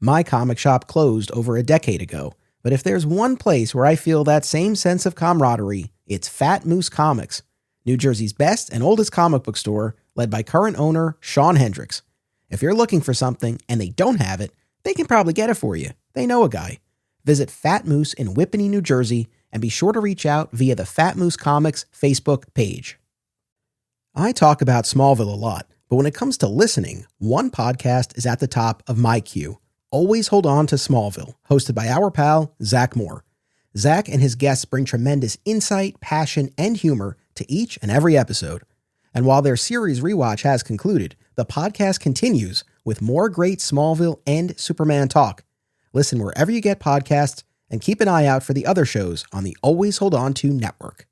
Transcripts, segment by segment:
My comic shop closed over a decade ago, but if there's one place where I feel that same sense of camaraderie, it's Fat Moose Comics, New Jersey's best and oldest comic book store, led by current owner Sean Hendricks. If you're looking for something and they don't have it, they can probably get it for you. They know a guy. Visit Fat Moose in Whippany, New Jersey, and be sure to reach out via the Fat Moose Comics Facebook page. I talk about Smallville a lot, but when it comes to listening, one podcast is at the top of my queue. Always Hold On to Smallville, hosted by our pal, Zach Moore. Zach and his guests bring tremendous insight, passion, and humor to each and every episode. And while their series rewatch has concluded, the podcast continues with more great Smallville and Superman talk. Listen wherever you get podcasts, and keep an eye out for the other shows on the Always Hold On To network.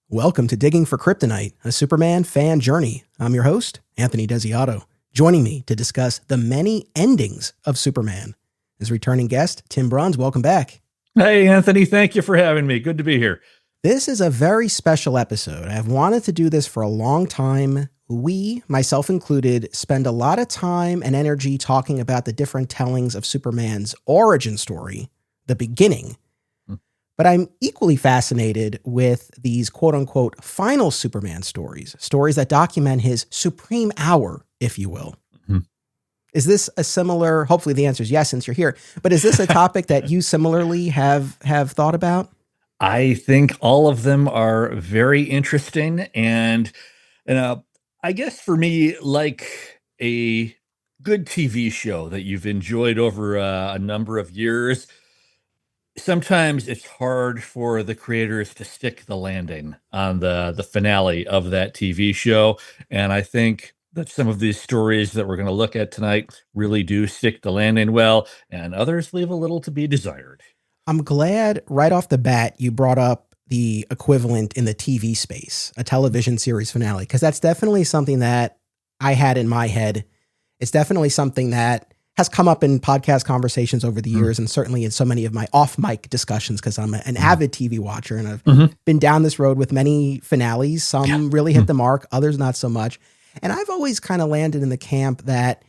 Welcome to Digging for Kryptonite, a Superman fan journey. I'm your host, Anthony Desiato. Joining me to discuss the many endings of Superman is returning guest, Tim Bruns. Welcome back. Hey, Anthony. Thank you for having me. Good to be here. This is a very special episode. I've wanted to do this for a long time. We, myself included, spend a lot of time and energy talking about the different tellings of Superman's origin story, the beginning. But I'm equally fascinated with these quote-unquote final Superman stories that document his supreme hour, if you will. Mm-hmm. Is this a similar, hopefully the answer is yes since you're here, but is this a topic that you similarly have thought about? I think all of them are very interesting. And I guess for me, like a good TV show that you've enjoyed over a number of years, sometimes it's hard for the creators to stick the landing on the finale of that TV show. And I think that some of these stories that we're going to look at tonight really do stick the landing well, and others leave a little to be desired. I'm glad right off the bat you brought up the equivalent in the TV space, a television series finale, because that's definitely something that I had in my head. It's definitely something that has come up in podcast conversations over the years, and certainly in so many of my off-mic discussions, because I'm an avid TV watcher, and I've been down this road with many finales. Some really hit the mark, others not so much. And I've always kind of landed in the camp that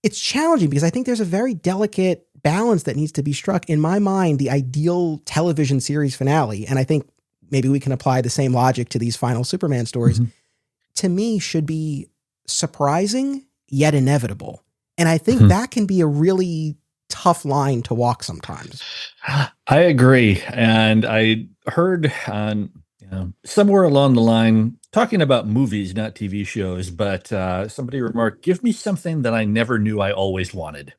it's challenging because I think there's a very delicate balance that needs to be struck. In my mind, the ideal television series finale, and I think maybe we can apply the same logic to these final Superman stories, to me should be surprising yet inevitable. And I think that can be a really tough line to walk sometimes. I agree. And I heard on somewhere along the line talking about movies, not TV shows, but somebody remarked, give me something that I never knew I always wanted.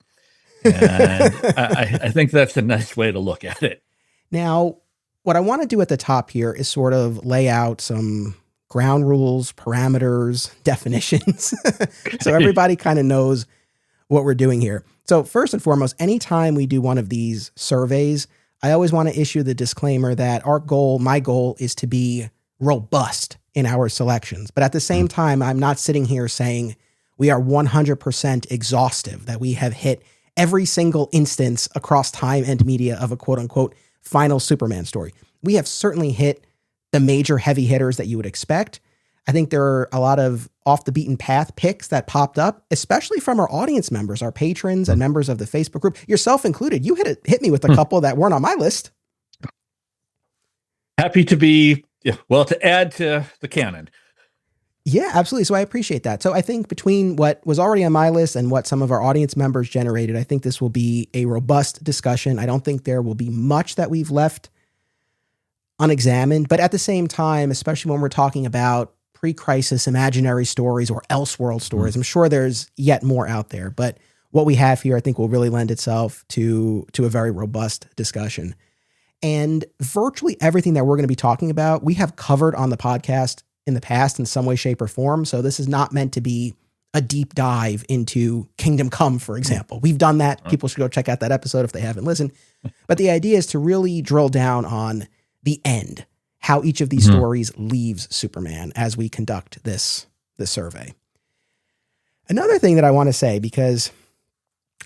And I think that's a nice way to look at it. Now, what I want to do at the top here is sort of lay out some ground rules, parameters, definitions, so everybody kind of knows what we're doing here. So first and foremost, anytime we do one of these surveys, I always want to issue the disclaimer that my goal is to be robust in our selections. But at the same time, I'm not sitting here saying we are 100% exhaustive, that we have hit every single instance across time and media of a quote unquote final Superman story. We have certainly hit the major heavy hitters that you would expect. I think there are a lot of off the beaten path picks that popped up, especially from our audience members, our patrons and members of the Facebook group, yourself included. You hit me with a couple that weren't on my list. Happy to be, to add to the canon. Yeah, absolutely. So I appreciate that. So I think between what was already on my list and what some of our audience members generated, I think this will be a robust discussion. I don't think there will be much that we've left unexamined, but at the same time, especially when we're talking about pre-crisis imaginary stories or elseworld stories, I'm sure there's yet more out there, but what we have here, I think, will really lend itself to a very robust discussion. And virtually everything that we're going to be talking about, we have covered on the podcast in the past in some way, shape, or form. So this is not meant to be a deep dive into Kingdom Come, for example. We've done that. People should go check out that episode if they haven't listened. But the idea is to really drill down on the end how each of these stories leaves Superman as we conduct this survey. Another thing that I want to say, because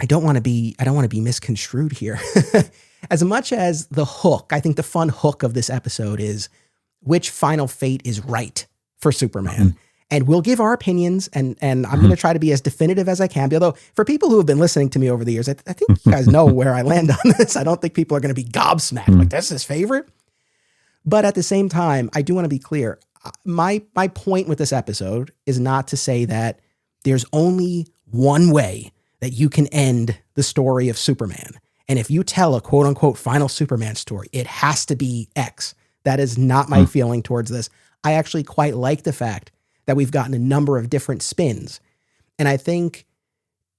I don't want to be misconstrued here. As much as the hook, I think the fun hook of this episode is which final fate is right for Superman. And we'll give our opinions, and I'm going to try to be as definitive as I can. Although for people who have been listening to me over the years, I think you guys know where I land on this. I don't think people are going to be gobsmacked like that's his favorite. But at the same time, I do want to be clear. My point with this episode is not to say that there's only one way that you can end the story of Superman. And if you tell a quote unquote final Superman story, it has to be X. That is not my feeling towards this. I actually quite like the fact that we've gotten a number of different spins. And I think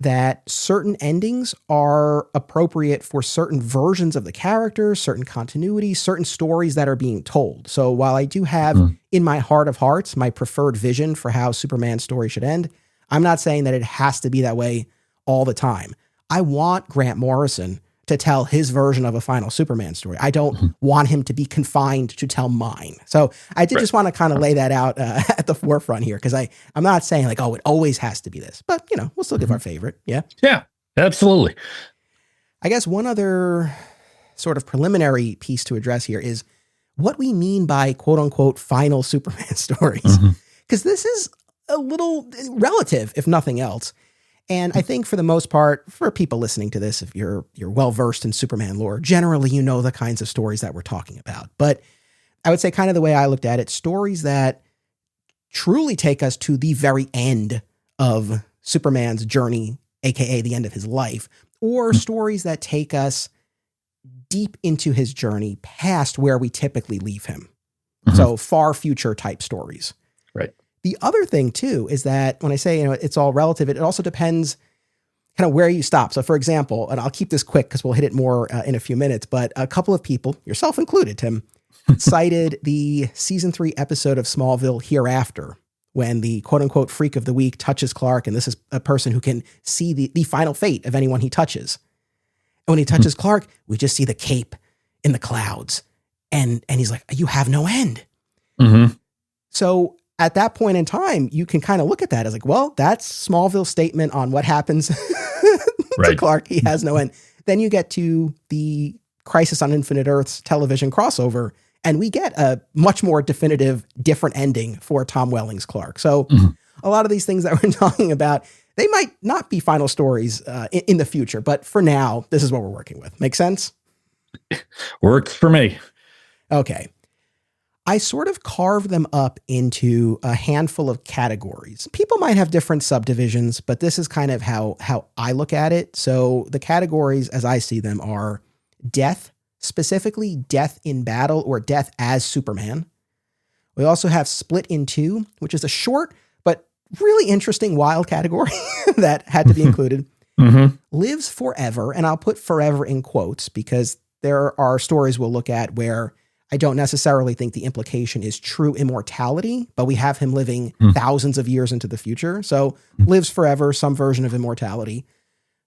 that certain endings are appropriate for certain versions of the characters, certain continuities, certain stories that are being told. So while I do have in my heart of hearts, my preferred vision for how Superman's story should end, I'm not saying that it has to be that way all the time. I want Grant Morrison to tell his version of a final Superman story. I don't want him to be confined to tell mine. So I did just want to kind of lay that out at the forefront here, because I'm not saying like, oh, it always has to be this, but we'll still give our favorite. Yeah. Yeah, absolutely. I guess one other sort of preliminary piece to address here is what we mean by quote unquote final Superman stories. Because this is a little relative, if nothing else. And I think for the most part, for people listening to this, if you're well-versed in Superman lore, generally you know the kinds of stories that we're talking about. But I would say kind of the way I looked at it, stories that truly take us to the very end of Superman's journey, aka the end of his life, or stories that take us deep into his journey past where we typically leave him. So far future type stories. Right. The other thing too is that when I say, it's all relative, it also depends kind of where you stop. So for example, and I'll keep this quick because we'll hit it more in a few minutes, but a couple of people, yourself included, Tim, cited the season 3 episode of Smallville Hereafter, when the quote unquote freak of the week touches Clark. And this is a person who can see the final fate of anyone he touches. And when he touches Clark, we just see the cape in the clouds. And he's like, you have no end. So at that point in time, you can kind of look at that as like, well, that's Smallville's statement on what happens to Clark. He has no end. Then you get to the Crisis on Infinite Earths television crossover, and we get a much more definitive, different ending for Tom Welling's Clark. So a lot of these things that we're talking about, they might not be final stories in the future, but for now, this is what we're working with. Make sense? Works for me. Okay. I sort of carve them up into a handful of categories. People might have different subdivisions, but this is kind of how I look at it. So the categories as I see them are death, specifically death in battle or death as Superman. We also have split in two, which is a short but really interesting wild category that had to be included. Lives forever, and I'll put forever in quotes because there are stories we'll look at where I don't necessarily think the implication is true immortality, but we have him living thousands of years into the future. So lives forever, some version of immortality.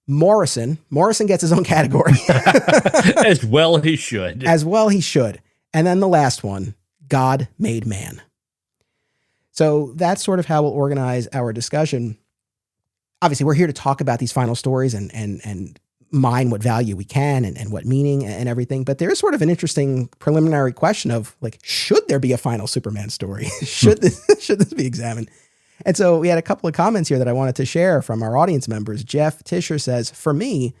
Morrison gets his own category. As well he should. As well he should. And then the last one, God made man. So that's sort of how we'll organize our discussion. Obviously, we're here to talk about these final stories and mine what value we can and what meaning and everything. But there is sort of an interesting preliminary question of like, should there be a final Superman story? should this be examined? And so we had a couple of comments here that I wanted to share from our audience members. Jeff Tischer says, for me,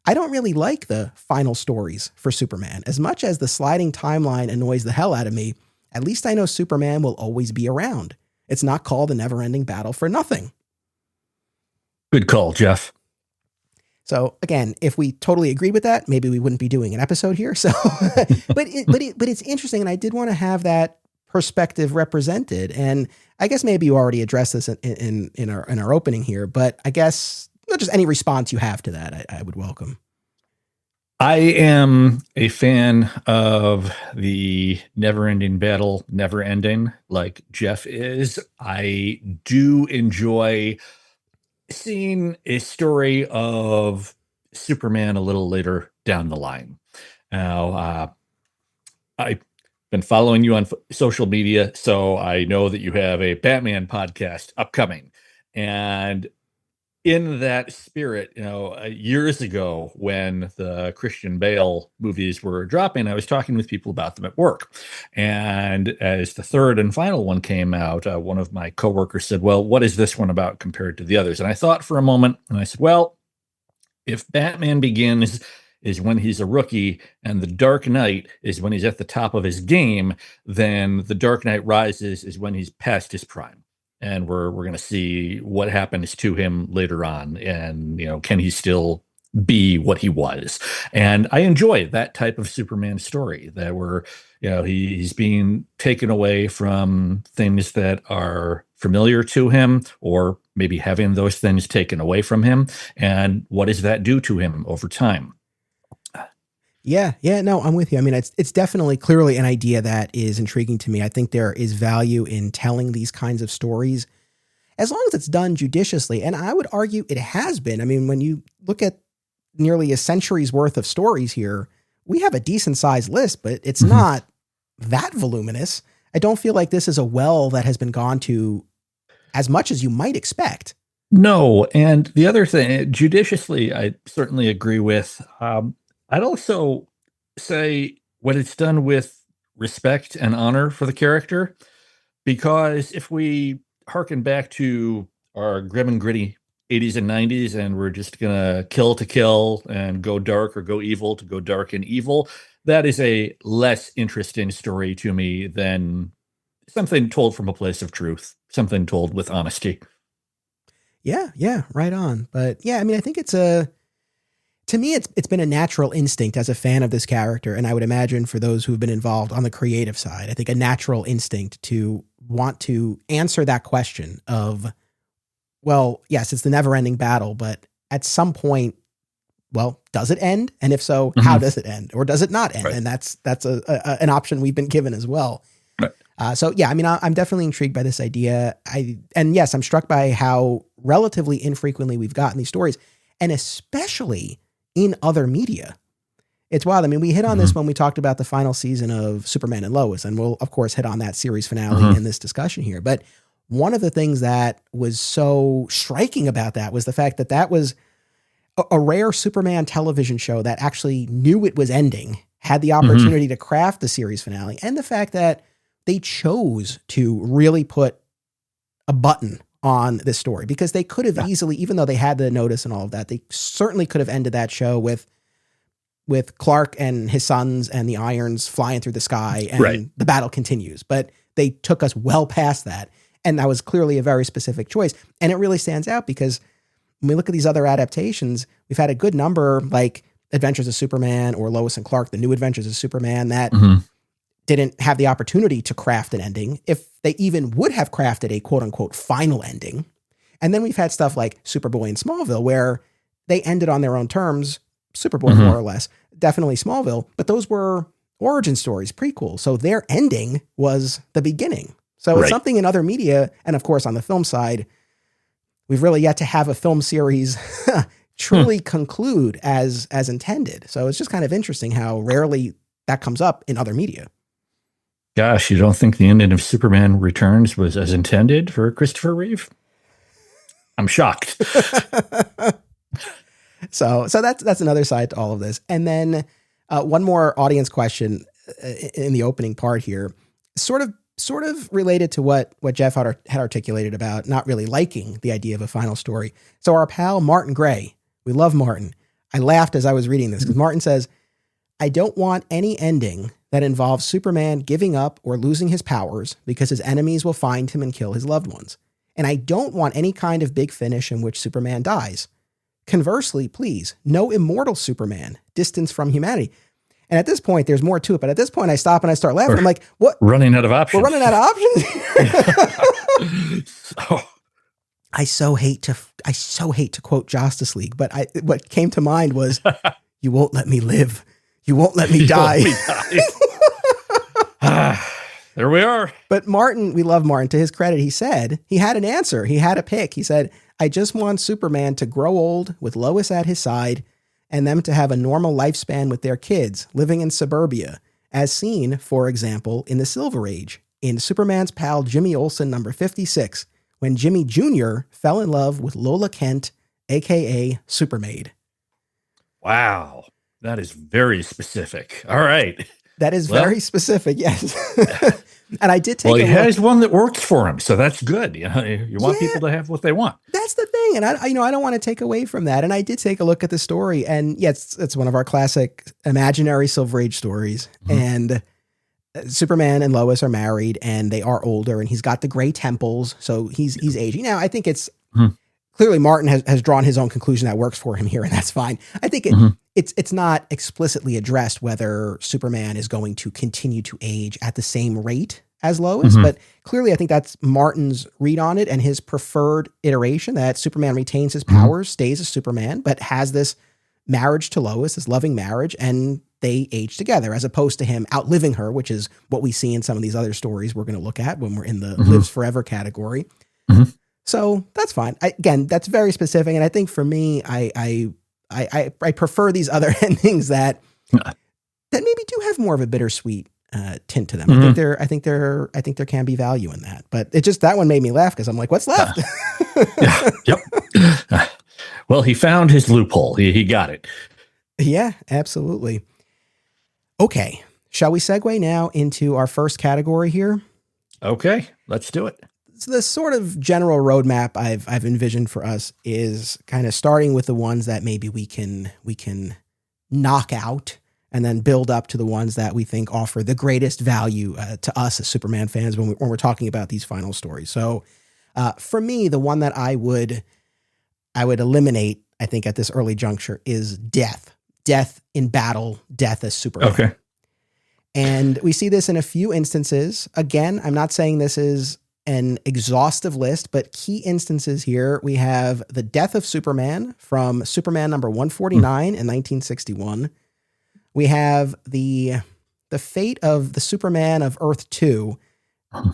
I don't really like the final stories for Superman. As much as the sliding timeline annoys the hell out of me, at least I know Superman will always be around. It's not called a never-ending battle for nothing. Good call, Jeff. So again, if we totally agreed with that, maybe we wouldn't be doing an episode here. So, but it's interesting, and I did want to have that perspective represented. And I guess maybe you already addressed this in our opening here, but I guess not just any response you have to that, I would welcome. I am a fan of the never-ending battle, never ending, like Jeff is. I do enjoy seeing a story of Superman a little later down the line. Now, I been following you on social media, so I know that you have a Batman podcast upcoming. And in that spirit, years ago when the Christian Bale movies were dropping, I was talking with people about them at work. And as the third and final one came out, one of my coworkers said, "Well, what is this one about compared to the others?" And I thought for a moment, and I said, "Well, if Batman Begins is when he's a rookie and The Dark Knight is when he's at the top of his game, then The Dark Knight Rises is when he's past his prime. And we're going to see what happens to him later on, and can he still be what he was?" And I enjoy that type of Superman story, that where he's being taken away from things that are familiar to him, or maybe having those things taken away from him, and what does that do to him over time? Yeah, no, I'm with you. I mean, it's definitely clearly an idea that is intriguing to me. I think there is value in telling these kinds of stories as long as it's done judiciously. And I would argue it has been. I mean, when you look at nearly a century's worth of stories here, we have a decent sized list, but it's not that voluminous. I don't feel like this is a well that has been gone to as much as you might expect. No. And the other thing, judiciously, I certainly agree with. I'd also say when it's done with respect and honor for the character, because if we harken back to our grim and gritty 80s and 90s, and we're just going to kill to kill and go dark, or go evil to go dark and evil, that is a less interesting story to me than something told from a place of truth, something told with honesty. Yeah, right on. But yeah, I mean, I think to me, it's been a natural instinct as a fan of this character, and I would imagine for those who've been involved on the creative side, I think a natural instinct to want to answer that question of, well, yes, it's the never-ending battle, but at some point, well, does it end? And if so, how does it end? Or does it not end? Right. And that's an option we've been given as well. Right. So yeah, I mean, I'm definitely intrigued by this idea. And yes, I'm struck by how relatively infrequently we've gotten these stories, and especially in other media. It's wild. I mean, we hit on this when we talked about the final season of Superman and Lois, and we'll of course hit on that series finale in this discussion here. But one of the things that was so striking about that was the fact that that was a rare Superman television show that actually knew it was ending, had the opportunity to craft the series finale, and the fact that they chose to really put a button on this story, because they could have easily, even though they had the notice and all of that, they certainly could have ended that show with Clark and his sons and the Irons flying through the sky and the battle continues. But they took us well past that. And that was clearly a very specific choice. And it really stands out because when we look at these other adaptations, we've had a good number, like Adventures of Superman or Lois and Clark, the New Adventures of Superman, that didn't have the opportunity to craft an ending, if they even would have crafted a quote unquote final ending. And then we've had stuff like Superboy and Smallville, where they ended on their own terms, Superboy more or less, definitely Smallville, but those were origin stories, prequels. So their ending was the beginning. So it's something in other media. And of course, on the film side, we've really yet to have a film series truly conclude as intended. So it's just kind of interesting how rarely that comes up in other media. Gosh, you don't think the ending of Superman Returns was as intended for Christopher Reeve? I'm shocked. So that's another side to all of this. And then one more audience question in the opening part here, sort of related to what Jeff had articulated about not really liking the idea of a final story. So our pal Martin Gray, we love Martin. I laughed as I was reading this because Martin says, "I don't want any ending that involves Superman giving up or losing his powers because his enemies will find him and kill his loved ones. And I don't want any kind of big finish in which Superman dies. Conversely, please, no immortal Superman, distance from humanity." And at this point, there's more to it. But at this point, I stop and I start laughing. I'm like, what? Running out of options. We're running out of options. I so hate to quote Justice League, but what came to mind was, "You won't let me live. You won't let me die." There we are. But Martin, we love Martin. To his credit, he said he had an answer. He had a pick. He said, "I just want Superman to grow old with Lois at his side and them to have a normal lifespan with their kids living in suburbia. as seen, for example, in the Silver Age, in Superman's pal Jimmy Olsen number 56, when Jimmy Jr. fell in love with Lola Kent, aka Supermaid. Wow. That is very specific. All right. That is very specific, yes. And I did take a look. He has one that works for him, so that's good. You want people to have what they want. That's the thing, and I don't want to take away from that. And I did take a look at the story, and yes, it's one of our classic imaginary Silver Age stories. And Superman and Lois are married, and they are older, and he's got the gray temples, so he's aging. Now, I think it's clearly Martin has drawn his own conclusion that works for him here, and that's fine. I think it's not explicitly addressed whether Superman is going to continue to age at the same rate as Lois, but clearly I think that's Martin's read on it and his preferred iteration, that Superman retains his powers, stays a Superman, but has this marriage to Lois, this loving marriage, and they age together, as opposed to him outliving her, which is what we see in some of these other stories we're going to look at when we're in the lives forever category. So that's fine. Again, that's very specific. And I think for me, I prefer these other endings that maybe do have more of a bittersweet tint to them. I think there can be value in that, but it just, that one made me laugh because I'm like, what's left? Yep. Well, he found his loophole. He got it. Yeah, absolutely. Okay. Shall we segue now into our first category here? Okay, let's do it. So the sort of general roadmap I've envisioned for us is kind of starting with the ones that maybe we can knock out, and then build up to the ones that we think offer the greatest value to us as Superman fans when we're talking about these final stories. So for me, the one that I would eliminate, I think at this early juncture, is death in battle, death as Superman. Okay. And we see this in a few instances. Again, I'm not saying this is an exhaustive list, but key instances here. We have the death of Superman from Superman number 149 in 1961. We have the fate of the Superman of Earth 2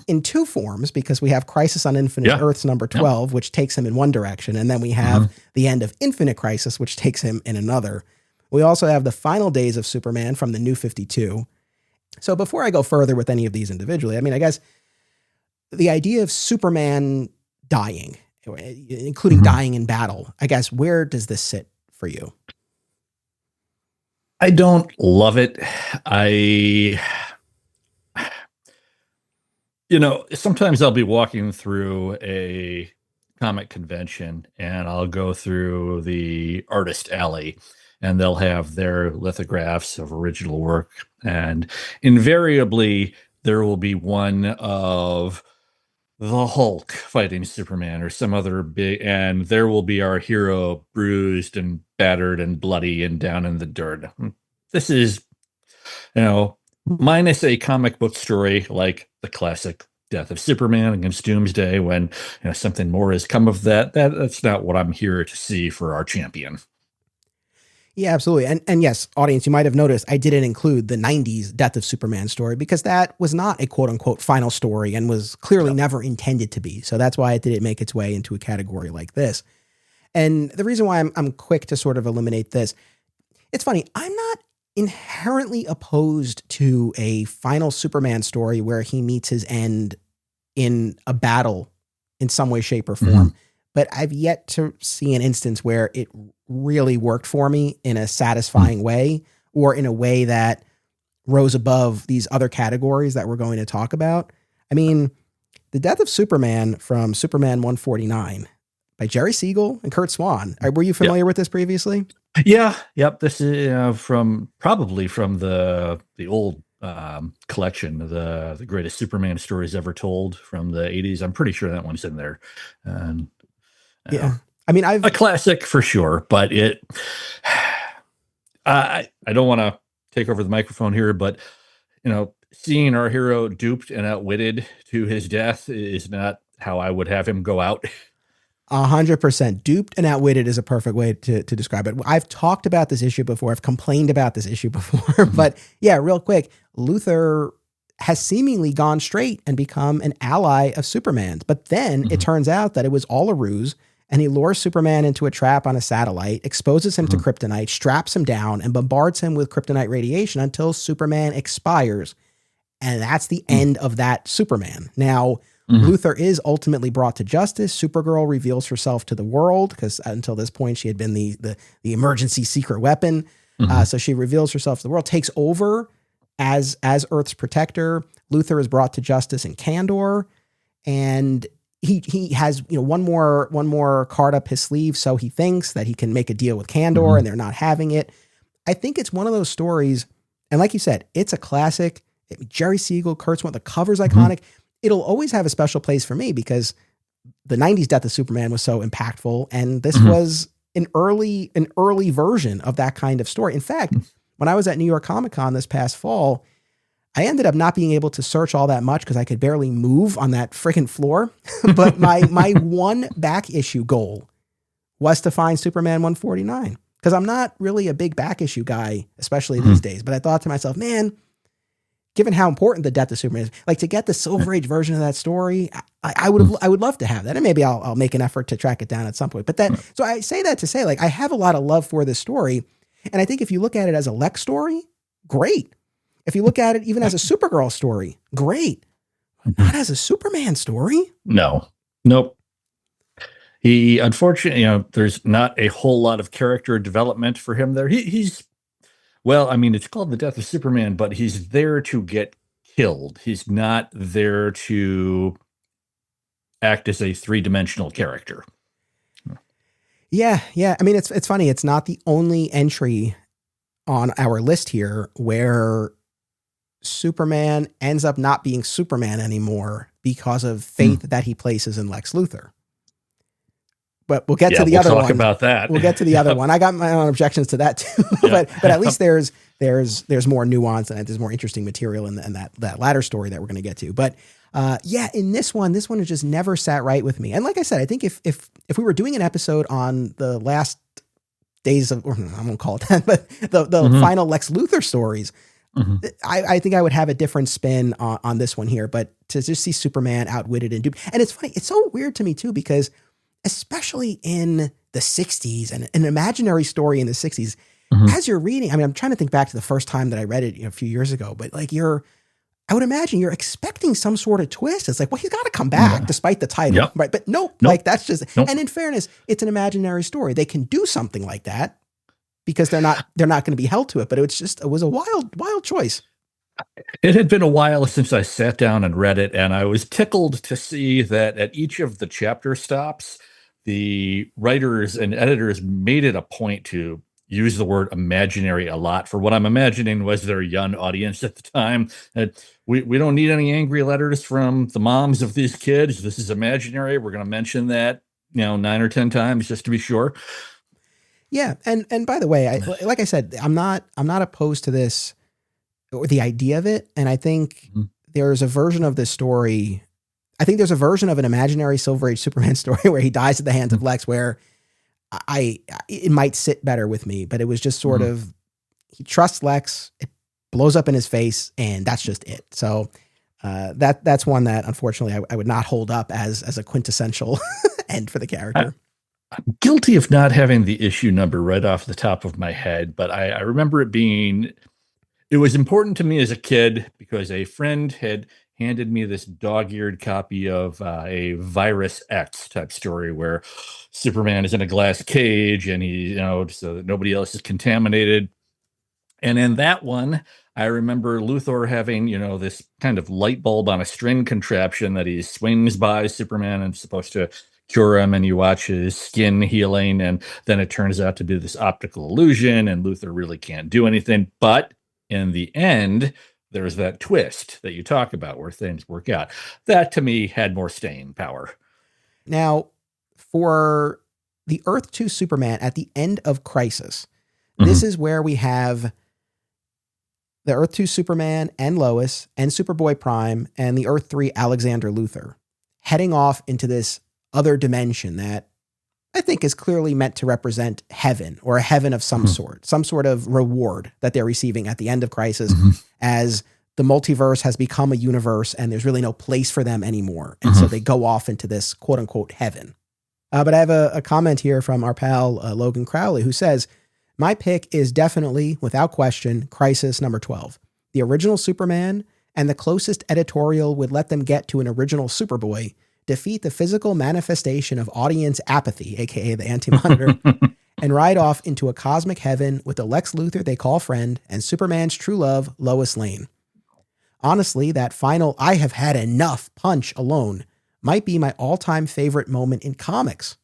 in two forms, because we have Crisis on Infinite Earths number 12, which takes him in one direction. And then we have the end of Infinite Crisis, which takes him in another. We also have the final days of Superman from the New 52. So before I go further with any of these individually, I mean, I guess the idea of Superman dying, including dying in battle, I guess, where does this sit for you? I don't love it. Sometimes I'll be walking through a comic convention and I'll go through the artist alley, and they'll have their lithographs of original work. And invariably there will be one of the Hulk fighting Superman or some other big, and there will be our hero bruised and battered and bloody and down in the dirt. This is, minus a comic book story like the classic Death of Superman against Doomsday, when something more has come of that's not what I'm here to see for our champion. Yeah, absolutely. And yes, audience, you might have noticed I didn't include the 90s Death of Superman story, because that was not a quote unquote final story and was clearly never intended to be. So that's why it didn't make its way into a category like this. And the reason why I'm quick to sort of eliminate this, it's funny, I'm not inherently opposed to a final Superman story where he meets his end in a battle in some way, shape, or form. But I've yet to see an instance where it really worked for me in a satisfying way, or in a way that rose above these other categories that we're going to talk about. I mean, the Death of Superman from Superman 149 by Jerry Siegel and Kurt Swan. Were you familiar with this previously? Yeah. Yep. This is probably from the old collection, the greatest Superman stories ever told from the 80s. I'm pretty sure that one's in there. And I mean, a classic for sure, but I don't want to take over the microphone here, but seeing our hero duped and outwitted to his death is not how I would have him go out. 100%. Duped and outwitted is a perfect way to describe it. I've talked about this issue before. I've complained about this issue before, but yeah, real quick, Luthor has seemingly gone straight and become an ally of Superman's. But then it turns out that it was all a ruse, and he lures Superman into a trap on a satellite, exposes him to kryptonite, straps him down, and bombards him with kryptonite radiation until Superman expires. And that's the end of that Superman. Now, Luthor is ultimately brought to justice. Supergirl reveals herself to the world because until this point, she had been the emergency secret weapon. So she reveals herself to the world, takes over as Earth's protector. Luthor is brought to justice in Kandor, and he has one more card up his sleeve. So he thinks that he can make a deal with Kandor, and they're not having it. I think it's one of those stories, and like you said, it's a classic. Jerry Siegel, Kurtzman, the cover's iconic. It'll always have a special place for me because the 90s Death of Superman was so impactful, and this was an early version of that kind of story. In fact, when I was at New York Comic Con this past fall, I ended up not being able to search all that much because I could barely move on that freaking floor. But my one back issue goal was to find Superman 149 because I'm not really a big back issue guy, especially these days. But I thought to myself, man, given how important the Death of Superman is, like to get the Silver Age version of that story, I would love to have that. And maybe I'll make an effort to track it down at some point. But so I say that to say, like, I have a lot of love for this story. And I think if you look at it as a Lex story, great. If you look at it even as a Supergirl story, great. But not as a Superman story. No. Nope. He, unfortunately, there's not a whole lot of character development for him there. He's well, I mean, it's called The Death of Superman, but he's there to get killed. He's not there to act as a three-dimensional character. Yeah. I mean, it's funny. It's not the only entry on our list here where Superman ends up not being Superman anymore because of faith that he places in Lex Luthor. But we'll get to the other one. We'll talk about that. We'll get to the other one. I got my own objections to that too. but at least there's more nuance and there's more interesting material in that latter story that we're going to get to. But in this one has just never sat right with me. And like I said, I think if we were doing an episode on the last days of, or I won't call it that, but the final Lex Luthor stories, I think I would have a different spin on this one here. But to just see Superman outwitted and duped, and it's funny, it's so weird to me too because especially in the 60s and an imaginary story in the 60s, as you're reading, I mean, I'm trying to think back to the first time that I read it a few years ago, but like I would imagine you're expecting some sort of twist. It's like, well, he's got to come back despite the title, right? But nope, like that's just, and in fairness, it's an imaginary story. They can do something like that because they're not going to be held to it, but it was a wild choice. It had been a while since I sat down and read it, and I was tickled to see that at each of the chapter stops, the writers and editors made it a point to use the word imaginary a lot for what I'm imagining was their young audience at the time. That we don't need any angry letters from the moms of these kids. This is imaginary. We're going to mention that 9 or 10 times just to be sure. Yeah, and by the way, like I said, I'm not opposed to this or the idea of it, and I think there's a version of this story. I think there's a version of an imaginary Silver Age Superman story where he dies at the hands of Lex where it might sit better with me, but it was just sort of, he trusts Lex, it blows up in his face, and that's just it. So that's one that unfortunately I would not hold up as a quintessential end for the character. I'm guilty of not having the issue number right off the top of my head, but I remember it was important to me as a kid because a friend had handed me this dog-eared copy of a Virus X type story where Superman is in a glass cage and he, so that nobody else is contaminated. And in that one, I remember Luthor having, this kind of light bulb on a string contraption that he swings by Superman and supposed to cure him, and you watch his skin healing, and then it turns out to be this optical illusion, and Luthor really can't do anything. But in the end, there's that twist that you talk about where things work out. That to me had more staying power. Now, for the Earth 2 Superman at the end of Crisis, this is where we have the Earth 2 Superman and Lois and Superboy Prime and the Earth 3 Alexander Luthor heading off into this other dimension that I think is clearly meant to represent heaven or a heaven of some sort, some sort of reward that they're receiving at the end of Crisis as the multiverse has become a universe and there's really no place for them anymore. And so they go off into this quote unquote heaven. But I have a comment here from our pal, Logan Crowley, who says, my pick is definitely, without question, Crisis number 12. The original Superman and the closest editorial would let them get to an original Superboy defeat the physical manifestation of audience apathy, aka the Anti-Monitor, and ride off into a cosmic heaven with the Lex Luthor they call friend and Superman's true love, Lois Lane. Honestly, that final "I have had enough" punch alone might be my all-time favorite moment in comics.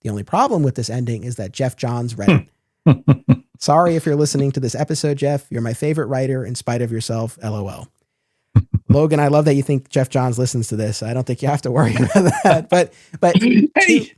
The only problem with this ending is that Jeff Johns read it. Sorry if you're listening to this episode, Jeff. You're my favorite writer in spite of yourself, LOL. Logan, I love that you think Jeff Johns listens to this. I don't think you have to worry about that. But hey,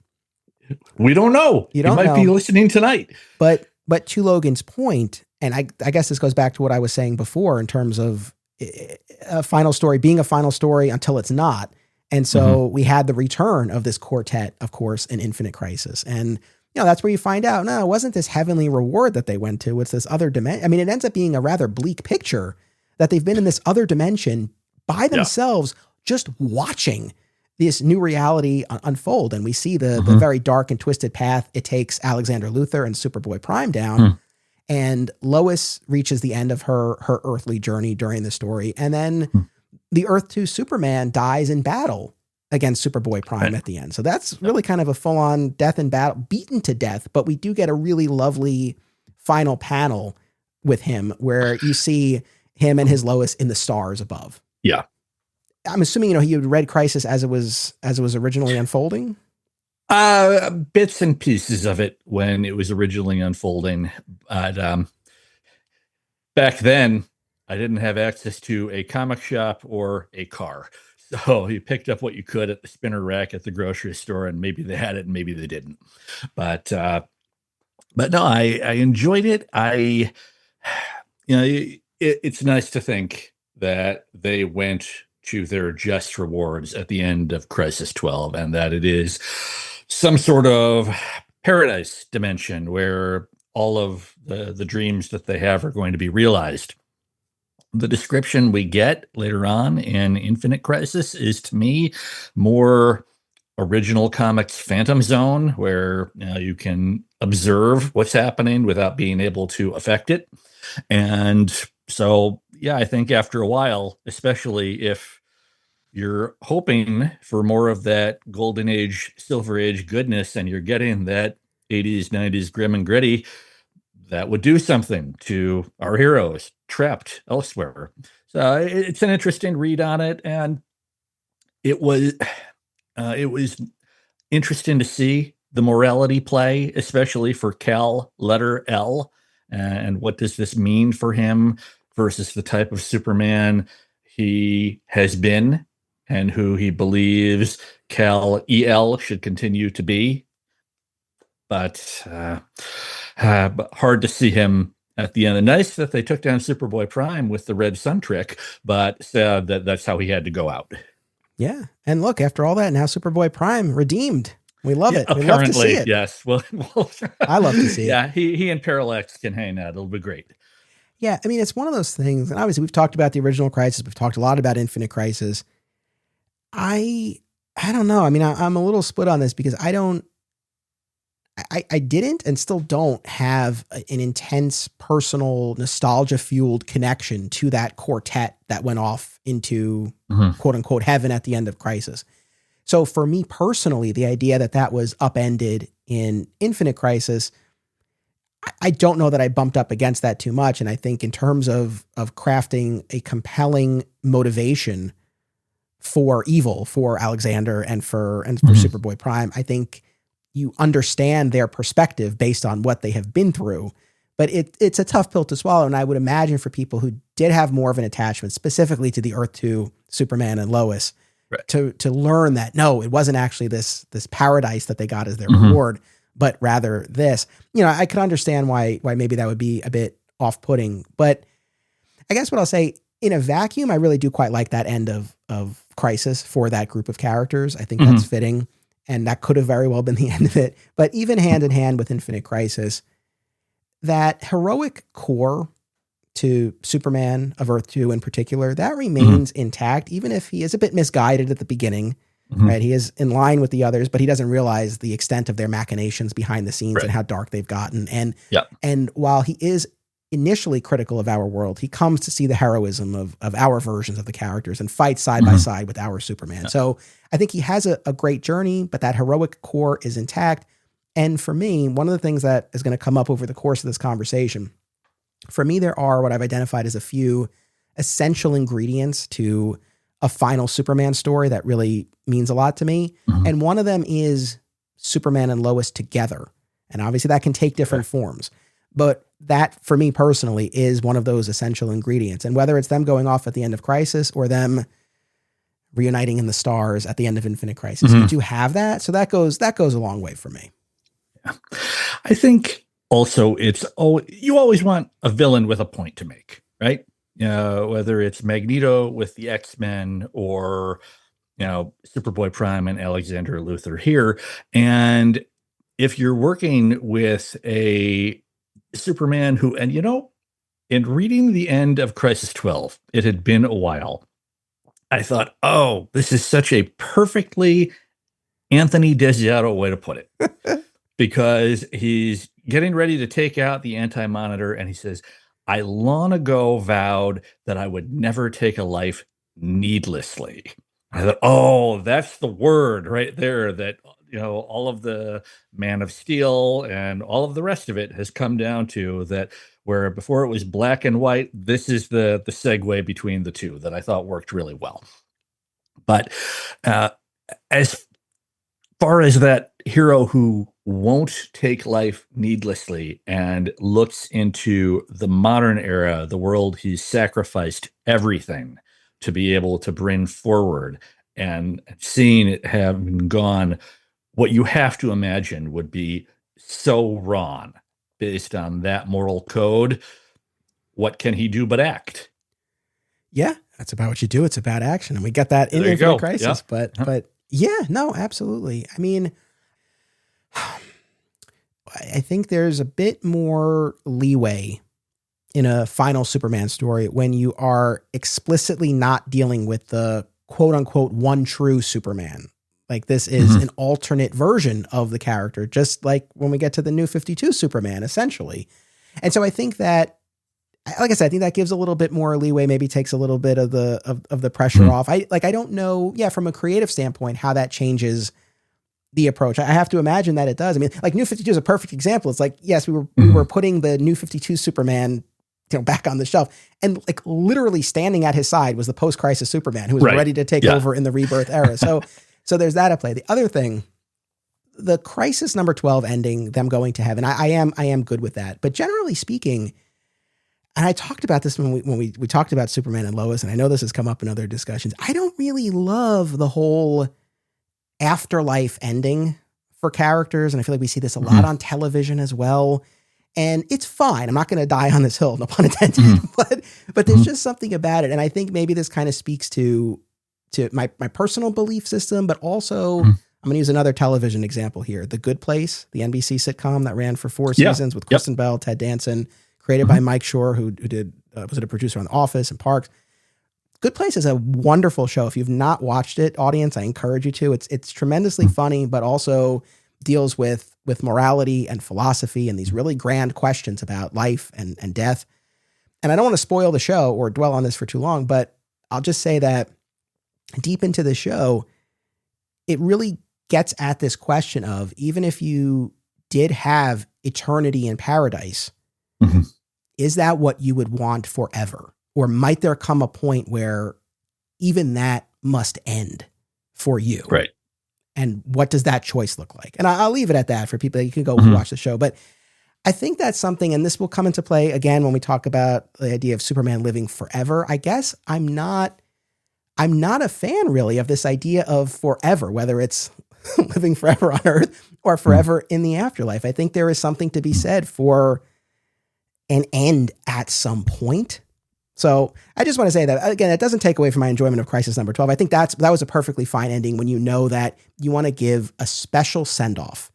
we don't know. You don't might know. Be listening tonight. But to Logan's point, and I guess this goes back to what I was saying before in terms of a final story being a final story until it's not. And so we had the return of this quartet, of course, in Infinite Crisis. And, that's where you find out, no, it wasn't this heavenly reward that they went to. It's this other dimension. I mean, it ends up being a rather bleak picture that they've been in this other dimension by themselves, just watching this new reality unfold. And we see the very dark and twisted path it takes Alexander Luthor and Superboy Prime down. And Lois reaches the end of her earthly journey during the story. And then the Earth 2 Superman dies in battle against Superboy Prime at the end. So that's really kind of a full-on death in battle, beaten to death. But we do get a really lovely final panel with him where you see him and his Lois in the stars above. Yeah. I'm assuming, he had read Crisis as it was originally unfolding. Bits and pieces of it when it was originally unfolding. But back then, I didn't have access to a comic shop or a car. So you picked up what you could at the spinner rack at the grocery store, and maybe they had it and maybe they didn't. But no, I enjoyed it. It's nice to think that they went to their just rewards at the end of Crisis 12, and that it is some sort of paradise dimension where all of the dreams that they have are going to be realized. The description we get later on in Infinite Crisis is, to me, more original comics Phantom Zone, where you can observe what's happening without being able to affect it. And so, I think after a while, especially if you're hoping for more of that golden age, silver age goodness, and you're getting that 80s, 90s grim and gritty, that would do something to our heroes trapped elsewhere. So it's an interesting read on it. And it was interesting to see the morality play, especially for Kal, letter L. And what does this mean for him versus the type of Superman he has been and who he believes Kal EL should continue to be. But hard to see him at the end. And nice that they took down Superboy Prime with the Red Sun trick, but sad that that's how he had to go out. Yeah. And look, after all that, now Superboy Prime redeemed. We love it. Apparently, we love to see it. Yes. Well, I love to see it. Yeah, he and Parallax can hang out. It'll be great. Yeah, I mean, it's one of those things, and obviously we've talked about the original Crisis. We've talked a lot about Infinite Crisis. I don't know. I mean, I'm a little split on this because I didn't and still don't have an intense personal nostalgia-fueled connection to that quartet that went off into quote-unquote heaven at the end of Crisis. So for me personally, the idea that was upended in Infinite Crisis, I don't know that I bumped up against that too much. And I think in terms of crafting a compelling motivation for evil, for Alexander and for Superboy Prime, I think you understand their perspective based on what they have been through. But it's a tough pill to swallow. And I would imagine for people who did have more of an attachment, specifically to the Earth 2 Superman and Lois, right, to learn that, no, it wasn't actually this paradise that they got as their reward, but rather this. I could understand why maybe that would be a bit off-putting. But I guess what I'll say, in a vacuum, I really do quite like that end of Crisis for that group of characters. I think that's fitting. And that could have very well been the end of it. But even hand in hand with Infinite Crisis, that heroic core to Superman of Earth 2 in particular, that remains intact, even if he is a bit misguided at the beginning. right? He is in line with the others, but he doesn't realize the extent of their machinations behind the scenes and how dark they've gotten. And while he is initially critical of our world, he comes to see the heroism of our versions of the characters and fights side by side with our Superman. So I think he has a great journey, but that heroic core is intact. And for me, one of the things that is going to come up over the course of this conversation, for me, there are what I've identified as a few essential ingredients to a final Superman story that really means a lot to me. And one of them is Superman and Lois together. And obviously that can take different forms, but that for me personally is one of those essential ingredients. And whether it's them going off at the end of Crisis or them reuniting in the stars at the end of Infinite Crisis, you do have that. So that goes a long way for me. Yeah. I think also you always want a villain with a point to make, right? Whether it's Magneto with the X-Men or, Superboy Prime and Alexander Luthor here. And if you're working with a Superman who, and in reading the end of Crisis 12, it had been a while. I thought, oh, this is such a perfectly Anthony Desiato way to put it. Because he's getting ready to take out the Anti-Monitor, and he says, I long ago vowed that I would never take a life needlessly. I thought, oh, that's the word right there that, all of the Man of Steel and all of the rest of it has come down to that, where before it was black and white, this is the segue between the two that I thought worked really well. But as far as that hero who won't take life needlessly and looks into the modern era, the world he's sacrificed everything to be able to bring forward, and seeing it having gone, what you have to imagine would be so wrong based on that moral code. What can he do but act? Yeah, that's about what you do. It's about action. And we got that in Infinite Crisis. Yep. But yeah, no, absolutely. I mean, I think there's a bit more leeway in a final Superman story when you are explicitly not dealing with the quote unquote one true Superman. Like this is an alternate version of the character, just like when we get to the New 52 Superman, essentially. And so I think that, like I said, I think that gives a little bit more leeway, maybe takes a little bit of the pressure off. I don't know, from a creative standpoint, how that changes the approach. I have to imagine that it does. I mean, like New 52 is a perfect example. It's like, yes, we were putting the New 52 Superman, back on the shelf, and like literally standing at his side was the post-crisis Superman who was ready to take over in the Rebirth era. So there's that at play. The other thing, the Crisis number 12 ending, them going to heaven, I am good with that. But generally speaking, and I talked about this when we talked about Superman and Lois, and I know this has come up in other discussions, I don't really love the whole afterlife ending for characters. And I feel like we see this a lot on television as well. And it's fine. I'm not going to die on this hill, no pun intended, but there's just something about it. And I think maybe this kind of speaks to my personal belief system, but also I'm going to use another television example here. The Good Place, the NBC sitcom that ran for 4 seasons with Kristen Bell, Ted Danson, created by Mike Shore, who did, was a producer on The Office and Parks. Good Place is a wonderful show. If you've not watched it, audience, I encourage you to. It's tremendously funny, but also deals with morality and philosophy and these really grand questions about life and death. And I don't want to spoil the show or dwell on this for too long, but I'll just say that deep into the show, it really gets at this question of, even if you did have eternity in paradise, is that what you would want forever? Or might there come a point where even that must end for you? Right. And what does that choice look like? And I'll leave it at that for people that you can go watch the show. But I think that's something, and this will come into play again when we talk about the idea of Superman living forever. I guess I'm not a fan really of this idea of forever, whether it's living forever on Earth or forever in the afterlife. I think there is something to be said for an end at some point. So I just want to say that, again, it doesn't take away from my enjoyment of Crisis number 12. I think that was a perfectly fine ending when you know that you want to give a special send-off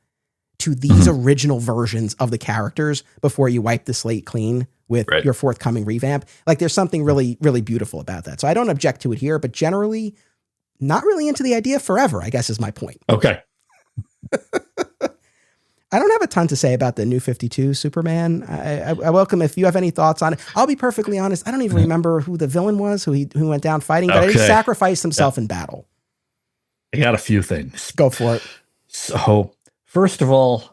to these original versions of the characters before you wipe the slate clean with your forthcoming revamp. Like there's something really, really beautiful about that. So I don't object to it here, but generally not really into the idea forever, I guess is my point. Okay. I don't have a ton to say about the New 52 Superman. I welcome if you have any thoughts on it. I'll be perfectly honest. I don't even remember who the villain was, who went down fighting, but he sacrificed himself in battle. I got a few things. Go for it. So, first of all,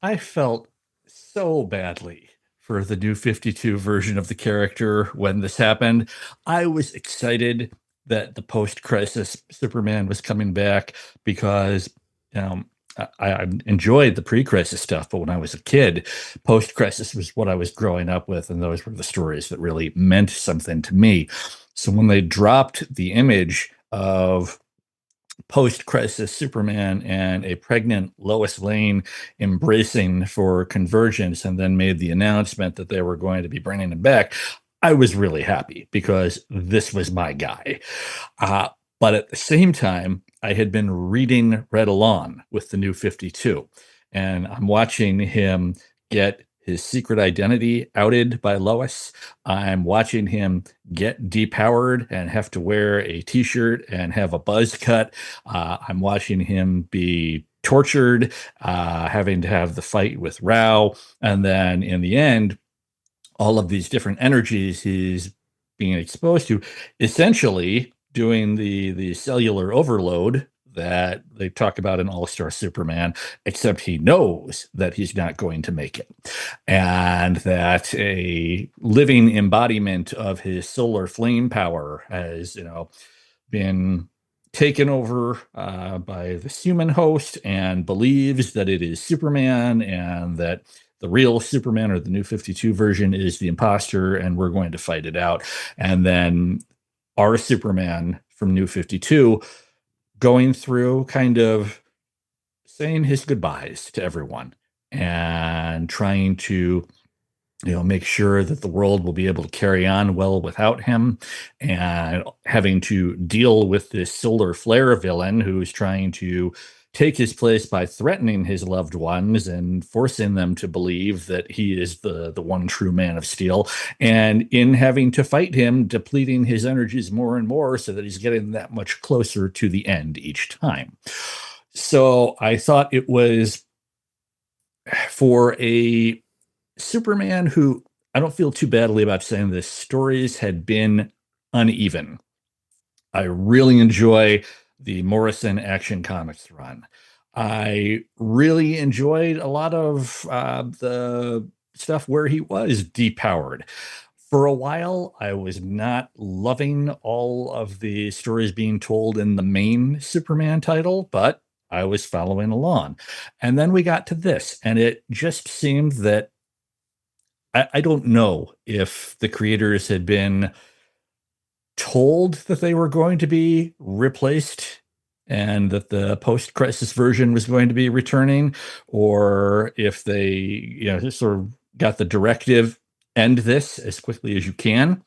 I felt so badly for the New 52 version of the character when this happened. I was excited that the post-crisis Superman was coming back because I enjoyed the pre-crisis stuff, but when I was a kid, post-crisis was what I was growing up with, and those were the stories that really meant something to me. So when they dropped the image of post-crisis Superman and a pregnant Lois Lane embracing for convergence and then made the announcement that they were going to be bringing him back, I was really happy because this was my guy. But at the same time, I had been reading Red Alon with the New 52, and I'm watching him get his secret identity outed by Lois. I'm watching him get depowered and have to wear a t-shirt and have a buzz cut. I'm watching him be tortured, having to have the fight with Rao. And then in the end, all of these different energies he's being exposed to, essentially doing the cellular overload that they talk about in All-Star Superman, except he knows that he's not going to make it. And that a living embodiment of his solar flame power has, been taken over by this human host and believes that it is Superman and that the real Superman or the New 52 version is the imposter and we're going to fight it out. And then our Superman from New 52 going through kind of saying his goodbyes to everyone and trying to, make sure that the world will be able to carry on well without him, and having to deal with this solar flare villain who's trying to take his place by threatening his loved ones and forcing them to believe that he is the one true Man of Steel, and in having to fight him, depleting his energies more and more so that he's getting that much closer to the end each time. So I thought it was, for a Superman who, I don't feel too badly about saying this, stories had been uneven. I really enjoy the Morrison Action Comics run. I really enjoyed a lot of the stuff where he was depowered. For a while, I was not loving all of the stories being told in the main Superman title, but I was following along. And then we got to this, and it just seemed that I don't know if the creators had been told that they were going to be replaced and that the post-crisis version was going to be returning, or if they, just sort of got the directive, end this as quickly as you can.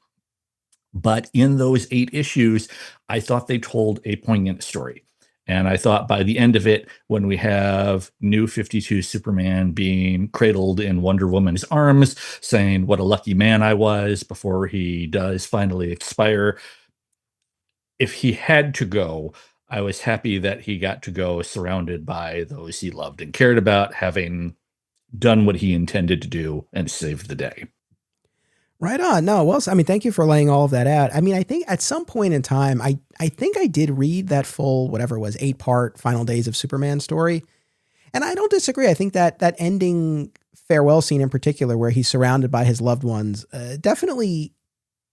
But in those 8 issues, I thought they told a poignant story. And I thought by the end of it, when we have New 52 Superman being cradled in Wonder Woman's arms, saying what a lucky man I was before he does finally expire, if he had to go, I was happy that he got to go surrounded by those he loved and cared about, having done what he intended to do and saved the day. Right on. No, well, thank you for laying all of that out. I think at some point in time, I think I did read that full, whatever it was, 8-part Final Days of Superman story. And I don't disagree. I think that ending farewell scene in particular, where he's surrounded by his loved ones, definitely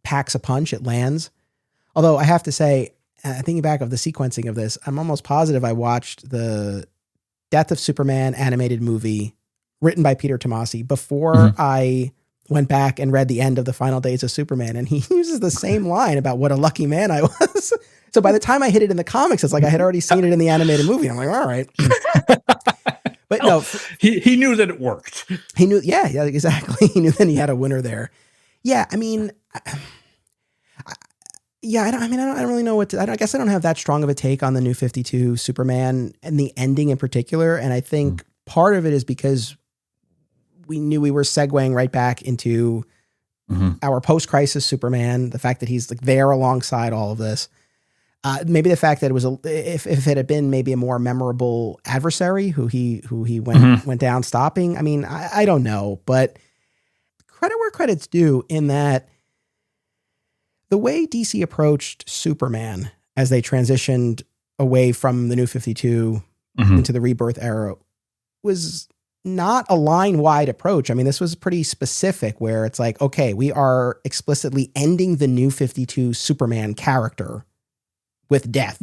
packs a punch. It lands. Although I have to say, thinking back of the sequencing of this, I'm almost positive I watched the Death of Superman animated movie written by Peter Tomasi before I went back and read the end of the Final Days of Superman, and he uses the same line about what a lucky man I was. So by the time I hit it in the comics, it's like I had already seen it in the animated movie. I'm like, all right. But no, he knew that it worked. He knew, yeah, exactly. He knew that he had a winner there. Yeah, I don't really know what to, I guess I don't have that strong of a take on the New 52 Superman and the ending in particular. And I think part of it is because we knew we were segueing right back into our post-crisis Superman, the fact that he's like there alongside all of this. Maybe the fact that it was if it had been maybe a more memorable adversary who he went down stopping. I mean, I don't know, but credit where credit's due in that the way DC approached Superman as they transitioned away from the New 52 into the Rebirth era was not a line-wide approach. I mean, this was pretty specific where it's like, okay, we are explicitly ending the New 52 Superman character with death.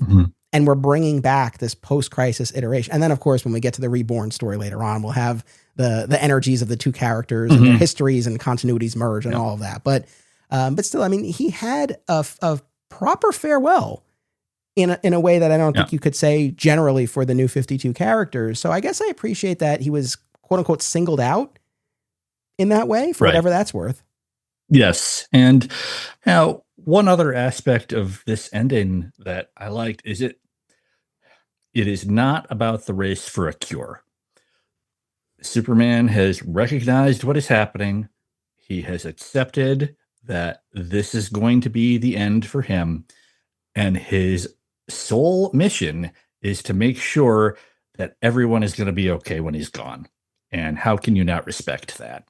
And we're bringing back this post-crisis iteration. And then, of course, when we get to the Reborn story later on, we'll have the energies of the two characters and their histories and continuities merge and all of that. But still, I mean, he had a proper farewell in a way that I don't think you could say generally for the New 52 characters. So I guess I appreciate that he was quote unquote singled out in that way for whatever that's worth. Yes. And now one other aspect of this ending that I liked is it is not about the race for a cure. Superman has recognized what is happening. He has accepted that this is going to be the end for him. And his sole mission is to make sure that everyone is going to be okay when he's gone. And how can you not respect that?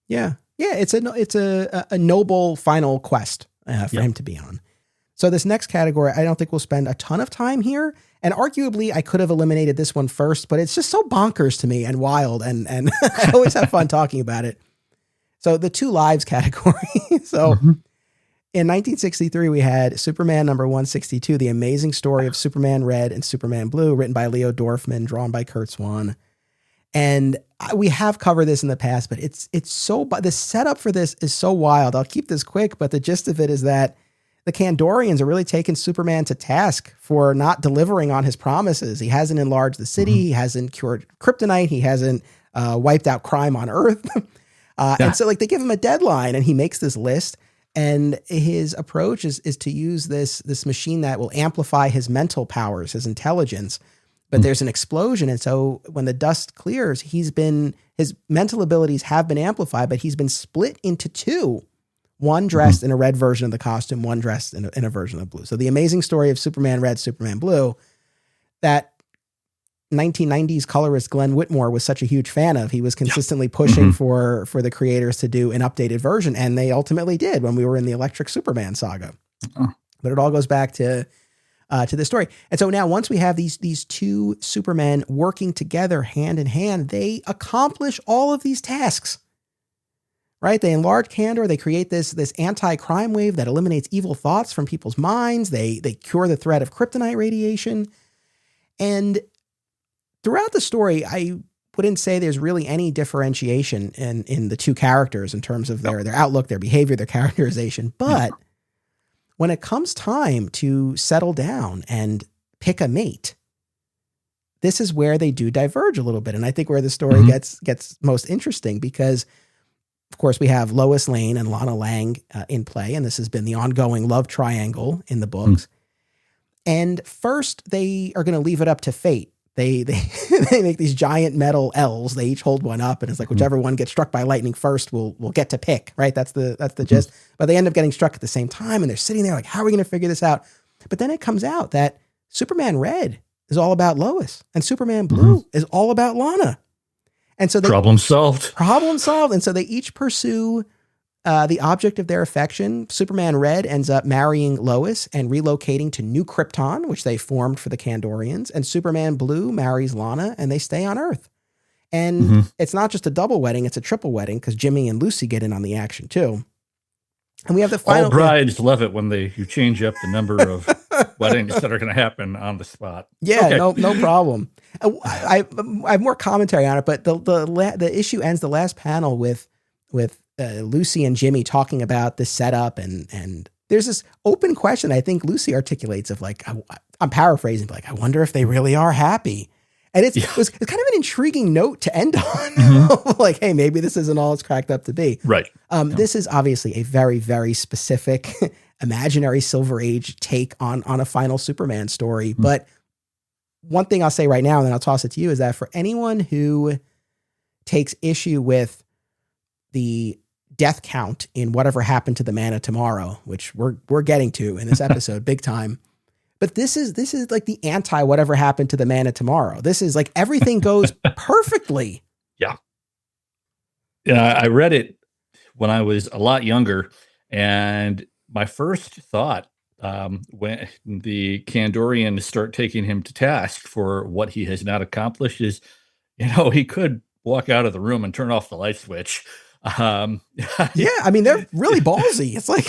Yeah. Yeah. It's a noble final quest for him to be on. So this next category, I don't think we'll spend a ton of time here. And arguably I could have eliminated this one first, but it's just so bonkers to me and wild. And I always have fun talking about it. So the two lives category. So in 1963, we had Superman number 162, The Amazing Story of Superman Red and Superman Blue, written by Leo Dorfman, drawn by Kurt Swan. And we have covered this in the past, but it's so, the setup for this is so wild. I'll keep this quick, but the gist of it is that the Kandorians are really taking Superman to task for not delivering on his promises. He hasn't enlarged the city. He hasn't cured kryptonite. He hasn't wiped out crime on Earth. And so like they give him a deadline and he makes this list. And his approach is to use this machine that will amplify his mental powers, his intelligence. But there's an explosion. And so when the dust clears, his mental abilities have been amplified, but he's been split into two. One dressed in a red version of the costume, one dressed in a version of blue. So The Amazing Story of Superman Red, Superman Blue, that 1990s colorist Glenn Whitmore was such a huge fan of. He was consistently pushing for the creators to do an updated version, and they ultimately did when we were in the Electric Superman saga. But it all goes back to this story. And so now once we have these two Supermen working together hand in hand, they accomplish all of these tasks. Right? They enlarge Kandor. They create this anti-crime wave that eliminates evil thoughts from people's minds. They cure the threat of kryptonite radiation. And throughout the story, I wouldn't say there's really any differentiation in the two characters in terms of their outlook, their behavior, their characterization. But when it comes time to settle down and pick a mate, this is where they do diverge a little bit. And I think where the story gets most interesting because, of course, we have Lois Lane and Lana Lang in play, and this has been the ongoing love triangle in the books. And first, they are going to leave it up to fate. They they make these giant metal L's. They each hold one up, and it's like whichever one gets struck by lightning first will get to pick. Right? That's the gist. But they end up getting struck at the same time, and they're sitting there like, how are we going to figure this out? But then it comes out that Superman Red is all about Lois, and Superman Blue is all about Lana. And so problem solved. And so they each pursue the object of their affection. Superman Red ends up marrying Lois and relocating to New Krypton, which they formed for the Kandorians. And Superman Blue marries Lana and they stay on Earth. And it's not just a double wedding, it's a triple wedding because Jimmy and Lucy get in on the action too. And we have the final. All brides love it when you change up the number of weddings that are going to happen on the spot. Yeah, okay. no problem. I have more commentary on it, but the issue ends the last panel with Lucy and Jimmy talking about the setup, and there's this open question I think Lucy articulates of like, I'm paraphrasing, but like, I wonder if they really are happy. And it's kind of an intriguing note to end on. Like, hey, maybe this isn't all it's cracked up to be. Right. This is obviously a very, very specific imaginary Silver Age take on a final Superman story. But one thing I'll say right now, and then I'll toss it to you, is that for anyone who takes issue with the death count in Whatever Happened to the Man of Tomorrow, which we're getting to in this episode big time, But this is like the anti whatever happened to the Man of Tomorrow. This is like everything goes perfectly. Yeah. I read it when I was a lot younger, and my first thought, when the Kandorians start taking him to task for what he has not accomplished, is, he could walk out of the room and turn off the light switch. Yeah, I mean, they're really ballsy. It's like,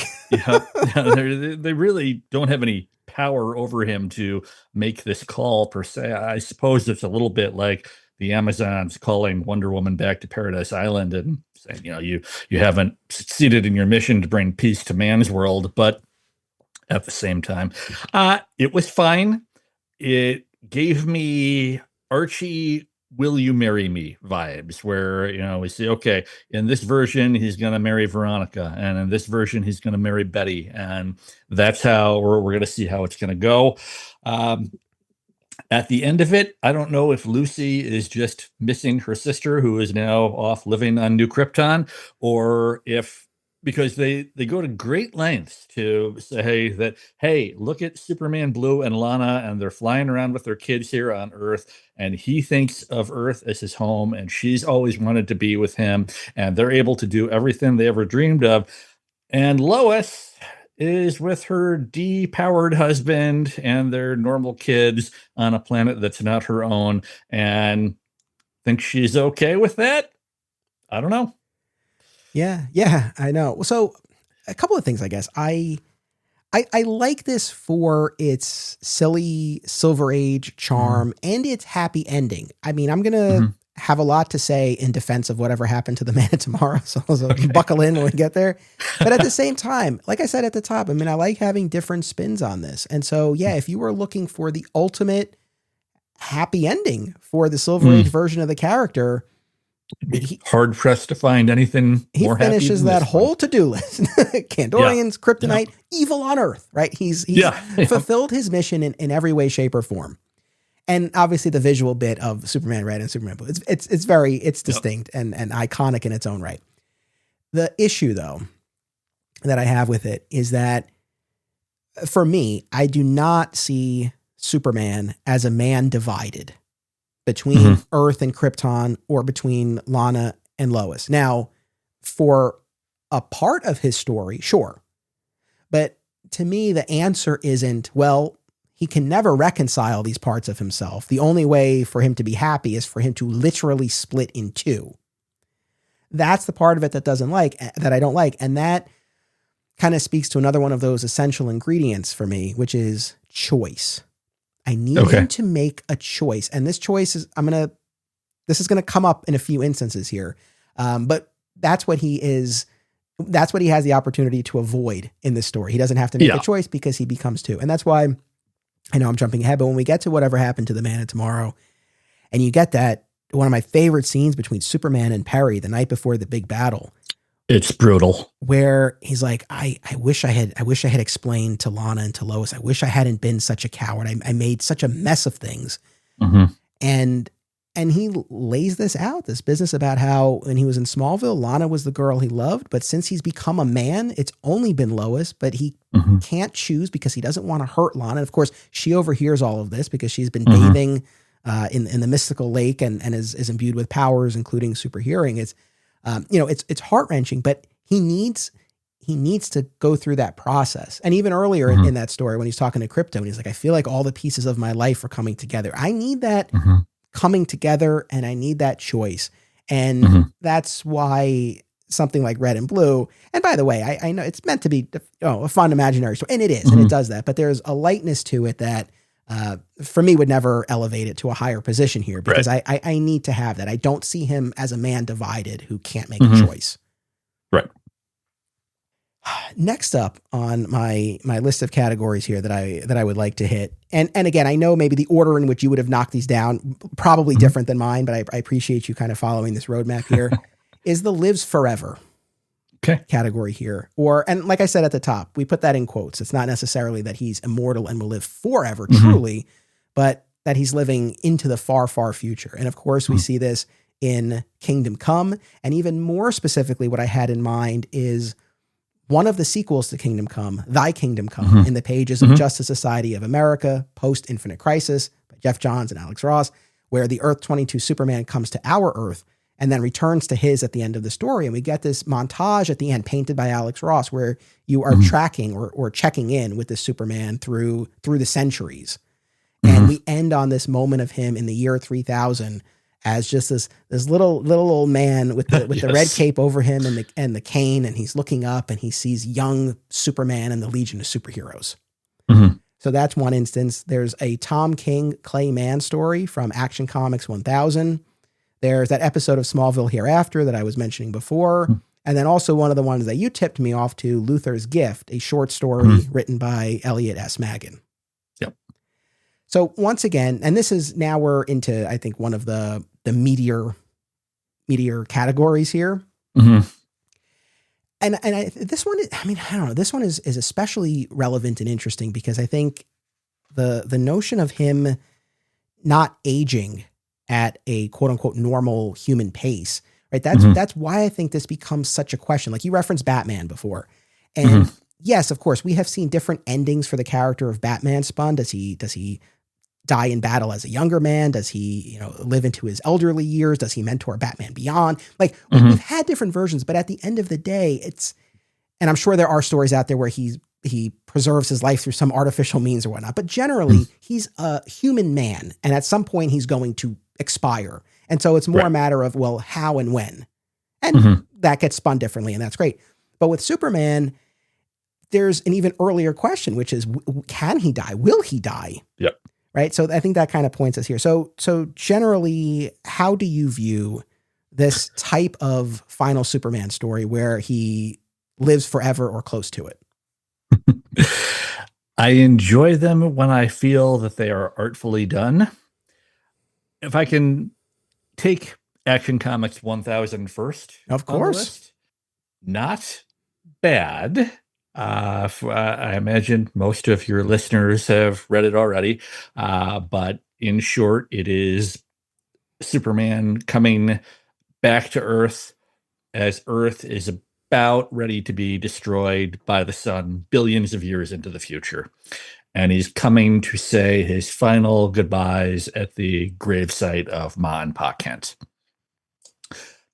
they really don't have any power over him to make this call per se. I suppose it's a little bit like the Amazons calling Wonder Woman back to Paradise Island and saying, you haven't succeeded in your mission to bring peace to man's world. But at the same time, it was fine. It gave me Archie, will you marry me vibes, where, we see, okay, in this version, he's going to marry Veronica. And in this version, he's going to marry Betty. And that's how we're going to see how it's going to go. At the end of it, I don't know if Lucy is just missing her sister, who is now off living on New Krypton, or if, because they go to great lengths to say that, hey, look at Superman Blue and Lana, and they're flying around with their kids here on Earth, and he thinks of Earth as his home, and she's always wanted to be with him, and they're able to do everything they ever dreamed of. And Lois is with her depowered husband and their normal kids on a planet that's not her own, and thinks she's okay with that. I don't know. Yeah, I know. So a couple of things, I guess. I like this for its silly Silver Age charm and its happy ending. I mean, I'm going to have a lot to say in defense of whatever happened to the Man of Tomorrow. So buckle in when we get there. But at the same time, like I said at the top, I mean, I like having different spins on this. And so, yeah, if you were looking for the ultimate happy ending for the Silver Age version of the character, hard pressed to find anything more happy. He finishes that whole to-do list. Kandorians, Kryptonite, evil on Earth, right? He's fulfilled his mission in every way, shape, or form. And obviously the visual bit of Superman Red and Superman Blue, it's distinct and iconic in its own right. The issue, though, that I have with it is that for me, I do not see Superman as a man divided between Earth and Krypton or between Lana and Lois. Now, for a part of his story, sure. But to me, the answer isn't, well, he can never reconcile these parts of himself. The only way for him to be happy is for him to literally split in two. That's the part of it that I don't like. And that kind of speaks to another one of those essential ingredients for me, which is choice. I need him to make a choice. And this choice is, this is going to come up in a few instances here. But that's what he is. That's what he has the opportunity to avoid in this story. He doesn't have to make a choice because he becomes two. And that's why, I know I'm jumping ahead, but when we get to whatever happened to the Man of Tomorrow, and you get that, one of my favorite scenes between Superman and Perry the night before the big battle. It's brutal. Where he's like, I wish I had explained to Lana and to Lois. I wish I hadn't been such a coward. I made such a mess of things. And he lays this out, this business about how when he was in Smallville, Lana was the girl he loved. But since he's become a man, it's only been Lois, but he can't choose because he doesn't want to hurt Lana. And of course, she overhears all of this because she's been bathing in the mystical lake and is imbued with powers, including super hearing. It's, it's heart-wrenching, but he needs to go through that process. And even earlier in that story, when he's talking to Krypto, and he's like, I feel like all the pieces of my life are coming together. I need that coming together, and I need that choice. And that's why something like Red and Blue, and by the way, I know it's meant to be a fun imaginary story, and it is, and it does that, but there's a lightness to it that for me would never elevate it to a higher position here, because I need to have that. I don't see him as a man divided who can't make a choice. Right. Next up on my list of categories here that I would like to hit, and again, I know maybe the order in which you would have knocked these down probably different than mine, but I appreciate you kind of following this roadmap here, is the lives forever category here. And like I said at the top, we put that in quotes. It's not necessarily that he's immortal and will live forever, truly, but that he's living into the far, far future. And of course, we see this in Kingdom Come, and even more specifically, what I had in mind is one of the sequels to Kingdom Come, Thy Kingdom Come, in the pages of Justice Society of America, Post Infinite Crisis by Jeff Johns and Alex Ross, where the Earth 22 Superman comes to our Earth and then returns to his at the end of the story. And we get this montage at the end painted by Alex Ross where you are tracking or checking in with the Superman through the centuries. And we end on this moment of him in the year 3000 as just this little old man with the red cape over him and the cane, and he's looking up and he sees young Superman and the Legion of Superheroes. So that's one instance. There's a Tom King Clay Mann story from Action Comics 1000. There's that episode of Smallville Hereafter that I was mentioning before. And then also one of the ones that you tipped me off to, Luther's Gift, a short story written by Elliot S. Maggin. Yep. So once again, and this is now we're into, I think, one of the meteor categories here. And this one, I mean, I don't know, this one is especially relevant and interesting because I think the notion of him not aging at a quote unquote normal human pace, right? That's why I think this becomes such a question. Like you referenced Batman before. And yes, of course, we have seen different endings for the character of Batman spun. Does he die in battle as a younger man? Does he, live into his elderly years? Does he mentor Batman Beyond? Like we've had different versions, but at the end of the day, and I'm sure there are stories out there where he preserves his life through some artificial means or whatnot, but generally he's a human man. And at some point he's going to expire. And so it's more a matter of, well, how and when, and that gets spun differently. And that's great. But with Superman, there's an even earlier question, which is, can he die? Will he die? Yep. Right. So I think that kind of points us here. So generally, how do you view this type of final Superman story where he lives forever or close to it? I enjoy them when I feel that they are artfully done. If I can take Action Comics 1000 first. Of course. Not bad. I imagine most of your listeners have read it already. But in short, it is Superman coming back to Earth as Earth is about ready to be destroyed by the sun billions of years into the future. And he's coming to say his final goodbyes at the gravesite of Ma and Pa Kent.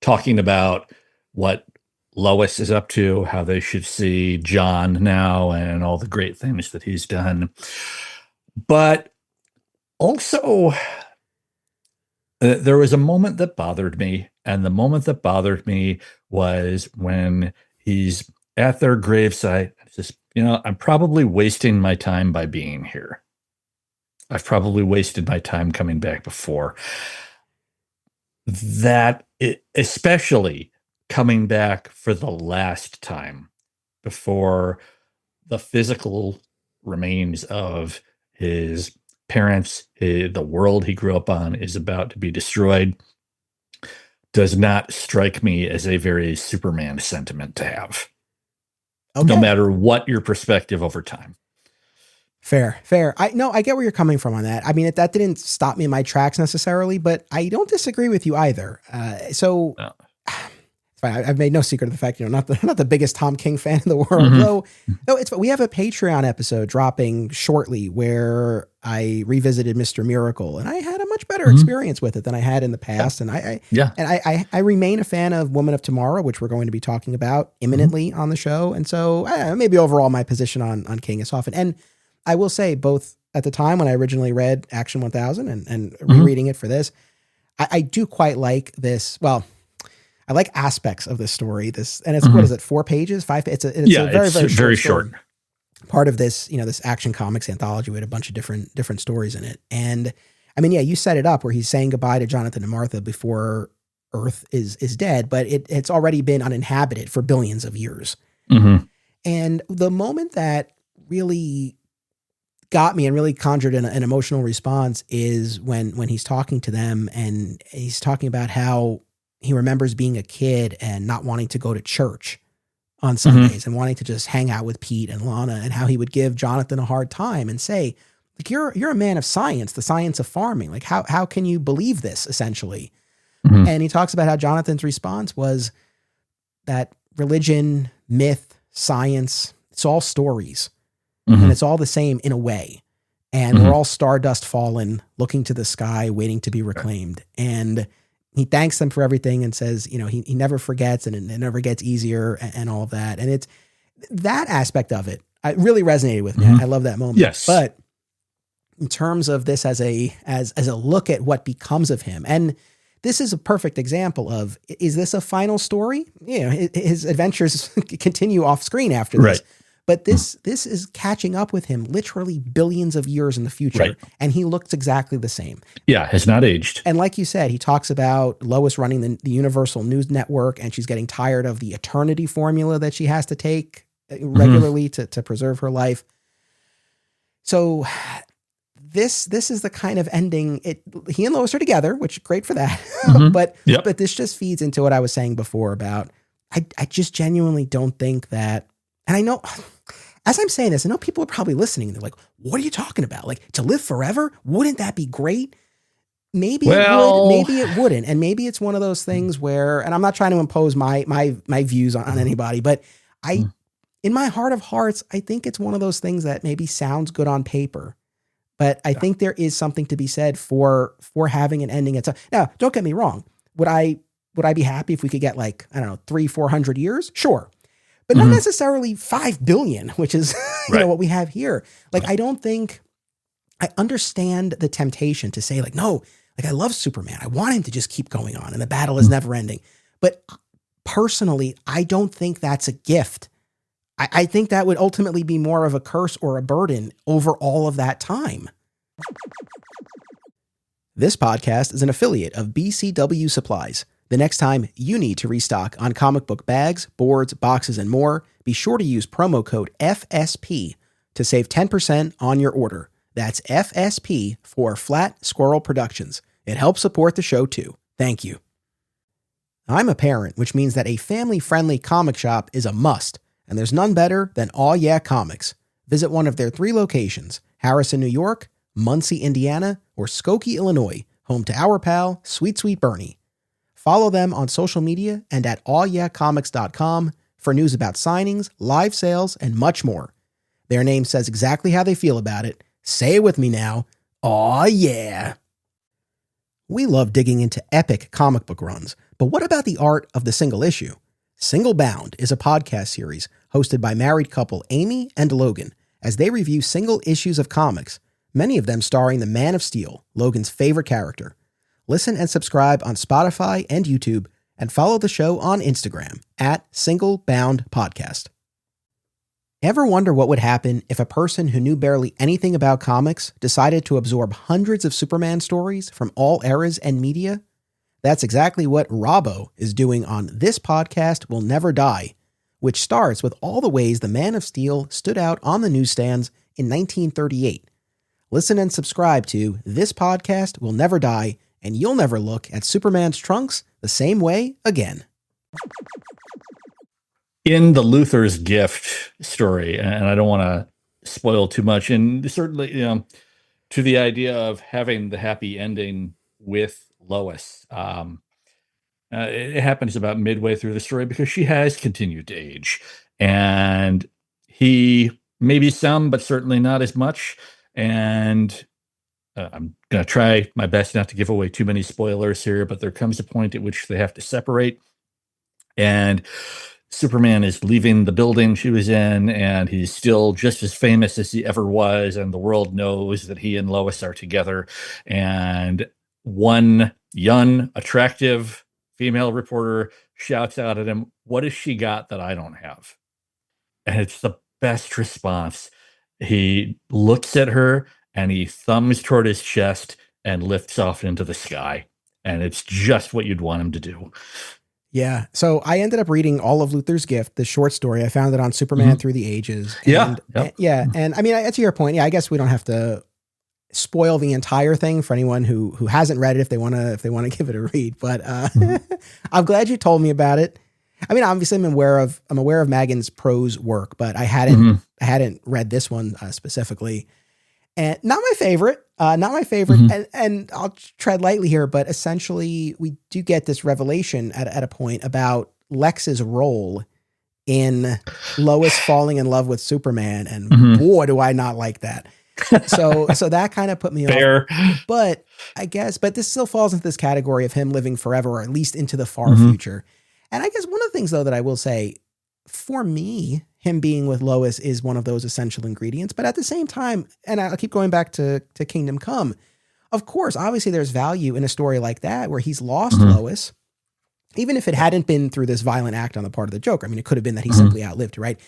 Talking about what Lois is up to, how they should see John now, and all the great things that he's done. But also, there was a moment that bothered me, and the moment that bothered me was when he's at their gravesite. Just, I'm probably wasting my time by being here. I've probably wasted my time coming back before. Especially coming back for the last time before the physical remains of his parents, the world he grew up on is about to be destroyed, does not strike me as a very Superman sentiment to have. Okay. No matter what your perspective over time. Fair. I get where you're coming from on that. I mean, that didn't stop me in my tracks necessarily, but I don't disagree with you either. No. I've made no secret of the fact, not the biggest Tom King fan in the world, though we have a Patreon episode dropping shortly where I revisited Mr. Miracle, and I had a much better experience with it than I had in the past. And I remain a fan of Woman of Tomorrow, which we're going to be talking about imminently on the show. And so maybe overall my position on King is softened. And I will say, both at the time when I originally read Action 1000 and rereading it for this, I do quite like this. Well, I like aspects of this story. And it's what is it? 4 pages, 5? It's a very short. Part of this, this Action Comics anthology with a bunch of different stories in it. And I mean, you set it up where he's saying goodbye to Jonathan and Martha before Earth is dead, but it's already been uninhabited for billions of years. And the moment that really got me and really conjured an emotional response is when he's talking to them, and he's talking about how he remembers being a kid and not wanting to go to church on Sundays and wanting to just hang out with Pete and Lana, and how he would give Jonathan a hard time and say, like, you're a man of science, the science of farming. Like, how can you believe this, essentially? And he talks about how Jonathan's response was that religion, myth, science. It's all stories. Mhm. And it's all the same in a way. And we're all stardust fallen, looking to the sky, waiting to be reclaimed. And he thanks them for everything and says, you know, he never forgets, and it never gets easier, and all of that. And it's that aspect of it. It really resonated with me. I love that moment. Yes. But in terms of this as a look at what becomes of him, and this is a perfect example of, is this a final story? You know, his adventures continue off screen after this. Right. But this is catching up with him literally billions of years in the future. Right. And he looks exactly the same. Yeah, has not aged. And like you said, he talks about Lois running the Universal News Network, and she's getting tired of the eternity formula that she has to take regularly to preserve her life. So this is the kind of ending. He and Lois are together, which is great for that. But this just feeds into what I was saying before about, I just genuinely don't think that, and I know, as I'm saying this, I know people are probably listening. They're like, what are you talking about? Like, to live forever? Wouldn't that be great? Maybe it would, maybe it wouldn't. And maybe it's one of those things where, and I'm not trying to impose my views on anybody, but in my heart of hearts, I think it's one of those things that maybe sounds good on paper, but I think there is something to be said for having an ending. Now, don't get me wrong. Would I be happy if we could get, like, I don't know, 300-400 years? Sure. But not necessarily 5 billion, which is you know what we have here. Like, I don't think, I understand the temptation to say, like, no, like, I love Superman. I want him to just keep going on and the battle is never ending. But personally, I don't think that's a gift. I think that would ultimately be more of a curse or a burden over all of that time. This podcast is an affiliate of BCW Supplies. The next time you need to restock on comic book bags, boards, boxes, and more, be sure to use promo code FSP to save 10% on your order. That's FSP for Flat Squirrel Productions. It helps support the show too. Thank you. I'm a parent, which means that a family-friendly comic shop is a must, and there's none better than Aw Yeah Comics. Visit one of their 3 locations, Harrison, New York, Muncie, Indiana, or Skokie, Illinois, home to our pal, Sweet Sweet Bernie. Follow them on social media and at awyeahcomics.com for news about signings, live sales, and much more. Their name says exactly how they feel about it. Say it with me now. Aw yeah. We love digging into epic comic book runs, but what about the art of the single issue? Single Bound is a podcast series hosted by married couple Amy and Logan as they review single issues of comics, many of them starring the Man of Steel, Logan's favorite character. Listen and subscribe on Spotify and YouTube, and follow the show on Instagram at Single Bound Podcast. Ever wonder what would happen if a person who knew barely anything about comics decided to absorb hundreds of Superman stories from all eras and media? That's exactly what Robbo is doing on This Podcast Will Never Die, which starts with all the ways the Man of Steel stood out on the newsstands in 1938. Listen and subscribe to This Podcast Will Never Die, and you'll never look at Superman's trunks the same way again. In the Luther's Gift story, and I don't want to spoil too much, and certainly, to the idea of having the happy ending with Lois, it happens about midway through the story because she has continued to age, and he maybe some, but certainly not as much. And I'm going to try my best not to give away too many spoilers here, but there comes a point at which they have to separate, and Superman is leaving the building she was in, and he's still just as famous as he ever was, and the world knows that he and Lois are together. And one young, attractive female reporter shouts out at him, "What has she got that I don't have?" And it's the best response. He looks at her and he thumbs toward his chest and lifts off into the sky. And it's just what you'd want him to do. Yeah. So I ended up reading all of Luther's Gift, the short story. I found it on Superman Through the Ages. And, yeah. And I mean, to your point, I guess we don't have to spoil the entire thing for anyone who hasn't read it if they want to give it a read. But I'm glad you told me about it. I mean, obviously I'm aware of Magan's prose work, but I hadn't read this one specifically. And not my favorite. And I'll tread lightly here, but essentially we do get this revelation at a point about Lex's role in Lois falling in love with Superman, and Mhm. boy, do I not like that. So that kind of put me Fair. off. But I guess, but this still falls into this category of him living forever, or at least into the far Mhm. future. And I guess one of the things, though, that I will say, for me, him being with Lois is one of those essential ingredients. But at the same time, and I'll keep going back to Kingdom Come, of course, obviously there's value in a story like that where he's lost Mhm. Lois, even if it hadn't been through this violent act on the part of the Joker. I mean, it could have been that he Mhm. simply outlived, right?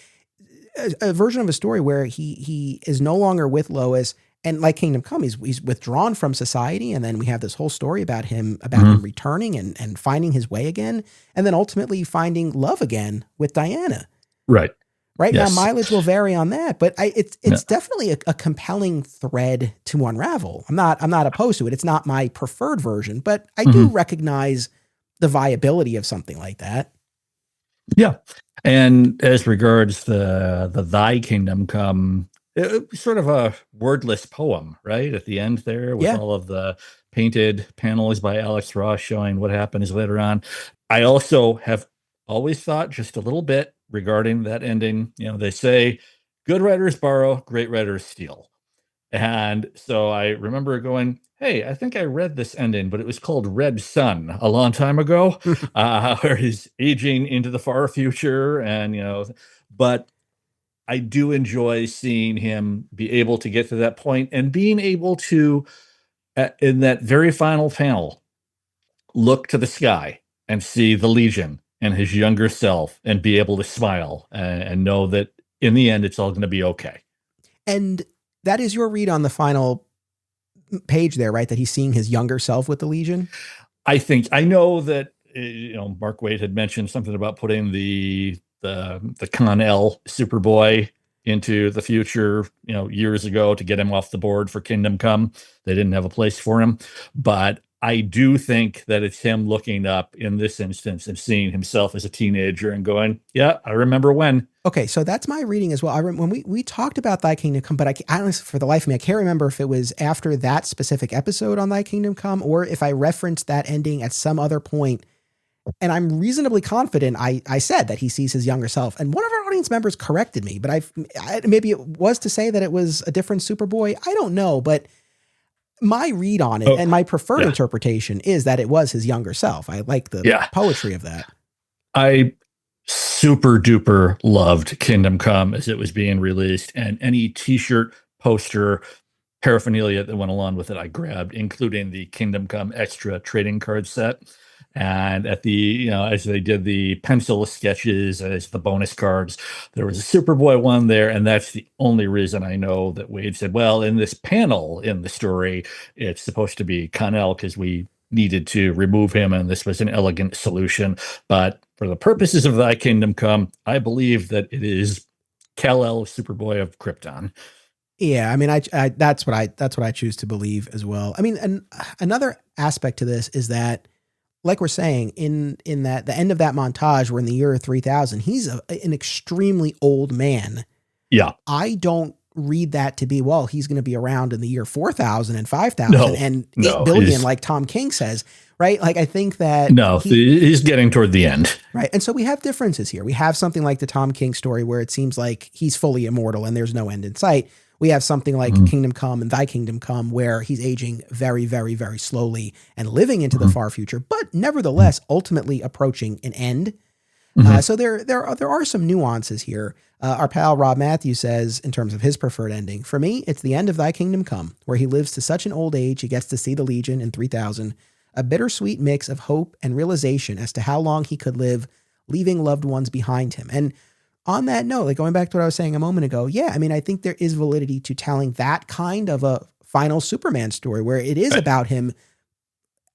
A version of a story where he is no longer with Lois, and like Kingdom Come, he's withdrawn from society, and then we have this whole story about him Mhm. returning and finding his way again, and then ultimately finding love again with Diana. Right. Right now, Yes. mileage will vary on that, but it's Yeah. definitely a compelling thread to unravel. I'm not opposed to it. It's not my preferred version, but I do Mhm. recognize the viability of something like that. Yeah. And as regards the Thy Kingdom Come, it was sort of a wordless poem, right? At the end there with Yeah. all of the painted panels by Alex Ross showing what happens later on. I also have always thought just a little bit regarding that ending. You know, they say good writers borrow, great writers steal. And so I remember going, hey, I think I read this ending, but it was called Red Sun a long time ago, where he's aging into the far future. And, but I do enjoy seeing him be able to get to that point and being able to, in that very final panel, look to the sky and see the Legion and his younger self and be able to smile and know that in the end, it's all going to be okay. And that is your read on the final page there, right? That he's seeing his younger self with the Legion. I know that Mark Waid had mentioned something about putting the Con-El Superboy into the future, years ago to get him off the board for Kingdom Come. They didn't have a place for him, but I do think that it's him looking up in this instance and seeing himself as a teenager and going, "Yeah, I remember when." Okay, so that's my reading as well. When we talked about Thy Kingdom Come, but I honestly, for the life of me, I can't remember if it was after that specific episode on Thy Kingdom Come or if I referenced that ending at some other point. And I'm reasonably confident I said that he sees his younger self. And one of our audience members corrected me, but maybe it was to say that it was a different Superboy. I don't know, but my read on it and my preferred interpretation is that it was his younger self. I like the poetry of that. I super duper loved Kingdom Come as it was being released, and any t-shirt, poster, paraphernalia that went along with it, I grabbed, including the Kingdom Come extra trading card set. And at the, as they did the pencil sketches as the bonus cards, there was a Superboy one there. And that's the only reason I know that Wade said, well, in this panel in the story, it's supposed to be Con-El because we needed to remove him. And this was an elegant solution. But for the purposes of Thy Kingdom Come, I believe that it is Kal-El, Superboy of Krypton. Yeah, I mean, that's what I choose to believe as well. I mean, and another aspect to this is that, like we're saying, in that the end of that montage, we're in the year 3000. He's an extremely old man. Yeah, I don't read that to be, well, he's going to be around in the year 4000 and 5000 and 8 billion, like Tom King says, right? Like, I think that he's getting toward the end, right? And so we have differences here. We have something like the Tom King story where it seems like he's fully immortal and there's no end in sight. We have something like Kingdom Come and Thy Kingdom Come, where he's aging very, very, very slowly and living into the far future, but nevertheless, ultimately approaching an end. So there are some nuances here. Our pal Rob Matthews says, in terms of his preferred ending, for me, it's the end of Thy Kingdom Come, where he lives to such an old age he gets to see the Legion in 3000, a bittersweet mix of hope and realization as to how long he could live, leaving loved ones behind him. And on that note, like going back to what I was saying a moment ago, yeah, I mean, I think there is validity to telling that kind of a final Superman story where it is about him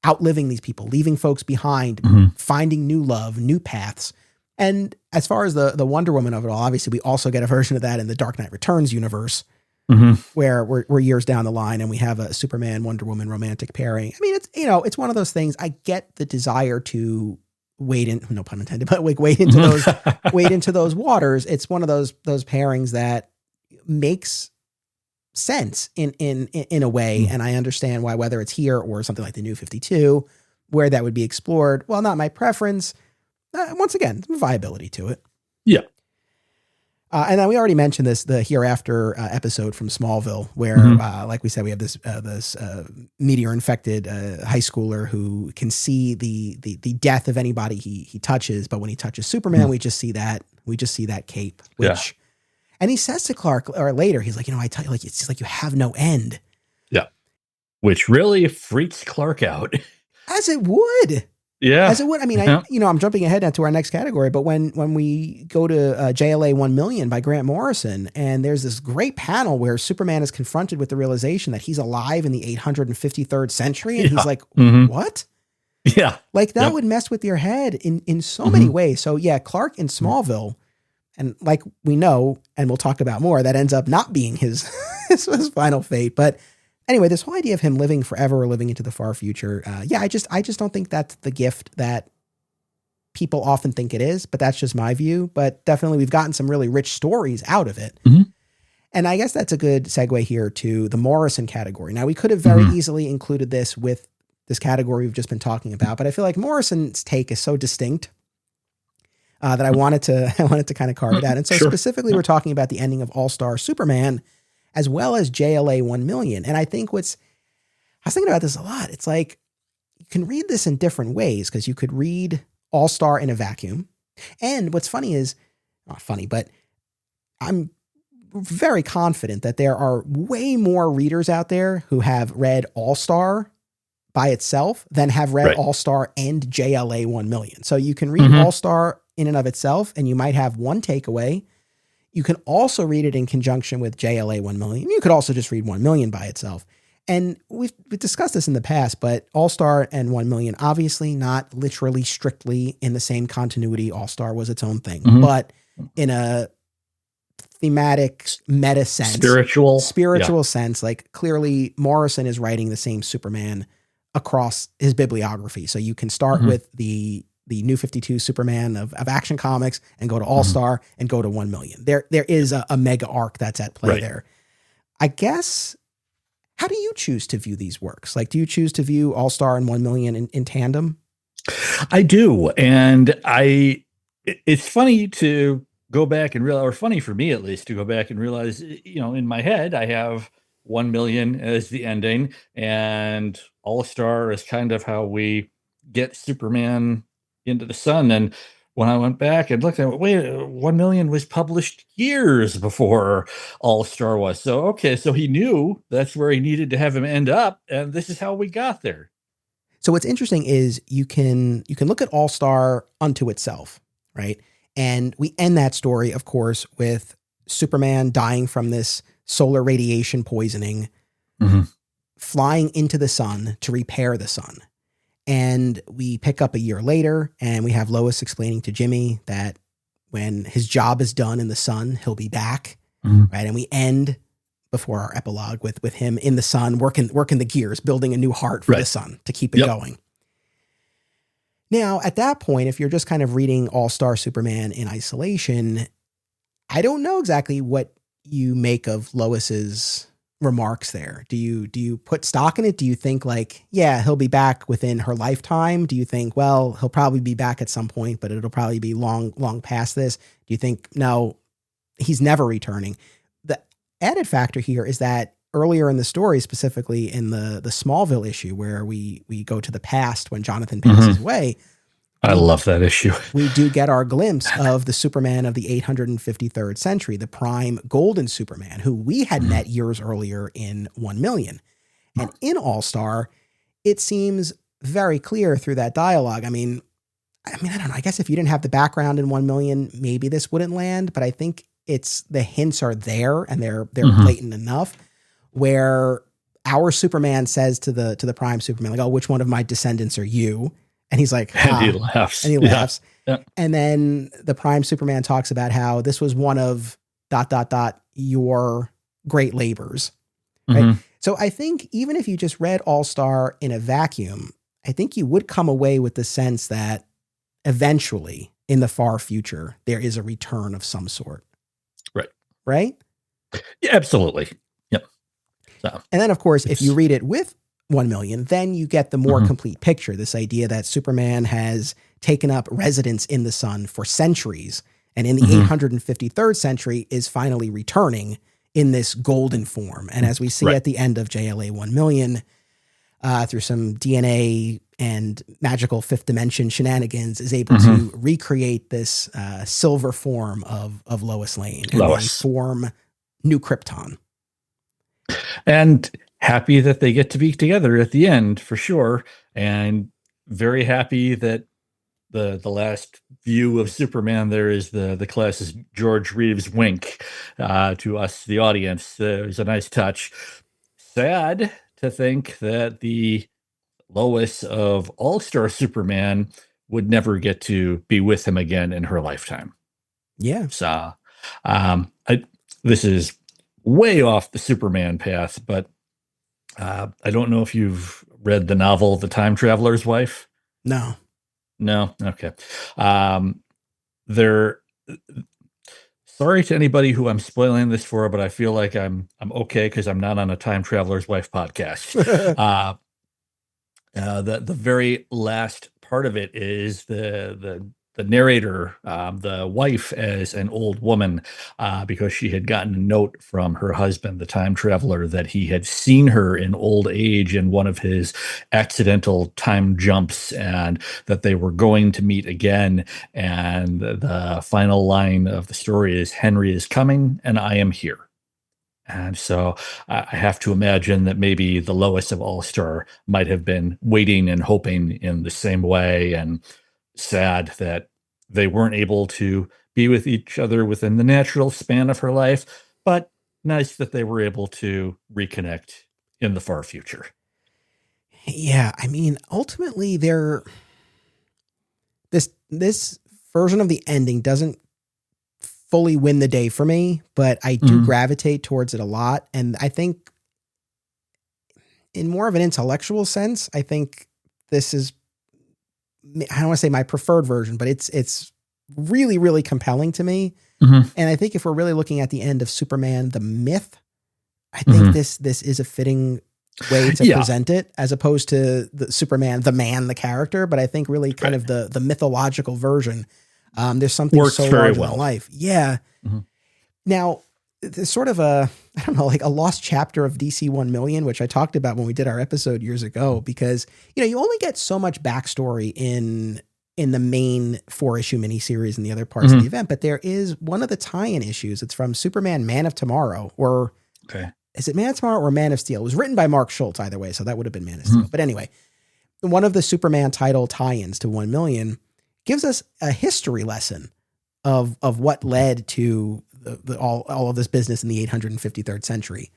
outliving these people, leaving folks behind, finding new love, new paths. And as far as the Wonder Woman of it all, obviously we also get a version of that in the Dark Knight Returns universe, where we're years down the line and we have a Superman Wonder Woman romantic pairing. I mean, it's one of those things. I get the desire to wade in, no pun intended, but like wade into those waters. It's one of those pairings that makes sense in a way. And I understand why, whether it's here or something like the New 52, where that would be explored. Well, not my preference. Once again, viability to it. Yeah. And then we already mentioned this, the Hereafter episode from Smallville, where, like we said, we have this meteor-infected high schooler who can see the death of anybody he touches, but when he touches Superman, we just see that cape. Which, and he says to Clark, or later, he's like, I tell you, like it's just like you have no end. Yeah, which really freaks Clark out, as it would. Yeah. As it would. I mean, I'm jumping ahead now to our next category, but when we go to JLA 1 Million by Grant Morrison, and there's this great panel where Superman is confronted with the realization that he's alive in the 853rd century. And he's like, what? Yeah. Like that would mess with your head in so many ways. So yeah, Clark in Smallville, and like we know, and we'll talk about more, that ends up not being his final fate. But anyway, this whole idea of him living forever or living into the far future, I just don't think that's the gift that people often think it is, but that's just my view. But definitely we've gotten some really rich stories out of it. And I guess that's a good segue here to the Morrison category. Now, we could have very easily included this with this category we've just been talking about, but I feel like Morrison's take is so distinct that I wanted to kind of carve it out. And so specifically, we're talking about the ending of All-Star Superman, as well as JLA 1 Million. And I think I was thinking about this a lot. It's like, you can read this in different ways, because you could read All-Star in a vacuum. And what's funny is, not funny, but I'm very confident that there are way more readers out there who have read All-Star by itself than have read All-Star and JLA 1 Million. So you can read All-Star in and of itself, and you might have one takeaway. You can also read it in conjunction with JLA 1 Million. You could also just read 1 Million by itself. And we've discussed this in the past, but All-Star and 1 Million, obviously not literally strictly in the same continuity. All-Star was its own thing, but in a thematic meta sense, spiritual sense, like clearly Morrison is writing the same Superman across his bibliography. So you can start with the New 52 Superman of Action Comics and go to All-Star and go to 1 Million. There is a mega arc that's at play there. I guess, how do you choose to view these works? Like, do you choose to view All-Star and 1 Million in tandem? I do. And it's funny to go back and realize, or funny for me at least, to go back and realize, in my head, I have 1 Million as the ending, and All-Star is kind of how we get Superman into the sun. And when I went back and looked at it, wait, 1 Million was published years before All-Star was. So, okay, so he knew that's where he needed to have him end up, and this is how we got there. So what's interesting is you can look at All-Star unto itself, right? And we end that story, of course, with Superman dying from this solar radiation poisoning, flying into the sun to repair the sun. And we pick up a year later, and we have Lois explaining to Jimmy that when his job is done in the sun, he'll be back, right? And we end before our epilogue with him in the sun, working the gears, building a new heart for the sun to keep it going. Now, at that point, if you're just kind of reading All-Star Superman in isolation, I don't know exactly what you make of Lois's remarks there. Do you put stock in it? Do you think like, yeah, he'll be back within her lifetime? Do you think, well, he'll probably be back at some point, but it'll probably be long past this? Do you think, no, he's never returning? The added factor here is that earlier in the story, specifically in the Smallville issue where we go to the past when Jonathan passes away. I love that issue. We do get our glimpse of the Superman of the 853rd century, the prime golden Superman, who we had met years earlier in 1 Million. And in All-Star, it seems very clear through that dialogue. I mean, I don't know. I guess if you didn't have the background in 1 Million, maybe this wouldn't land, but I think the hints are there, and they're blatant enough, where our Superman says to the prime Superman, like, oh, which one of my descendants are you? And he's like, and he laughs. And he laughs. Yeah. And then the prime Superman talks about how this was one of ... your great labors. Right. So I think even if you just read All-Star in a vacuum, I think you would come away with the sense that eventually in the far future, there is a return of some sort. Right. Right? Yeah, absolutely. Yep. So, and then, of course, if you read it with 1 Million, then you get the more complete picture. This idea that Superman has taken up residence in the sun for centuries, and in the 853rd century is finally returning in this golden form. And as we see at the end of JLA 1 million, through some DNA and magical fifth dimension shenanigans, is able to recreate this silver form of Lois Lane and form New Krypton. And happy that they get to be together at the end, for sure. And very happy that the last view of Superman there is the class's George Reeves wink to us, the audience. It was a nice touch. Sad to think that the Lois of All-Star Superman would never get to be with him again in her lifetime. Yeah. So this is way off the Superman path, but I don't know if you've read the novel The Time Traveler's Wife. No. Okay. Sorry to anybody who I'm spoiling this for, but I feel like I'm okay because I'm not on a Time Traveler's Wife podcast. The very last part of it is the narrator, the wife, as an old woman, because she had gotten a note from her husband, the time traveler, that he had seen her in old age in one of his accidental time jumps, and that they were going to meet again. And the final line of the story is, "Henry is coming, and I am here." And so I have to imagine that maybe the Lois of All-Star might have been waiting and hoping in the same way, and sad that they weren't able to be with each other within the natural span of her life, but nice that they were able to reconnect in the far future. Yeah, I mean, ultimately, this version of the ending doesn't fully win the day for me, but I do gravitate towards it a lot. And I think in more of an intellectual sense, I think this is, I don't want to say my preferred version, but it's really, really compelling to me. And I think if we're really looking at the end of Superman, the myth, I think this is a fitting way to present it, as opposed to the Superman, the man, the character. But I think really kind of the mythological version. There's something works so very larger well. than life. Yeah. Now, there's sort of a lost chapter of DC 1 million, which I talked about when we did our episode years ago, because, you only get so much backstory in the main 4-issue miniseries and the other parts of the event. But there is one of the tie-in issues. It's from Superman, Man of Tomorrow, or is it Man of Tomorrow or Man of Steel? It was written by Mark Schultz either way. So that would have been Man of Steel. But anyway, one of the Superman title tie-ins to 1 million gives us a history lesson of what led to all of this business in the 853rd century.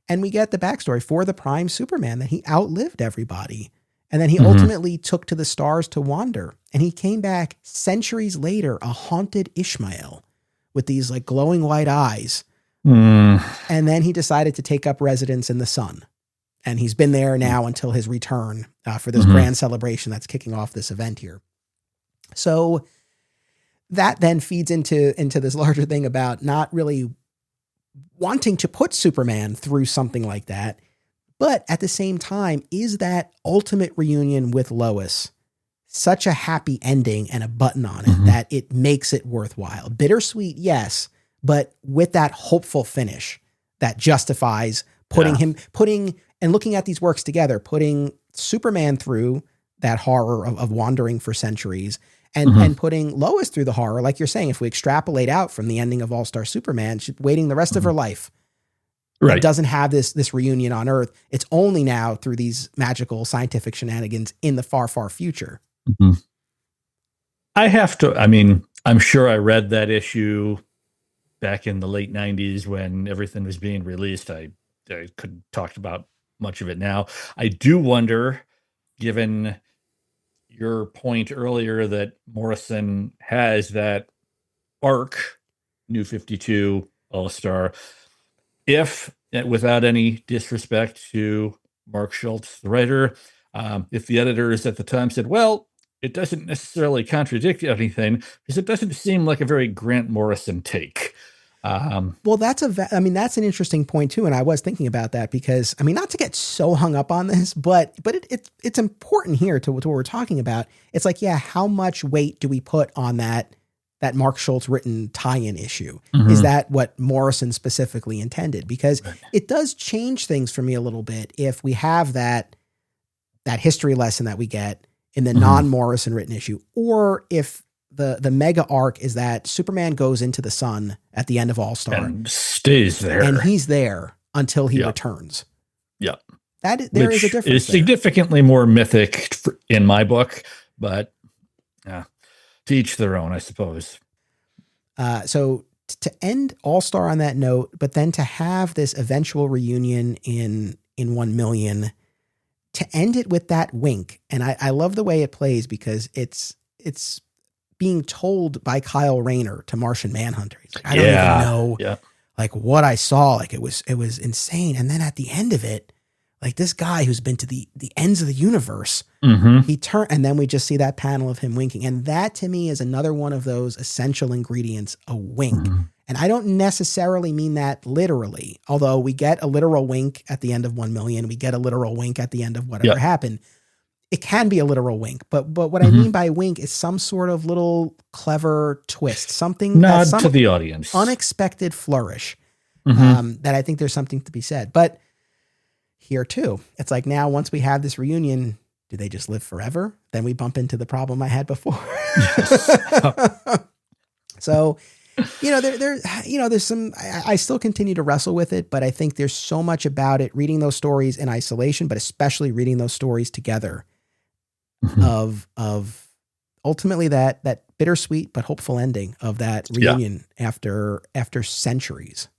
And we get the backstory for the prime Superman, that he outlived everybody. And then he ultimately took to the stars to wander. And he came back centuries later, a haunted Ishmael with these like glowing white eyes. And then he decided to take up residence in the sun. And he's been there now until his return for this grand celebration that's kicking off this event here. So that then feeds into this larger thing about not really wanting to put Superman through something like that. But at the same time, is that ultimate reunion with Lois such a happy ending and a button on it that it makes it worthwhile? Bittersweet, yes, but with that hopeful finish that justifies putting and looking at these works together, putting Superman through that horror of wandering for centuries, and putting Lois through the horror. Like you're saying, if we extrapolate out from the ending of All-Star Superman, she's waiting the rest of her life. It doesn't have this reunion on Earth. It's only now through these magical scientific shenanigans in the far, far future. I'm sure I read that issue back in the late 90s when everything was being released. I couldn't talk about much of it now. I do wonder, given your point earlier that Morrison has that arc, New 52, All-Star, if, without any disrespect to Mark Schultz, the writer, if the editors at the time said, well, it doesn't necessarily contradict anything because it doesn't seem like a very Grant Morrison take. Well, that's an interesting point too. And I was thinking about that because, not to get so hung up on this, but it's important here to what we're talking about. It's like, how much weight do we put on that that Mark Schultz written tie-in issue? Mhm. Is that what Morrison specifically intended? Because it does change things for me a little bit if we have that history lesson that we get in the non-Morrison written issue, or if the mega arc is that Superman goes into the sun at the end of All-Star and stays there, and he's there until he returns. Yeah. There is a difference. Is significantly more mythic in my book, but to each their own, I suppose. So to end All-Star on that note, but then to have this eventual reunion in 1 million, to end it with that wink. And I love the way it plays because it's being told by Kyle Rayner to Martian Manhunter. He's like, I don't even know like what I saw. Like it was insane. And then at the end of it, like this guy who's been to the ends of the universe, he turned, and then we just see that panel of him winking. And that to me is another one of those essential ingredients, a wink. And I don't necessarily mean that literally, although we get a literal wink at the end of 1 million. We get a literal wink at the end of whatever happened. It can be a literal wink, but what I mean by wink is some sort of little clever twist, something nod to the audience, unexpected flourish, that I think there's something to be said. But here too, it's like now once we have this reunion, do they just live forever? Then we bump into the problem I had before. So, there's some, I still continue to wrestle with it, but I think there's so much about it, reading those stories in isolation, but especially reading those stories together of ultimately that bittersweet, but hopeful ending of that reunion after centuries.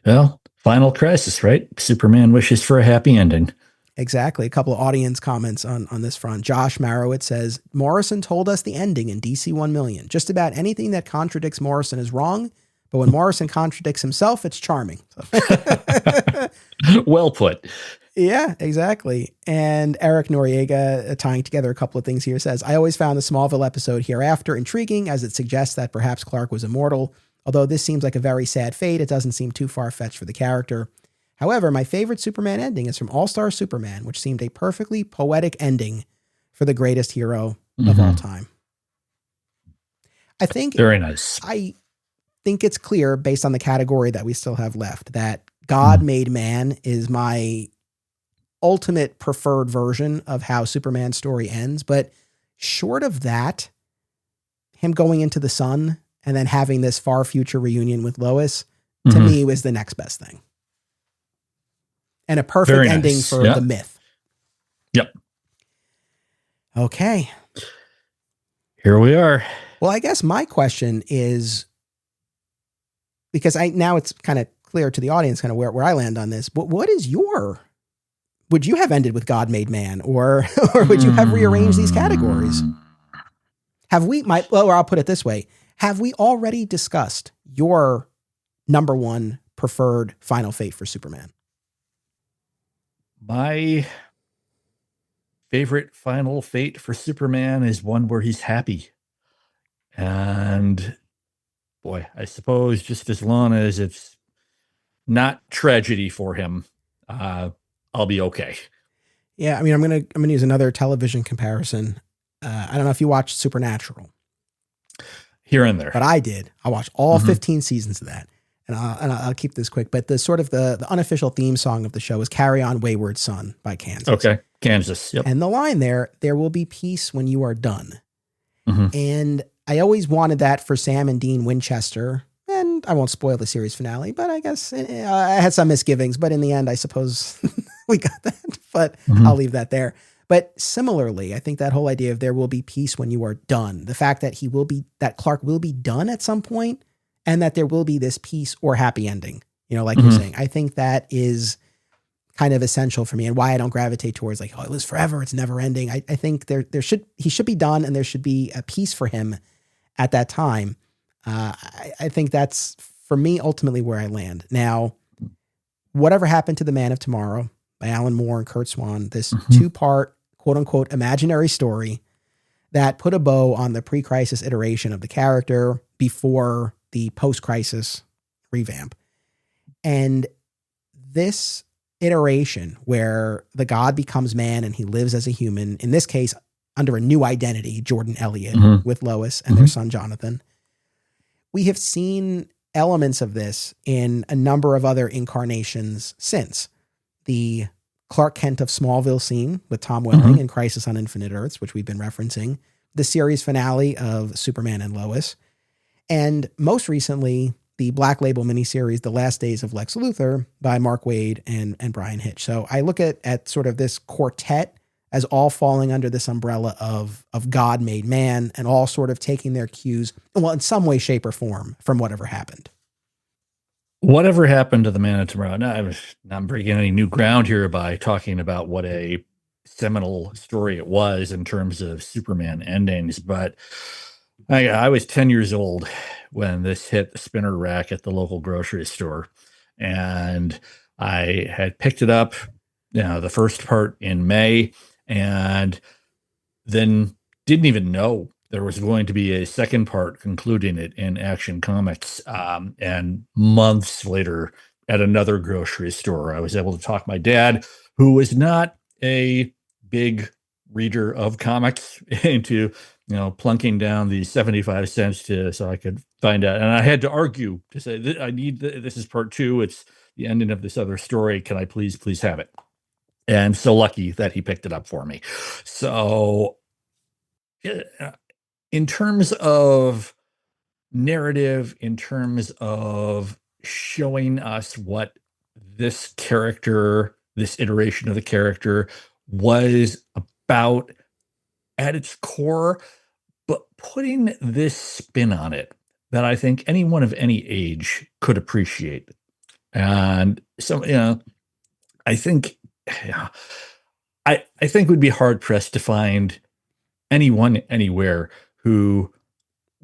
Well, final crisis, right? Superman wishes for a happy ending. Exactly. A couple of audience comments on this front. Josh Marrowitz says, Morrison told us the ending in DC 1 million. Just about anything that contradicts Morrison is wrong, but when Morrison contradicts himself, it's charming. Well put. Yeah, exactly. And Eric Noriega, tying together a couple of things here, says, I always found the Smallville episode Hereafter intriguing, as it suggests that perhaps Clark was immortal. Although this seems like a very sad fate, it doesn't seem too far-fetched for the character. However, my favorite Superman ending is from All-Star Superman, which seemed a perfectly poetic ending for the greatest hero of all time. I think very nice. I think it's clear based on the category that we still have left that God Made Man is my ultimate preferred version of how Superman's story ends. But short of that, him going into the sun and then having this far future reunion with Lois, to me was the next best thing. And a perfect ending for the myth. Yep. Okay. Here we are. Well, I guess my question is, because now it's kind of clear to the audience kind of where I land on this, but what is would you have ended with God Made Man, or would you have rearranged these categories? Or I'll put it this way. Have we already discussed your number one preferred final fate for Superman? My favorite final fate for Superman is one where he's happy. And boy, I suppose just as long as it's not tragedy for him, I'll be okay. Yeah. I mean, I'm going to use another television comparison. I don't know if you watched Supernatural. Here and there. But I did. I watched all 15 seasons of that. And I'll keep this quick, but the sort of the unofficial theme song of the show is Carry On Wayward Son by Kansas. Okay. Kansas. Yep. And the line there will be peace when you are done. And I always wanted that for Sam and Dean Winchester. And I won't spoil the series finale, but I guess I had some misgivings, but in the end, I suppose we got that, but I'll leave that there. But similarly, I think that whole idea of there will be peace when you are done, the fact that that Clark will be done at some point, and that there will be this peace or happy ending, like you're saying. I think that is kind of essential for me, and why I don't gravitate towards like, oh, it lives forever, it's never ending. I think he should be done, and there should be a peace for him at that time. I think that's, for me, ultimately where I land. Now, whatever happened to The Man of Tomorrow by Alan Moore and Kurt Swan, this two-part, quote-unquote, imaginary story that put a bow on the pre-crisis iteration of the character before the post-crisis revamp. And this iteration where the god becomes man and he lives as a human, in this case, under a new identity, Jordan Elliott, with Lois and their son, Jonathan. we have seen elements of this in a number of other incarnations since. The Clark Kent of Smallville scene with Tom Welling in Crisis on Infinite Earths, which we've been referencing, the series finale of Superman and Lois, and most recently, the Black Label miniseries, The Last Days of Lex Luthor by Mark Waid and Brian Hitch. So I look at sort of this quartet as all falling under this umbrella of God made man and all sort of taking their cues, well, in some way, shape, or form from whatever happened. Whatever happened to the Man of Tomorrow? Now, I'm not breaking any new ground here by talking about what a seminal story it was in terms of Superman endings, but I was 10 years old when this hit the spinner rack at the local grocery store, and I had picked it up, the first part in May, and then didn't even know there was going to be a second part concluding it in Action Comics. And months later, at another grocery store, I was able to talk my dad, who was not a big reader of comics, into plunking down the 75 cents so I could find out. And I had to argue to say, I need this is part 2. It's the ending of this other story. Can I please have it? And so lucky that he picked it up for me. So in terms of narrative, in terms of showing us what this character, this iteration of the character was about at its core, but putting this spin on it that I think anyone of any age could appreciate. And so, I think, I think we'd be hard pressed to find anyone anywhere who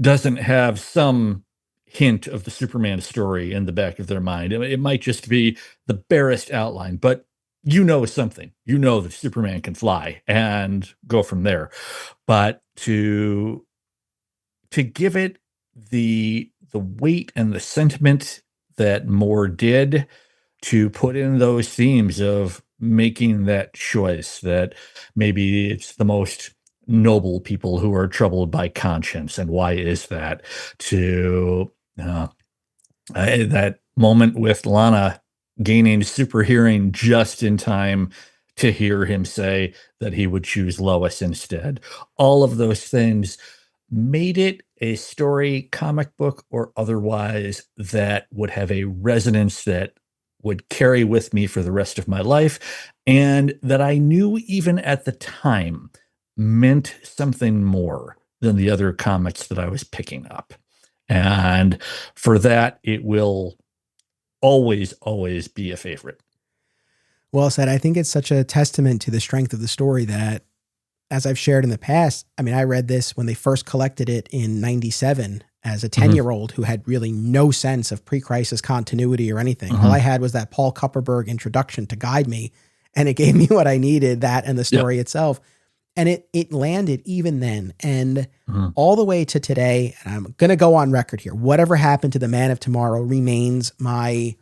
doesn't have some hint of the Superman story in the back of their mind. It might just be the barest outline, but something. That Superman can fly and go from there. But to give it the weight and the sentiment that Moore did, to put in those themes of making that choice, that maybe it's the most noble people who are troubled by conscience, and why is that, to that moment with Lana gaining super hearing just in time to hear him say that he would choose Lois instead. All of those things made it a story, comic book or otherwise, that would have a resonance that would carry with me for the rest of my life, and that I knew even at the time meant something more than the other comics that I was picking up. And for that, it will always be a favorite. Well said. I think it's such a testament to the strength of the story that, as I've shared in the past, I mean, I read this when they first collected it in 97 as a 10-year-old who had really no sense of pre-crisis continuity or anything. All I had was that Paul Kupperberg introduction to guide me, and it gave me what I needed, that and the story itself. And it landed even then. And all the way to today, and I'm going to go on record here, whatever happened to the Man of Tomorrow remains my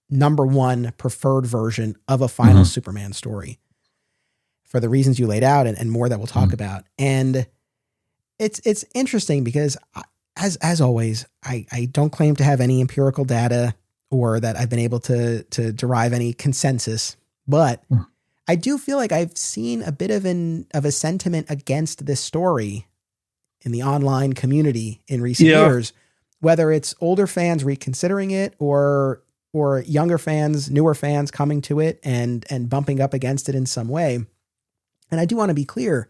number one preferred version of a final Superman story, for the reasons you laid out and more that we'll talk about. And it's interesting because as always, I don't claim to have any empirical data or that I've been able to derive any consensus, but I do feel like I've seen a bit of a sentiment against this story in the online community in recent years, whether it's older fans reconsidering it or younger fans, newer fans coming to it and bumping up against it in some way. And I do want to be clear.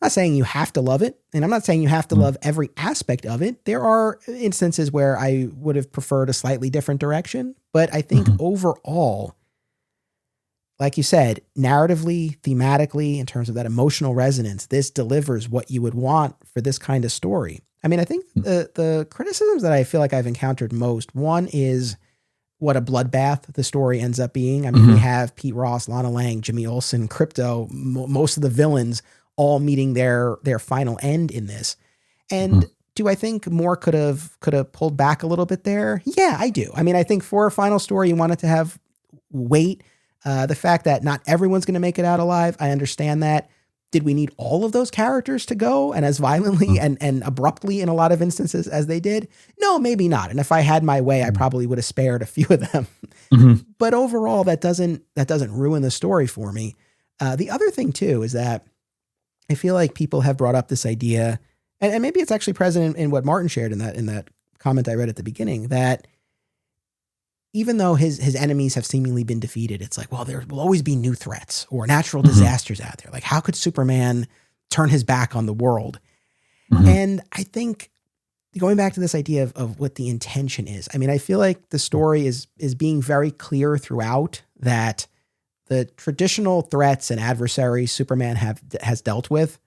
I'm not saying you have to love it, and I'm not saying you have to love every aspect of it. There are instances where I would have preferred a slightly different direction, but I think overall, like you said, narratively, thematically, in terms of that emotional resonance, this delivers what you would want for this kind of story. I mean, I think the criticisms that I feel like I've encountered most, one is what a bloodbath the story ends up being. I mean, we have Pete Ross, Lana Lang, Jimmy Olsen, Krypto, most of the villains all meeting their final end in this. And do I think Moore could have pulled back a little bit there? Yeah, I do. I mean, I think for a final story, you want it to have weight. The fact that not everyone's going to make it out alive, I understand that. did we need all of those characters to go and as violently and abruptly in a lot of instances as they did? No, maybe not. And if I had my way, I probably would have spared a few of them. But overall, that doesn't ruin the story for me. The other thing too is that I feel like people have brought up this idea, and maybe it's actually present in what Martin shared in that comment I read at the beginning, that even though his enemies have seemingly been defeated, it's like, well, there will always be new threats or natural disasters out there. Like, how could Superman turn his back on the world? And I think going back to this idea of what the intention is, I mean, I feel like the story is being very clear throughout that the traditional threats and adversaries Superman has dealt with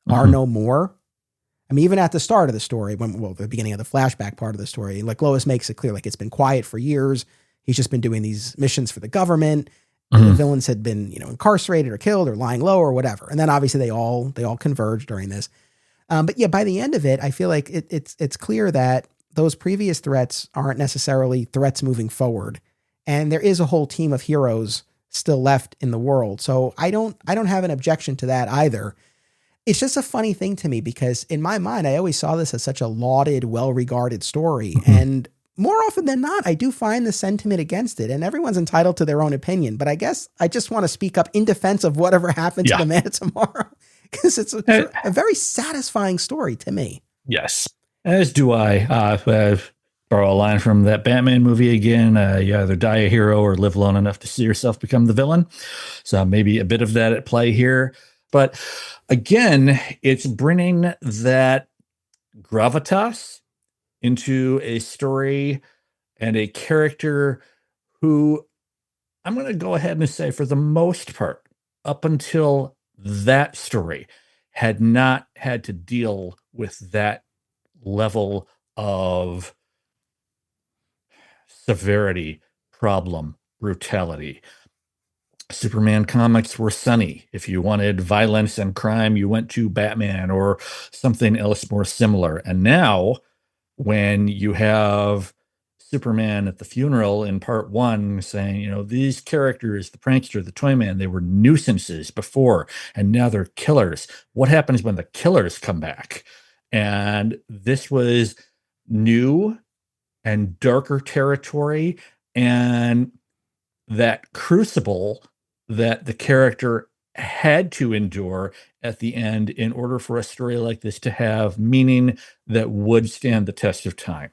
are no more. I mean, even at the start of the story, the beginning of the flashback part of the story, like Lois makes it clear, like it's been quiet for years. He's just been doing these missions for the government. And the villains had been, incarcerated or killed or lying low or whatever. And then obviously they all converge during this. But yeah, by the end of it, I feel like it's clear that those previous threats aren't necessarily threats moving forward. And there is a whole team of heroes still left in the world. So I don't have an objection to that either. It's just a funny thing to me because in my mind, I always saw this as such a lauded, well-regarded story. And more often than not, I do find the sentiment against it, and everyone's entitled to their own opinion. But I guess I just want to speak up in defense of whatever happened to the Man of Tomorrow, because it's a very satisfying story to me. Yes, as do I. Borrow a line from that Batman movie again. You either die a hero or live long enough to see yourself become the villain. So maybe a bit of that at play here. But again, it's bringing that gravitas into a story and a character who I'm going to go ahead and say, for the most part, up until that story, had not had to deal with that level of severity, problem, brutality. Superman comics were sunny. If you wanted violence and crime, you went to Batman or something else more similar. And now, when you have Superman at the funeral in part 1 saying, these characters, the prankster, the toy man, they were nuisances before, and now they're killers. What happens when the killers come back? And this was new and darker territory, and that crucible that the character had to endure at the end in order for a story like this to have meaning that would stand the test of time.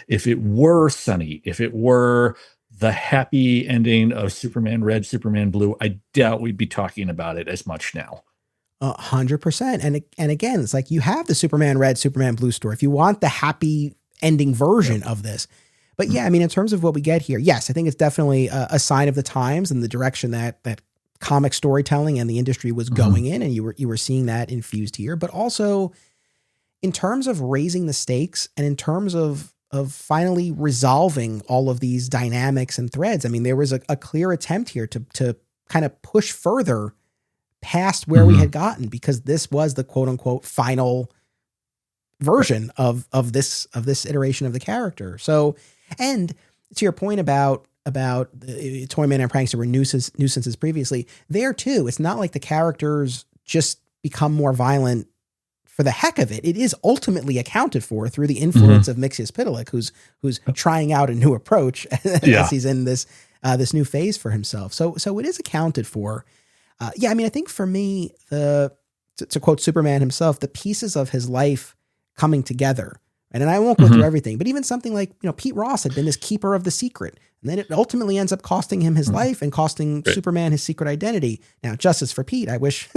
If it were sunny, if it were the happy ending of Superman Red, Superman Blue, I doubt we'd be talking about it as much now. 100%. And again, it's like you have the Superman Red, Superman Blue story. If you want the happy ending version of this. But yeah, I mean, in terms of what we get here, yes, I think it's definitely a sign of the times and the direction that comic storytelling and the industry was going in, and you were seeing that infused here. But also in terms of raising the stakes and in terms of finally resolving all of these dynamics and threads. I mean, there was a clear attempt here to kind of push further past where we had gotten, because this was the quote unquote final version of this iteration of the character. So, and to your point about Toyman and Prankster were nuisances previously, there too, it's not like the characters just become more violent for the heck of it. It is ultimately accounted for through the influence of Mxyzptlk, who's trying out a new approach as he's in this new phase for himself. So it is accounted for. I mean, I think for me, to quote Superman himself, the pieces of his life coming together. And I won't go through everything, but even something like, Pete Ross had been this keeper of the secret. And then it ultimately ends up costing him his life and costing Superman his secret identity. Now, justice for Pete. I wish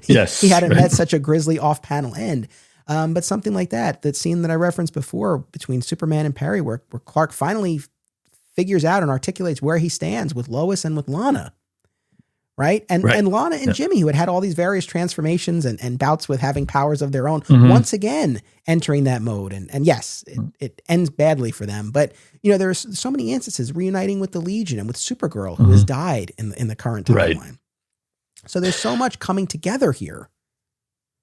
he hadn't met such a grisly off-panel end. But something like that scene that I referenced before between Superman and Perry, where Clark finally figures out and articulates where he stands with Lois and with Lana. Right. And Lana and Jimmy, who had all these various transformations and bouts with having powers of their own, once again entering that mode. And yes, it ends badly for them. But, there's so many instances reuniting with the Legion and with Supergirl, who has died in the current timeline. Right. So there's so much coming together here.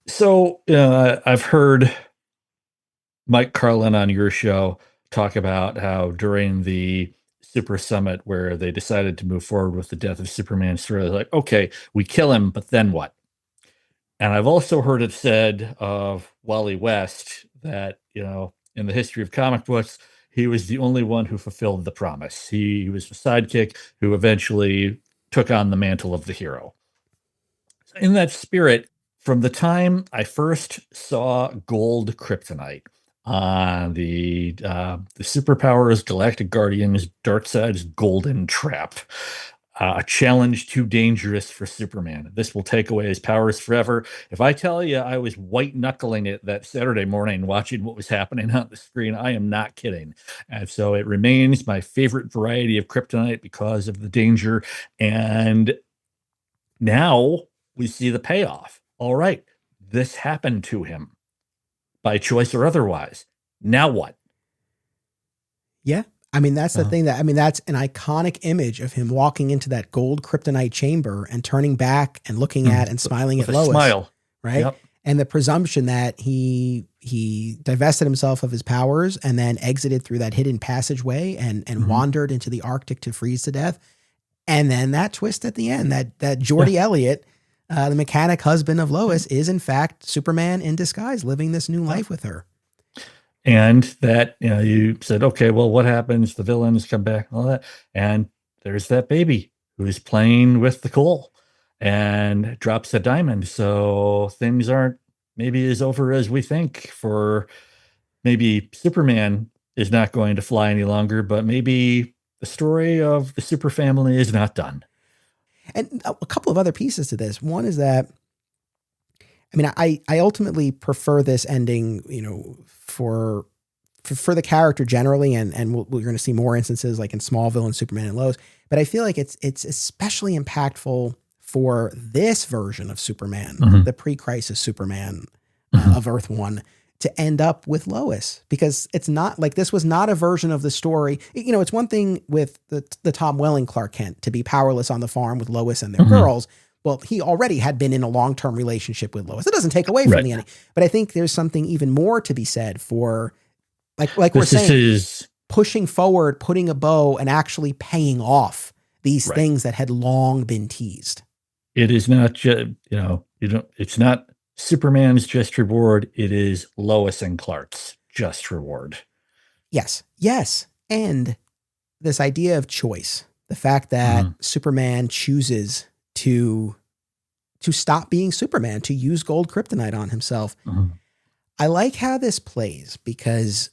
So I've heard Mike Carlin on your show talk about how during the Super Summit, where they decided to move forward with the death of Superman story, like, okay, we kill him, but then what? And I've also heard it said of Wally West that, in the history of comic books, he was the only one who fulfilled the promise. He was the sidekick who eventually took on the mantle of the hero. In that spirit, from the time I first saw gold kryptonite on the Superpowers Galactic Guardians Darkseid's Golden Trap, a challenge too dangerous for Superman. This will take away his powers forever. If I tell you I was white knuckling it that Saturday morning watching what was happening on the screen, I am not kidding. And so it remains my favorite variety of kryptonite because of the danger. And now we see the payoff. All right, this happened to him by choice or otherwise. Now what? Yeah. I mean, that's the thing that's an iconic image of him walking into that gold kryptonite chamber and turning back and looking at and smiling With at a Lois. smile. Right. Yep. And the presumption that he divested himself of his powers and then exited through that hidden passageway and wandered into the Arctic to freeze to death. And then that twist at the end, that Geordie Elliott, the mechanic husband of Lois, is in fact Superman in disguise, living this new life with her. And that, you said, okay, well, what happens? The villains come back, all that. And there's that baby who's playing with the coal and drops a diamond. So things aren't maybe as over as we think. For maybe Superman is not going to fly any longer, but maybe the story of the super family is not done. And a couple of other pieces to this. One is that, I mean, I ultimately prefer this ending, for the character generally, and we're going to see more instances like in Smallville and Superman and Lois. But I feel like it's especially impactful for this version of Superman, the pre-crisis Superman of Earth One, to end up with Lois, because it's not like this was not a version of the story. It's one thing with the Tom Welling Clark Kent to be powerless on the farm with Lois and their girls. Well, he already had been in a long-term relationship with Lois. It doesn't take away from the ending, but I think there's something even more to be said for, like we're saying, pushing forward, putting a bow, and actually paying off these things that had long been teased. It is not just, it's not Superman's just reward. It is Lois and Clark's just reward. Yes. And this idea of choice, the fact that Superman chooses to stop being Superman, to use gold kryptonite on himself. I like how this plays, because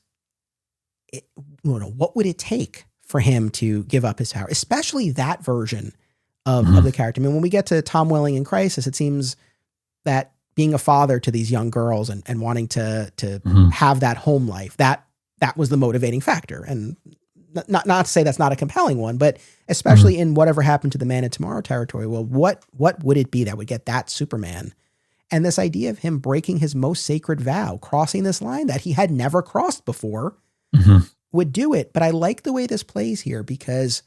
what would it take for him to give up his power, especially that version of the character? I mean, when we get to Tom Welling in Crisis, it seems that being a father to these young girls and wanting to have that home life, that was the motivating factor. And not to say that's not a compelling one, but especially in whatever happened to the Man of Tomorrow territory. Well, what would it be that would get that Superman? And this idea of him breaking his most sacred vow, crossing this line that he had never crossed before, would do it. But I like the way this plays here, because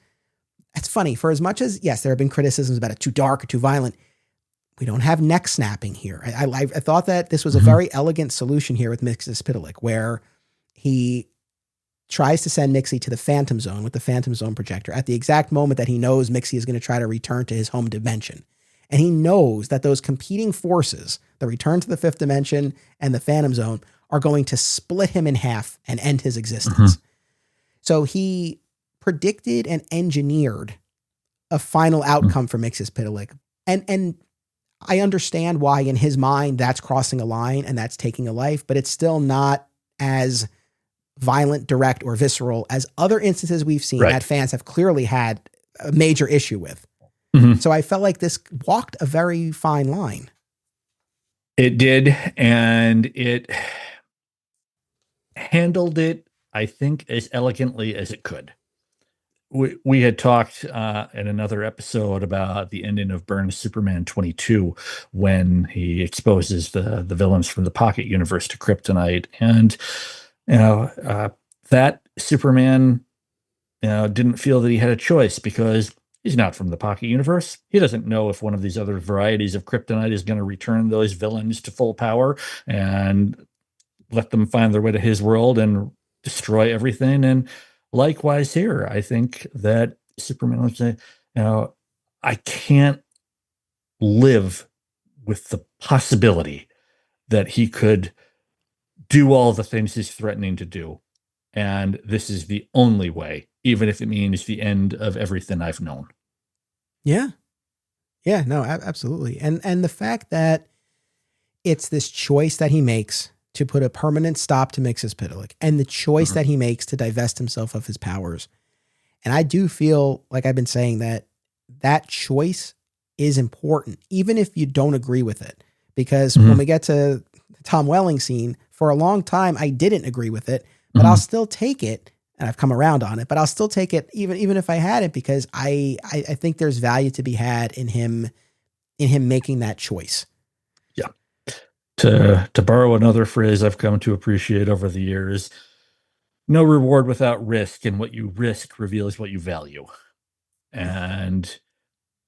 it's funny, for as much as, yes, there have been criticisms about it too dark or too violent, we don't have neck snapping here. I thought that this was a very elegant solution here with Mxyzptlk, where he tries to send Mixie to the Phantom Zone with the Phantom Zone projector at the exact moment that he knows Mixie is going to try to return to his home dimension. And he knows that those competing forces, the return to the fifth dimension and the Phantom Zone, are going to split him in half and end his existence. So he predicted and engineered a final outcome for Mxyzptlk. And I understand why in his mind that's crossing a line and that's taking a life, but it's still not as violent, direct, or visceral as other instances we've seen that fans have clearly had a major issue with. So I felt like this walked a very fine line. It did, and it handled it, I think, as elegantly as it could. We had talked in another episode about the ending of Byrne's Superman 22, when he exposes the villains from the Pocket Universe to kryptonite. And, that Superman, didn't feel that he had a choice, because he's not from the Pocket Universe. He doesn't know if one of these other varieties of kryptonite is going to return those villains to full power and let them find their way to his world and destroy everything. And likewise here, I think that Superman would say, I can't live with the possibility that he could do all the things he's threatening to do. And this is the only way, even if it means the end of everything I've known. Yeah. Yeah, no, absolutely. And the fact that it's this choice that he makes to put a permanent stop to Mxyzptlk, and the choice that he makes to divest himself of his powers. And I do feel like I've been saying that choice is important, even if you don't agree with it. Because when we get to the Tom Welling scene, for a long time, I didn't agree with it, but I'll still take it. And I've come around on it, but I'll still take it even if I had it, because I think there's value to be had in him making that choice. Yeah. To borrow another phrase I've come to appreciate over the years, no reward without risk, and what you risk reveals what you value. And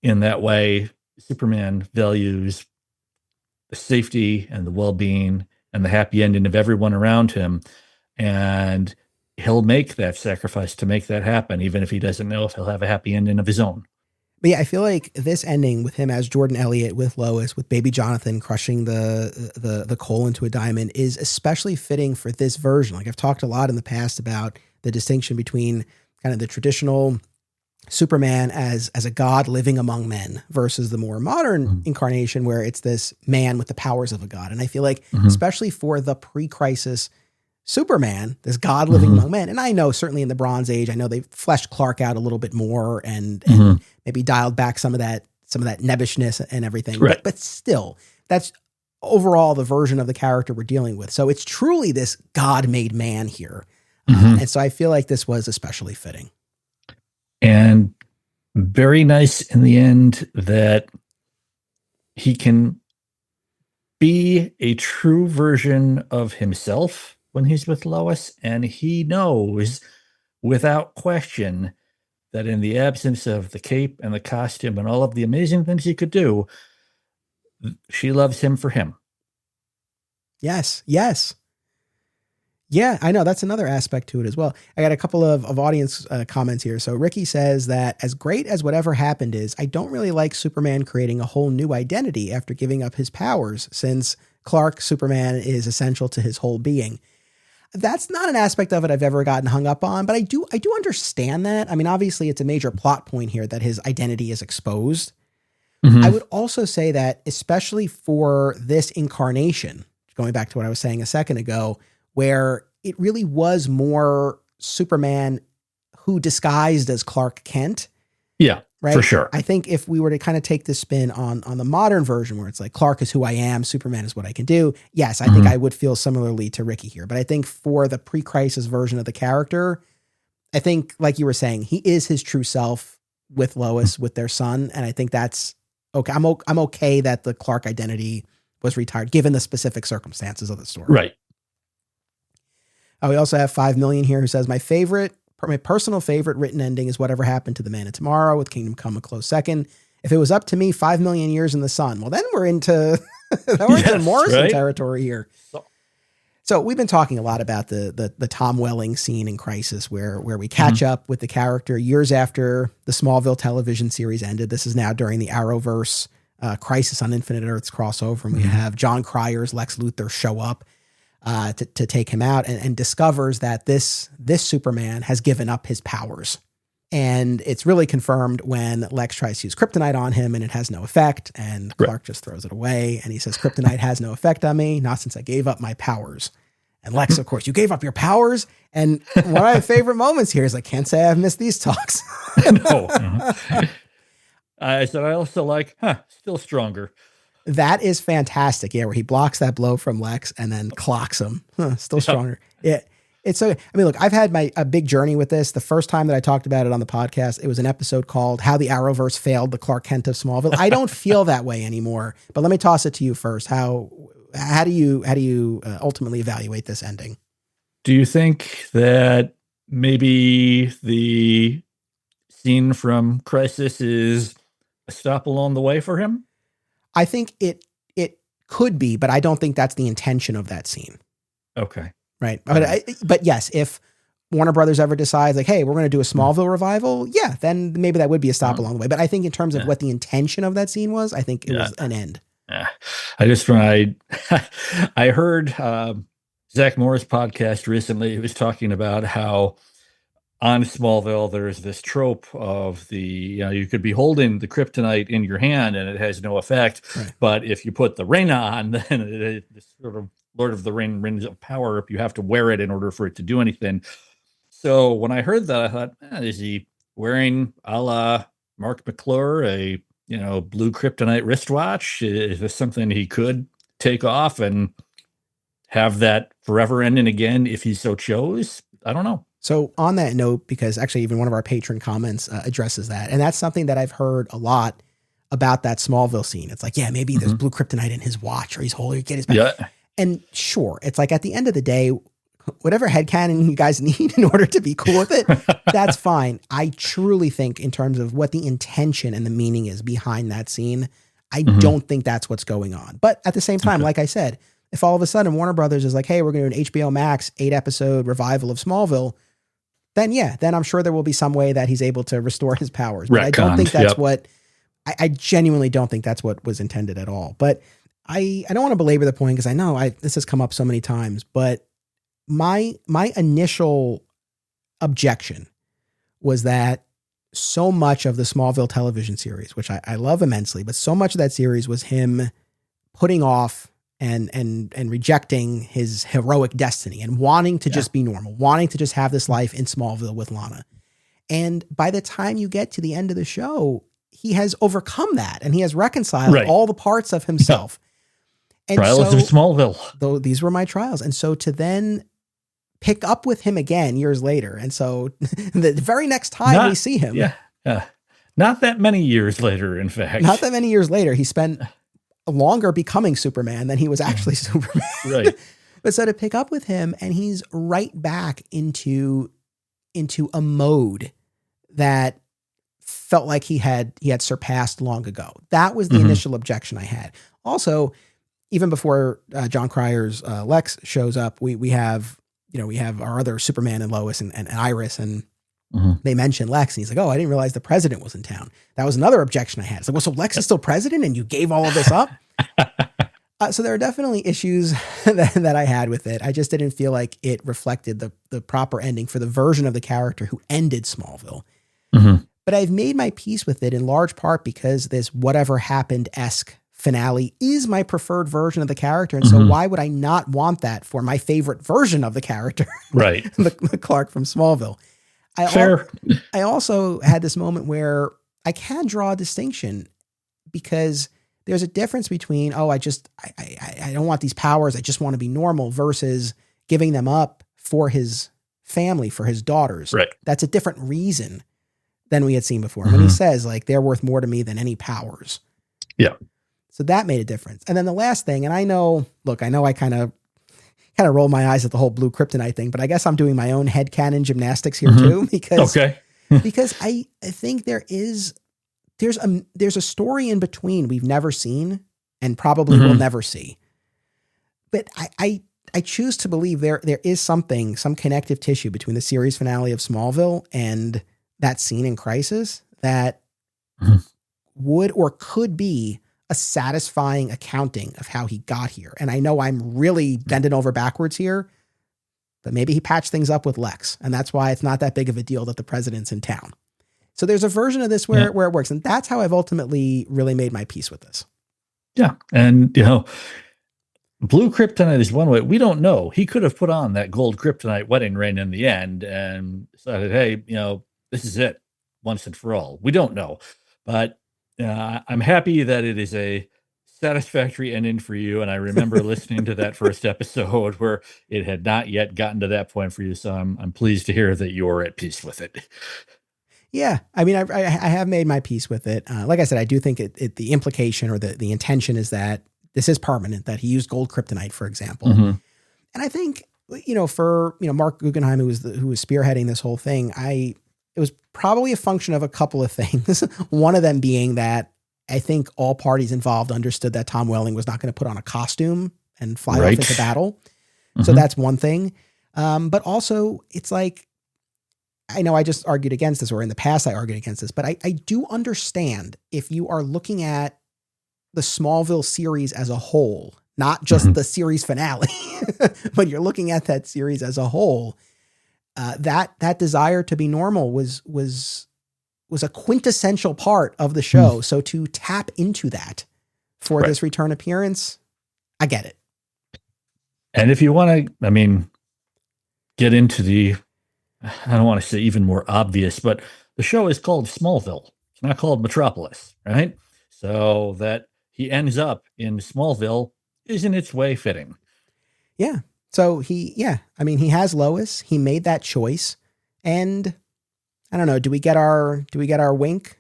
in that way, Superman values the safety and the well-being and the happy ending of everyone around him. And he'll make that sacrifice to make that happen, even if he doesn't know if he'll have a happy ending of his own. But yeah, I feel like this ending with him as Jordan Elliott, with Lois, with baby Jonathan crushing the coal into a diamond, is especially fitting for this version. Like, I've talked a lot in the past about the distinction between kind of the traditional Superman as a god living among men versus the more modern incarnation where it's this man with the powers of a god. And I feel like, especially for the pre-crisis Superman, this god living among men. And I know certainly in the Bronze Age, I know they fleshed Clark out a little bit more and maybe dialed back some of that nebbishness and everything. Right. But still, that's overall the version of the character we're dealing with. So it's truly this God-made man here. And so I feel like this was especially fitting. And very nice in the end that he can be a true version of himself when he's with Lois, and he knows without question that in the absence of the cape and the costume and all of the amazing things he could do, she loves him for him. Yes. Yeah, I know. That's another aspect to it as well. I got a couple of audience comments here. So Ricky says that as great as whatever happened is, I don't really like Superman creating a whole new identity after giving up his powers, since Clark Superman is essential to his whole being. That's not an aspect of it I've ever gotten hung up on, but I do understand that. I mean, obviously it's a major plot point here that his identity is exposed. I would also say that, especially for this incarnation, going back to what I was saying a second ago, where it really was more Superman who disguised as Clark Kent. Yeah, right. For sure. I think if we were to kind of take the spin on the modern version where it's like Clark is who I am, Superman is what I can do. Yes, I think I would feel similarly to Ricky here. But I think for the pre-crisis version of the character, I think, like you were saying, he is his true self with Lois, with their son. And I think that's okay. I'm okay that the Clark identity was retired, given the specific circumstances of the story. Right. We also have 5 million here who says, my personal favorite written ending is Whatever Happened to the Man of Tomorrow, with Kingdom Come a close second. If it was up to me, 5 million years in the sun. Well, then we're into Morrison territory here. So we've been talking a lot about the Tom Welling scene in Crisis, where we catch up with the character years after the Smallville television series ended. This is now during the Arrowverse Crisis on Infinite Earths crossover, and we have John Cryer's Lex Luthor show up to take him out, and discovers that this Superman has given up his powers. And it's really confirmed when Lex tries to use kryptonite on him and it has no effect. And Clark just throws it away. And he says, kryptonite has no effect on me, not since I gave up my powers. And Lex, of course, you gave up your powers. And one of my favorite moments here is, I can't say I've missed these talks. No. I said, I also like, still stronger. That is fantastic. Yeah, where he blocks that blow from Lex and then clocks him. Still stronger. Yeah. It's so, I mean, look, I've had a big journey with this. The first time that I talked about it on the podcast, it was an episode called How the Arrowverse Failed the Clark Kent of Smallville. I don't feel that way anymore, but let me toss it to you first. How do you ultimately evaluate this ending? Do you think that maybe the scene from Crisis is a stop along the way for him? I think it could be, but I don't think that's the intention of that scene. Okay. Right. But yes, if Warner Brothers ever decides like, hey, we're going to do a Smallville revival, then maybe that would be a stop along the way. But I think in terms of what the intention of that scene was, I think it was an end. Yeah. When I heard Zach Morris podcast recently, he was talking about how on Smallville, there's this trope of you could be holding the kryptonite in your hand and it has no effect. Right. But if you put the ring on, then this sort of Lord of the Rings of power, you have to wear it in order for it to do anything. So when I heard that, I thought, is he wearing a la Mark McClure, a blue kryptonite wristwatch? Is this something he could take off and have that forever ending again if he so chose? I don't know. So on that note, because actually even one of our patron comments addresses that, and that's something that I've heard a lot about that Smallville scene. It's like, yeah, maybe there's blue kryptonite in his watch, or he's holding it, get his back. Yeah. And sure, it's like at the end of the day, whatever headcanon you guys need in order to be cool with it, that's fine. I truly think in terms of what the intention and the meaning is behind that scene, I don't think that's what's going on. But at the same time, like I said, if all of a sudden Warner Brothers is like, hey, we're going to do an HBO Max 8-episode revival of Smallville, then I'm sure there will be some way that he's able to restore his powers. But I don't think that's what, I genuinely don't think that's what was intended at all. But I don't want to belabor the point because I know this has come up so many times, but my initial objection was that so much of the Smallville television series, which I love immensely, but so much of that series was him putting off and rejecting his heroic destiny and wanting to just be normal, wanting to just have this life in Smallville with Lana. And by the time you get to the end of the show, he has overcome that and he has reconciled all the parts of himself. And trials of Smallville. Though these were my trials. And so to then pick up with him again years later. And so the very next time we see him. Not that many years later, in fact. Not that many years later, he spent longer becoming Superman than he was actually Superman. Right. But so to pick up with him and he's right back into a mode that felt like he had surpassed long ago. That was the initial objection I had. Also, even before John Cryer's Lex shows up, we have our other Superman and Lois and Iris, and they mention Lex, and he's like, oh, I didn't realize the president was in town. That was another objection I had. It's like, well, so Lex is still president and you gave all of this up? So there are definitely issues that I had with it. I just didn't feel like it reflected the proper ending for the version of the character who ended Smallville. But I've made my peace with it in large part because this whatever happened-esque finale is my preferred version of the character. And so why would I not want that for my favorite version of the character? Right. the Clark from Smallville. I also had this moment where I can draw a distinction because there's a difference between, I don't want these powers. I just want to be normal versus giving them up for his family, for his daughters. Right. That's a different reason than we had seen before. When he says like, they're worth more to me than any powers. Yeah. So that made a difference. And then the last thing, and I know I kind of rolled my eyes at the whole blue kryptonite thing, but I guess I'm doing my own headcanon gymnastics here too, because I think there's a story in between we've never seen and probably will never see. But I choose to believe there is some connective tissue between the series finale of Smallville and that scene in Crisis that would or could be a satisfying accounting of how he got here. And I know I'm really bending over backwards here, but maybe he patched things up with Lex. And that's why it's not that big of a deal that the president's in town. So there's a version of this where it works. And that's how I've ultimately really made my peace with this. Yeah. And, blue kryptonite is one way. We don't know. He could have put on that gold kryptonite wedding ring in the end and decided, hey, this is it once and for all. We don't know. But I'm happy that it is a satisfactory ending for you. And I remember listening to that first episode where it had not yet gotten to that point for you. So I'm pleased to hear that you're at peace with it. Yeah. I mean, I have made my peace with it. Like I said, I do think the implication or the intention is that this is permanent, that he used gold kryptonite, for example. And I think, for, Mark Guggenheim, who was spearheading this whole thing, it was probably a function of a couple of things. One of them being that I think all parties involved understood that Tom Welling was not going to put on a costume and fly off into battle. So that's one thing. But also it's like, I know I just argued against this, or in the past I argued against this, but I do understand if you are looking at the Smallville series as a whole, not just the series finale, but you're looking at that series as a whole, that desire to be normal was a quintessential part of the show. So to tap into that for this return appearance, I get it. And if you want to, get into the, I don't want to say even more obvious, but the show is called Smallville. It's not called Metropolis, right? So that he ends up in Smallville is in its way fitting. Yeah. So he has Lois. He made that choice, and I don't know. Do we get our wink?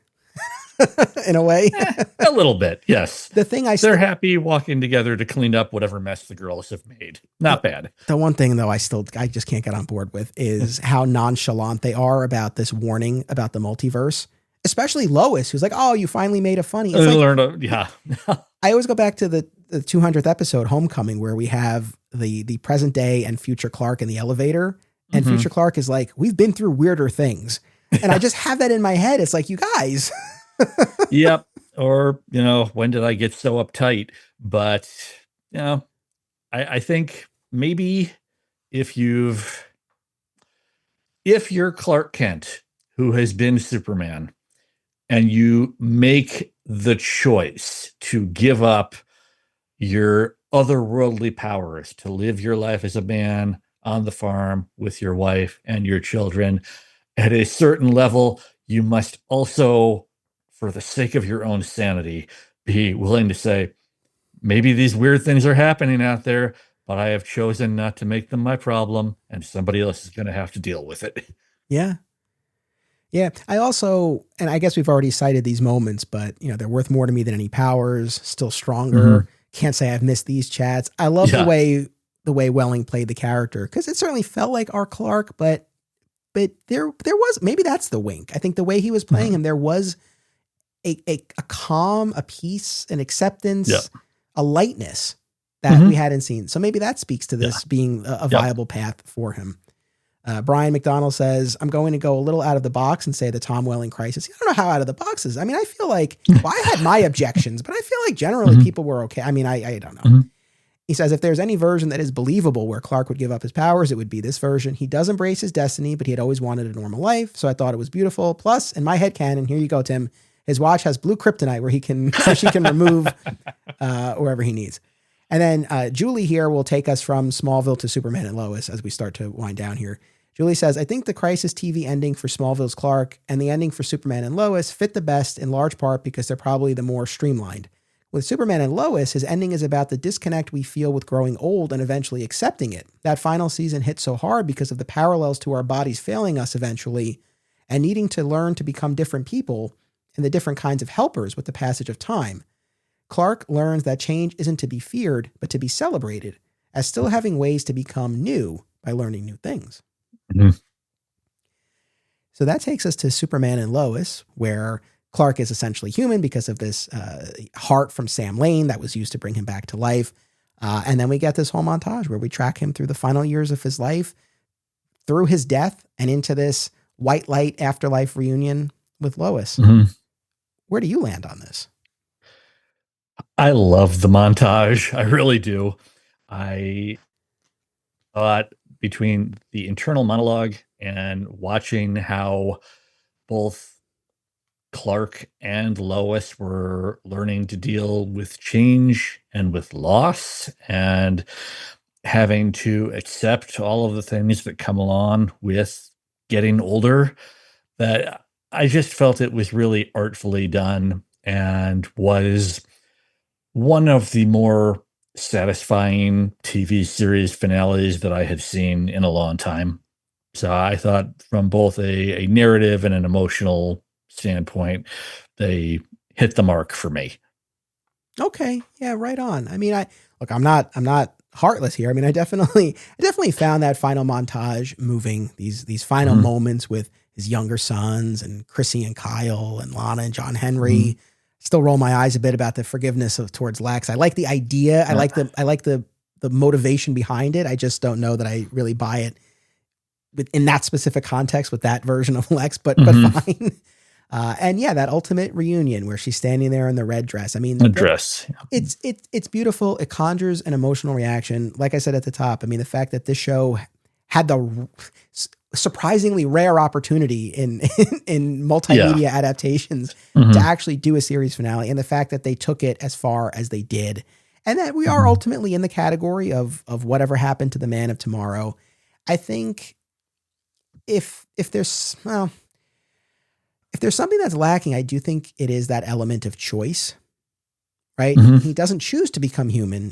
In a way, a little bit, yes. The thing they're happy walking together to clean up whatever mess the girls have made. Not bad. The one thing though, I just can't get on board with is how nonchalant they are about this warning about the multiverse. Especially Lois, who's like, "Oh, you finally made a funny." Yeah. I always go back to the 200th episode, Homecoming, where we have the present day and future Clark in the elevator, and future Clark is like, "We've been through weirder things," and I just have that in my head. It's like, you guys. Yep. Or, when did I get so uptight? But, I think maybe if you're Clark Kent, who has been Superman, and you make the choice to give up your otherworldly powers to live your life as a man on the farm with your wife and your children, at a certain level, you must also, for the sake of your own sanity, be willing to say, maybe these weird things are happening out there, but I have chosen not to make them my problem, and somebody else is going to have to deal with it. Yeah. Yeah. I also, and I guess we've already cited these moments, but they're worth more to me than any powers, still stronger. Can't say I've missed these chats. I love the way Welling played the character, because it certainly felt like our Clark, but there was, maybe that's the wink. I think the way he was playing him, there was a calm, a peace, an acceptance, a lightness that we hadn't seen. So maybe that speaks to this being a viable path for him. Brian McDonald says, I'm going to go a little out of the box and say the Tom Welling crisis. I don't know how out of the box is. I feel like, I had my objections, but I feel like generally people were okay. I don't know. He says, if there's any version that is believable where Clark would give up his powers, it would be this version. He does embrace his destiny, but he had always wanted a normal life. So I thought it was beautiful. Plus, in my headcanon, here you go, Tim, his watch has blue kryptonite where she can remove wherever he needs. And then Julie here will take us from Smallville to Superman and Lois as we start to wind down here. Julie says, I think the Crisis TV ending for Smallville's Clark and the ending for Superman and Lois fit the best in large part because they're probably the more streamlined. With Superman and Lois, his ending is about the disconnect we feel with growing old and eventually accepting it. That final season hit so hard because of the parallels to our bodies failing us eventually and needing to learn to become different people and the different kinds of helpers with the passage of time. Clark learns that change isn't to be feared, but to be celebrated, as still having ways to become new by learning new things. So that takes us to Superman and Lois, where Clark is essentially human because of this heart from Sam Lane that was used to bring him back to life. And then we get this whole montage where we track him through the final years of his life, through his death, and into this white light afterlife reunion with Lois. Where do you land on this? I love the montage. I really do. I thought between the internal monologue and watching how both Clark and Lois were learning to deal with change and with loss and having to accept all of the things that come along with getting older, that I just felt it was really artfully done and was one of the more satisfying TV series finales that I have seen in a long time. So I thought from both a narrative and an emotional standpoint, they hit the mark for me. Okay. Yeah, right on. I'm not heartless here. I definitely found that final montage moving, these final moments with his younger sons and Chrissy and Kyle and Lana and John Henry. Still roll my eyes a bit about the forgiveness towards Lex. I like the idea. I like the motivation behind it. I just don't know that I really buy it in that specific context with that version of Lex, but fine. And yeah, that ultimate reunion where she's standing there in the red dress. I mean, The dress. it's beautiful. It conjures an emotional reaction. Like I said at the top, I mean, the fact that this show had the surprisingly rare opportunity in multimedia adaptations to actually do a series finale, and the fact that they took it as far as they did, and that we are ultimately in the category of whatever happened to the Man of Tomorrow. I think if there's something that's lacking, I do think it is that element of choice, right? He doesn't choose to become human.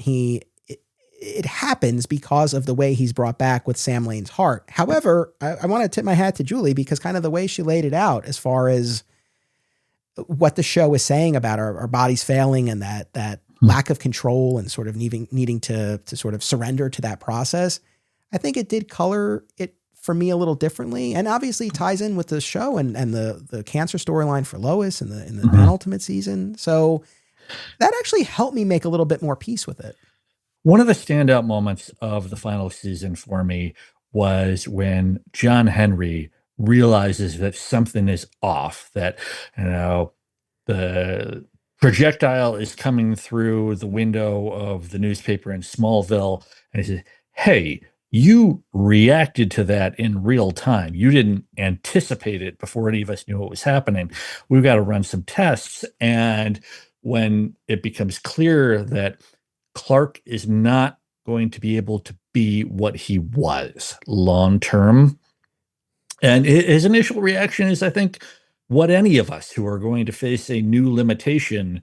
It happens because of the way he's brought back with Sam Lane's heart. However, I want to tip my hat to Julie, because kind of the way she laid it out as far as what the show is saying about our bodies failing and that lack of control and sort of needing to sort of surrender to that process. I think it did color it for me a little differently, and obviously ties in with the show and the cancer storyline for Lois in the penultimate season. So that actually helped me make a little bit more peace with it. One of the standout moments of the final season for me was when John Henry realizes that something is off, that, the projectile is coming through the window of the newspaper in Smallville. And he says, hey, you reacted to that in real time. You didn't anticipate it before any of us knew what was happening. We've got to run some tests. And when it becomes clear that Clark is not going to be able to be what he was long term, and his initial reaction is, I think, what any of us who are going to face a new limitation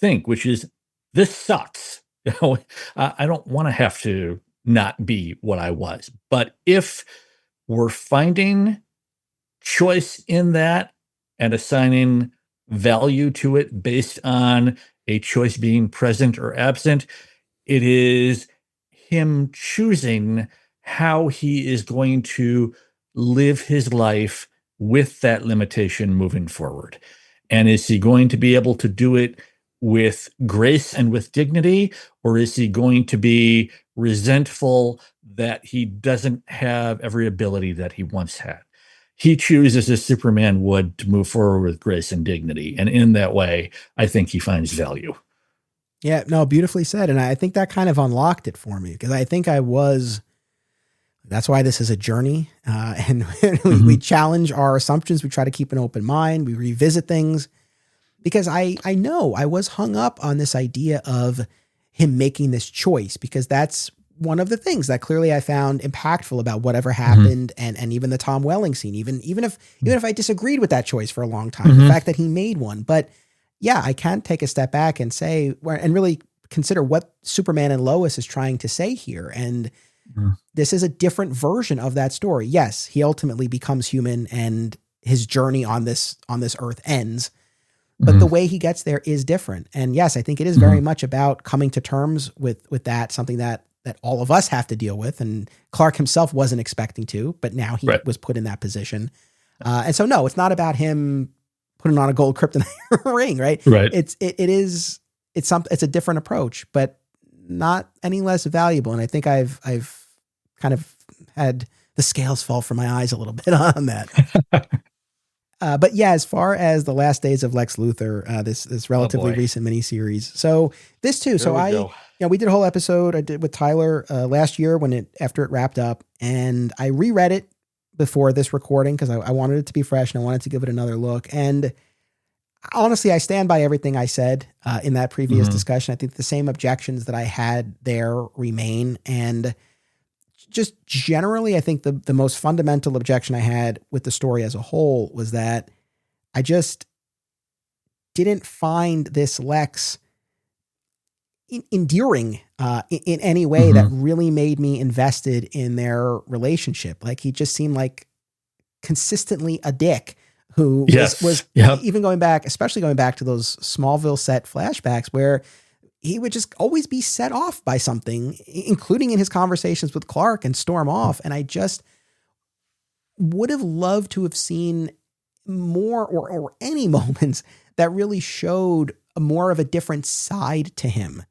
think, which is, this sucks. I don't want to have to not be what I was. But if we're finding choice in that and assigning value to it based on a choice being present or absent, it is him choosing how he is going to live his life with that limitation moving forward. And is he going to be able to do it with grace and with dignity, or is he going to be resentful that he doesn't have every ability that he once had? He chooses, as Superman would, to move forward with grace and dignity. And in that way, I think he finds value. Yeah, no, beautifully said. And I think that kind of unlocked it for me, because I think that's why this is a journey. And we challenge our assumptions. We try to keep an open mind. We revisit things, because I know I was hung up on this idea of him making this choice, because that's one of the things that clearly I found impactful about whatever happened. And even the Tom Welling scene, even if I disagreed with that choice for a long time, the fact that he made one. But yeah, I can take a step back and say, and really consider what Superman and Lois is trying to say here. And this is a different version of that story. Yes, he ultimately becomes human and his journey on this earth ends, but the way he gets there is different. And yes, I think it is very much about coming to terms with that, something that all of us have to deal with. And Clark himself wasn't expecting to, but now he was put in that position. And so, no, it's not about him putting on a gold kryptonite ring, right? Right. It's a different approach, but not any less valuable. And I think I've kind of had the scales fall from my eyes a little bit on that. But yeah, as far as the Last Days of Lex Luthor, this relatively recent miniseries. So this too. We did a whole episode I did with Tyler last year after it wrapped up, and I reread it before this recording because I wanted it to be fresh and I wanted to give it another look. And honestly, I stand by everything I said in that previous discussion. I think the same objections that I had there remain. And just generally, I think the most fundamental objection I had with the story as a whole was that I just didn't find this Lex endearing in any way that really made me invested in their relationship. Like, he just seemed like consistently a dick who was even especially going back to those Smallville set flashbacks where he would just always be set off by something, including in his conversations with Clark, and storm off. And I just would have loved to have seen more or any moments that really showed more of a different side to him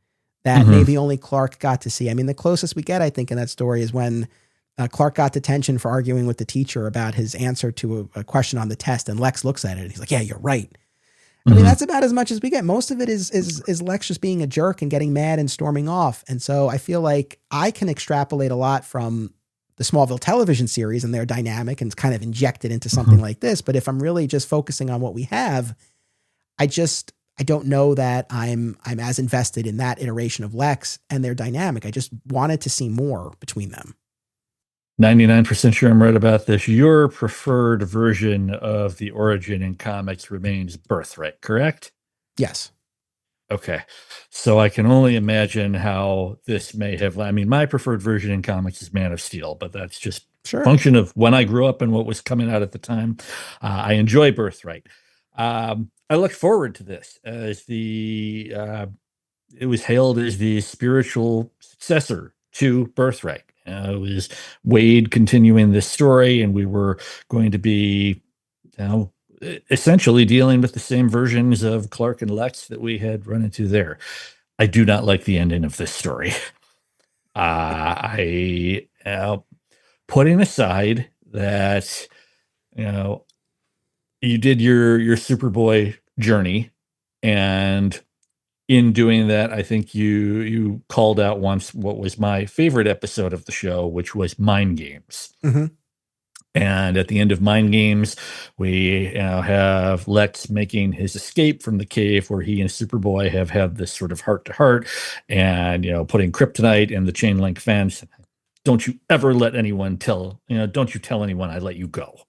that maybe only Clark got to see. I mean, the closest we get, I think, in that story is when Clark got detention for arguing with the teacher about his answer to a question on the test, and Lex looks at it and he's like, yeah, you're right. I mean, that's about as much as we get. Most of it is Lex just being a jerk and getting mad and storming off. And so I feel like I can extrapolate a lot from the Smallville television series and their dynamic and kind of inject it into something like this. But if I'm really just focusing on what we have, I don't know that I'm as invested in that iteration of Lex and their dynamic. I just wanted to see more between them. 99% sure I'm right about this. Your preferred version of the origin in comics remains Birthright, correct? Yes. Okay. So I can only imagine how this may have, I mean, my preferred version in comics is Man of Steel, but that's just function of when I grew up and what was coming out at the time. I enjoy Birthright. I look forward to this as it was hailed as the spiritual successor to Birthright. It was Wade continuing this story, and we were going to be, essentially dealing with the same versions of Clark and Lex that we had run into there. I do not like the ending of this story. Putting aside that, you did your Superboy journey, and in doing that, I think you called out once what was my favorite episode of the show, which was Mind Games. Mm-hmm. And at the end of Mind Games, we have Lex making his escape from the cave where he and Superboy have had this sort of heart-to-heart, and putting kryptonite in the chain link fence. Don't you ever let anyone don't you tell anyone I let you go.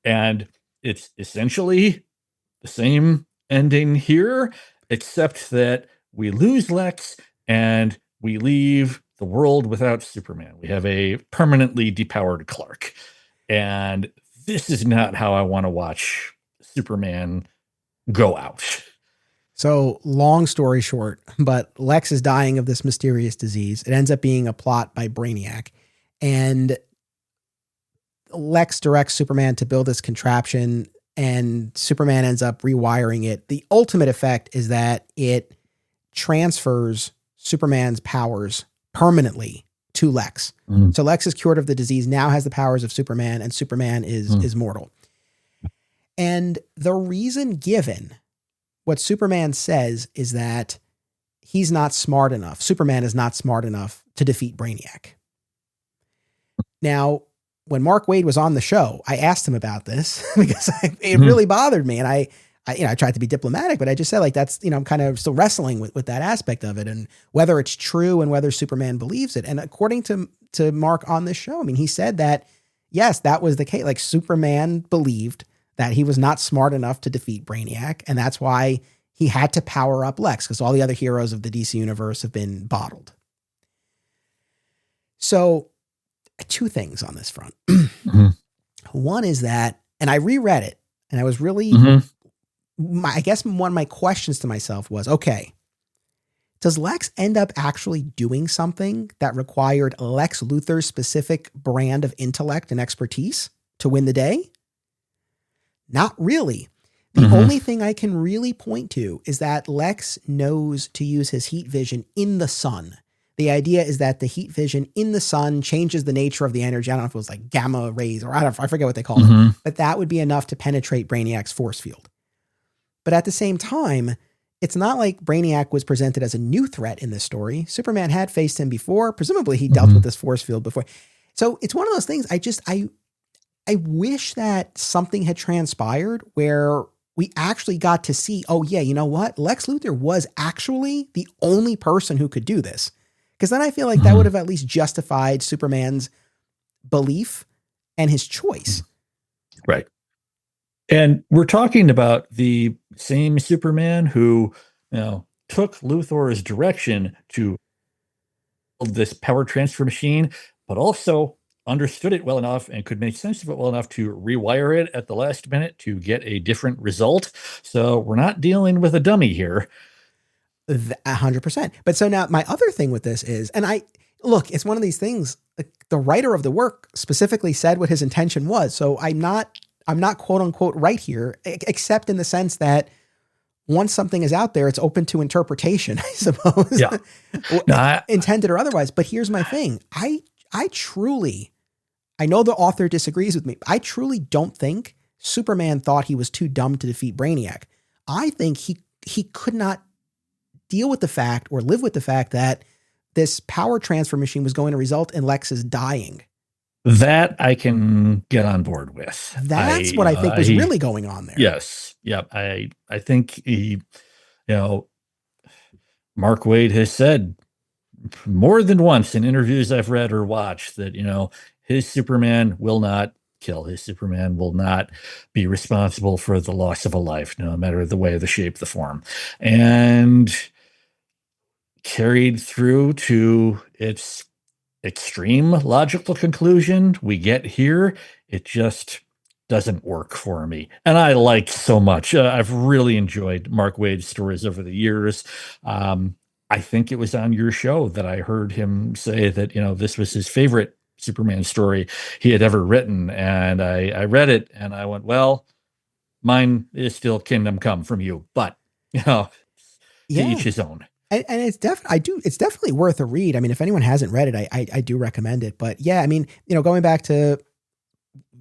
And it's essentially the same ending here, except that we lose Lex and we leave the world without Superman. We have a permanently depowered Clark. And this is not how I want to watch Superman go out. So long story short, but Lex is dying of this mysterious disease. It ends up being a plot by Brainiac. And Lex directs Superman to build this contraption, and Superman ends up rewiring it. The ultimate effect is that it transfers Superman's powers permanently to Lex. So Lex is cured of the disease, now has the powers of Superman, and Superman is mortal. And the reason given, what Superman says is that he's not smart enough. Superman is not smart enough to defeat Brainiac. Now, when Mark Waid was on the show, I asked him about this because it really bothered me. And I tried to be diplomatic, but I just said, like, that's, I'm kind of still wrestling with that aspect of it and whether it's true and whether Superman believes it. And according to Mark on this show, I mean, he said that, yes, that was the case. Like, Superman believed that he was not smart enough to defeat Brainiac. And that's why he had to power up Lex, because all the other heroes of the DC universe have been bottled. So, two things on this front. One is that, and I reread it, and I was really, I guess one of my questions to myself was, okay, does Lex end up actually doing something that required Lex Luthor's specific brand of intellect and expertise to win the day? Not really. The only thing I can really point to is that Lex knows to use his heat vision in the sun. The idea is that the heat vision in the sun changes the nature of the energy. I don't know if it was like gamma rays or I forget what they call it, but that would be enough to penetrate Brainiac's force field. But at the same time, it's not like Brainiac was presented as a new threat in this story. Superman had faced him before. Presumably he dealt with this force field before. So it's one of those things. I wish that something had transpired where we actually got to see, oh yeah, you know what? Lex Luthor was actually the only person who could do this. Because then I feel like that would have at least justified Superman's belief and his choice. Right. And we're talking about the same Superman who, took Luthor's direction to build this power transfer machine, but also understood it well enough and could make sense of it well enough to rewire it at the last minute to get a different result. So we're not dealing with a dummy here. 100%. But so now my other thing with this is, and it's one of these things, the writer of the work specifically said what his intention was. So I'm not quote unquote right here, except in the sense that once something is out there, it's open to interpretation, I suppose. Yeah. Intended or otherwise. But here's my thing. I truly I know the author disagrees with me. I truly don't think Superman thought he was too dumb to defeat Brainiac. I think he could not deal with the fact or live with the fact that this power transfer machine was going to result in Lex's dying. That I can get on board with. That's what I think was really going on there. Yes. Yep. I think Mark Waid has said more than once in interviews I've read or watched that, his Superman will not kill. His Superman will not be responsible for the loss of a life, no matter the way, the shape, the form. And carried through to its extreme logical conclusion we get here, it just doesn't work for me. And I like so much. I've really enjoyed Mark Waid's stories over the years. I think it was on your show that I heard him say that, this was his favorite Superman story he had ever written. And I read it and I went, well, mine is still Kingdom Come from you, but, to each his own. And it's definitely worth a read. I mean, if anyone hasn't read it, I do recommend it. But yeah, I mean, going back to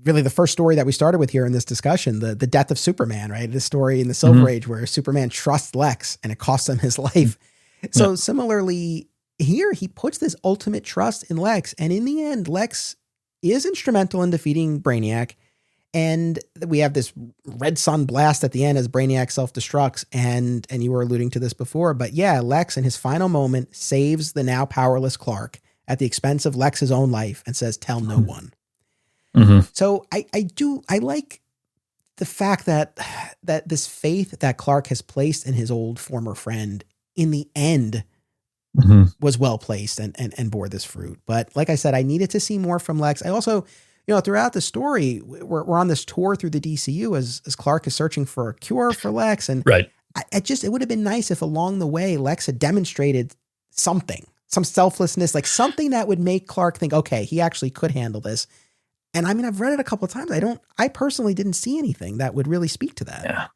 really the first story that we started with here in this discussion, the death of Superman, right? This story in the Silver Age where Superman trusts Lex and it costs him his life. So similarly here, he puts this ultimate trust in Lex. And in the end, Lex is instrumental in defeating Brainiac. And we have this red sun blast at the end as Brainiac self-destructs. And you were alluding to this before, but yeah, Lex in his final moment saves the now powerless Clark at the expense of Lex's own life and says, tell no one. So I like the fact that this faith that Clark has placed in his old former friend in the end was well placed and bore this fruit. But like I said, I needed to see more from Lex. I also, throughout the story, we're on this tour through the DCU as Clark is searching for a cure for Lex. And right. It would have been nice if along the way, Lex had demonstrated something, some selflessness, like something that would make Clark think, okay, he actually could handle this. And I mean, I've read it a couple of times. I personally didn't see anything that would really speak to that.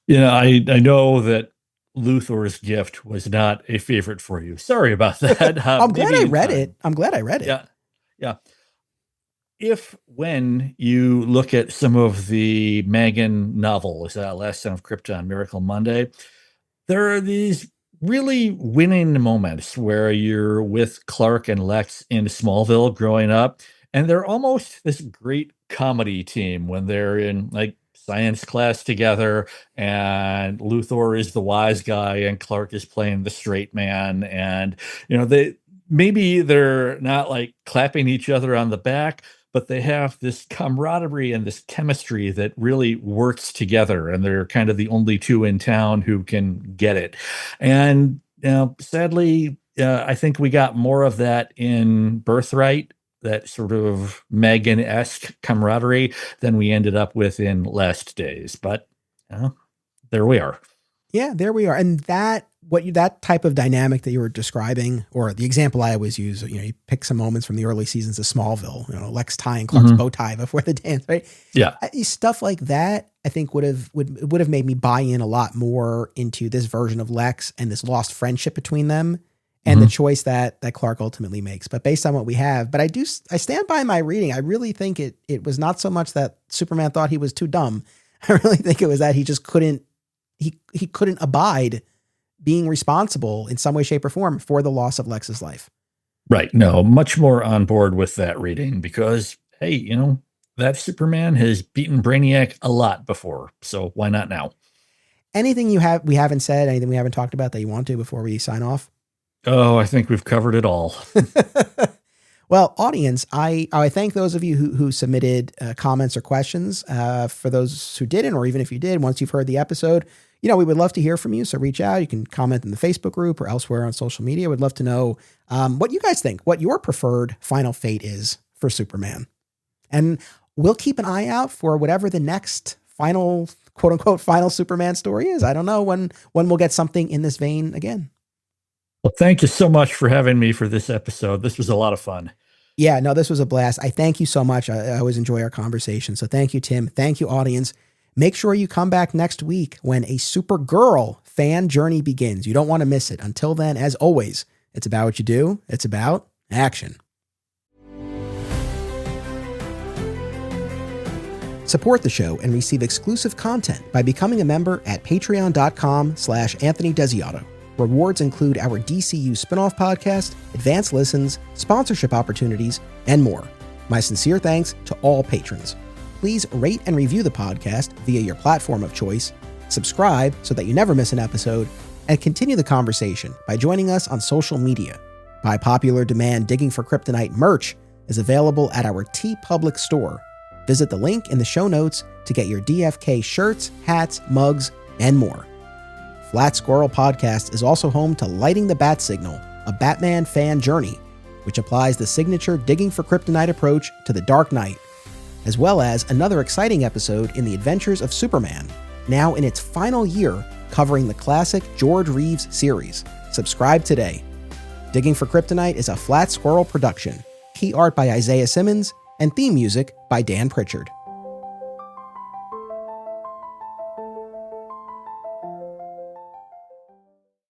Yeah. I know that Luthor's gift was not a favorite for you. Sorry about that. I'm glad I read it. Yeah. When you look at some of the Magan novels, Last Son of Krypton, Miracle Monday, there are these really winning moments where you're with Clark and Lex in Smallville growing up, and they're almost this great comedy team when they're in science class together, and Luthor is the wise guy and Clark is playing the straight man, and they're not clapping each other on the back, but they have this camaraderie and this chemistry that really works together, and they're kind of the only two in town who can get it. And sadly, I think we got more of that in Birthright, that sort of Megan-esque camaraderie, than we ended up with in Last Days. But there we are. Yeah, there we are. And that type of dynamic that you were describing, or the example I always use, you pick some moments from the early seasons of Smallville, Lex tying Clark's bow tie before the dance, right? Yeah. Stuff like that, I think would have made me buy in a lot more into this version of Lex and this lost friendship between them and the choice that Clark ultimately makes. But based on what we have, but I stand by my reading. I really think it was not so much that Superman thought he was too dumb. I really think it was that he just couldn't abide being responsible in some way, shape, or form for the loss of Lex's life. Right. No, much more on board with that reading because, hey, that Superman has beaten Brainiac a lot before. So why not now? Anything we haven't said, anything we haven't talked about that you want to before we sign off? Oh, I think we've covered it all. Well, audience, I thank those of you who submitted comments or questions. For those who didn't, or even if you did, once you've heard the episode, we would love to hear from you. So reach out. You can comment in the Facebook group or elsewhere on social media. We'd love to know what you guys think, what your preferred final fate is for Superman. And we'll keep an eye out for whatever the next final, quote unquote, final Superman story is. I don't know when we'll get something in this vein again. Well, thank you so much for having me for this episode. This was a lot of fun. Yeah, no, this was a blast. I thank you so much. I always enjoy our conversation. So thank you, Tim. Thank you, audience. Make sure you come back next week when a Supergirl fan journey begins. You don't want to miss it. Until then, as always, it's about what you do. It's about action. Support the show and receive exclusive content by becoming a member at patreon.com/Anthony Desiato. Rewards include our DCU spinoff podcast, advanced listens, sponsorship opportunities, and more. My sincere thanks to all patrons. Please rate and review the podcast via your platform of choice, subscribe so that you never miss an episode, and continue the conversation by joining us on social media. By popular demand, Digging for Kryptonite merch is available at our TeePublic store. Visit the link in the show notes to get your DFK shirts, hats, mugs, and more. Flat Squirrel Podcast is also home to Lighting the Bat Signal, a Batman fan journey, which applies the signature Digging for Kryptonite approach to the Dark Knight, as well as another exciting episode in the Adventures of Superman, now in its final year covering the classic George Reeves series. Subscribe today. Digging for Kryptonite is a Flat Squirrel production. Key art by Isaiah Simmons and theme music by Dan Pritchard.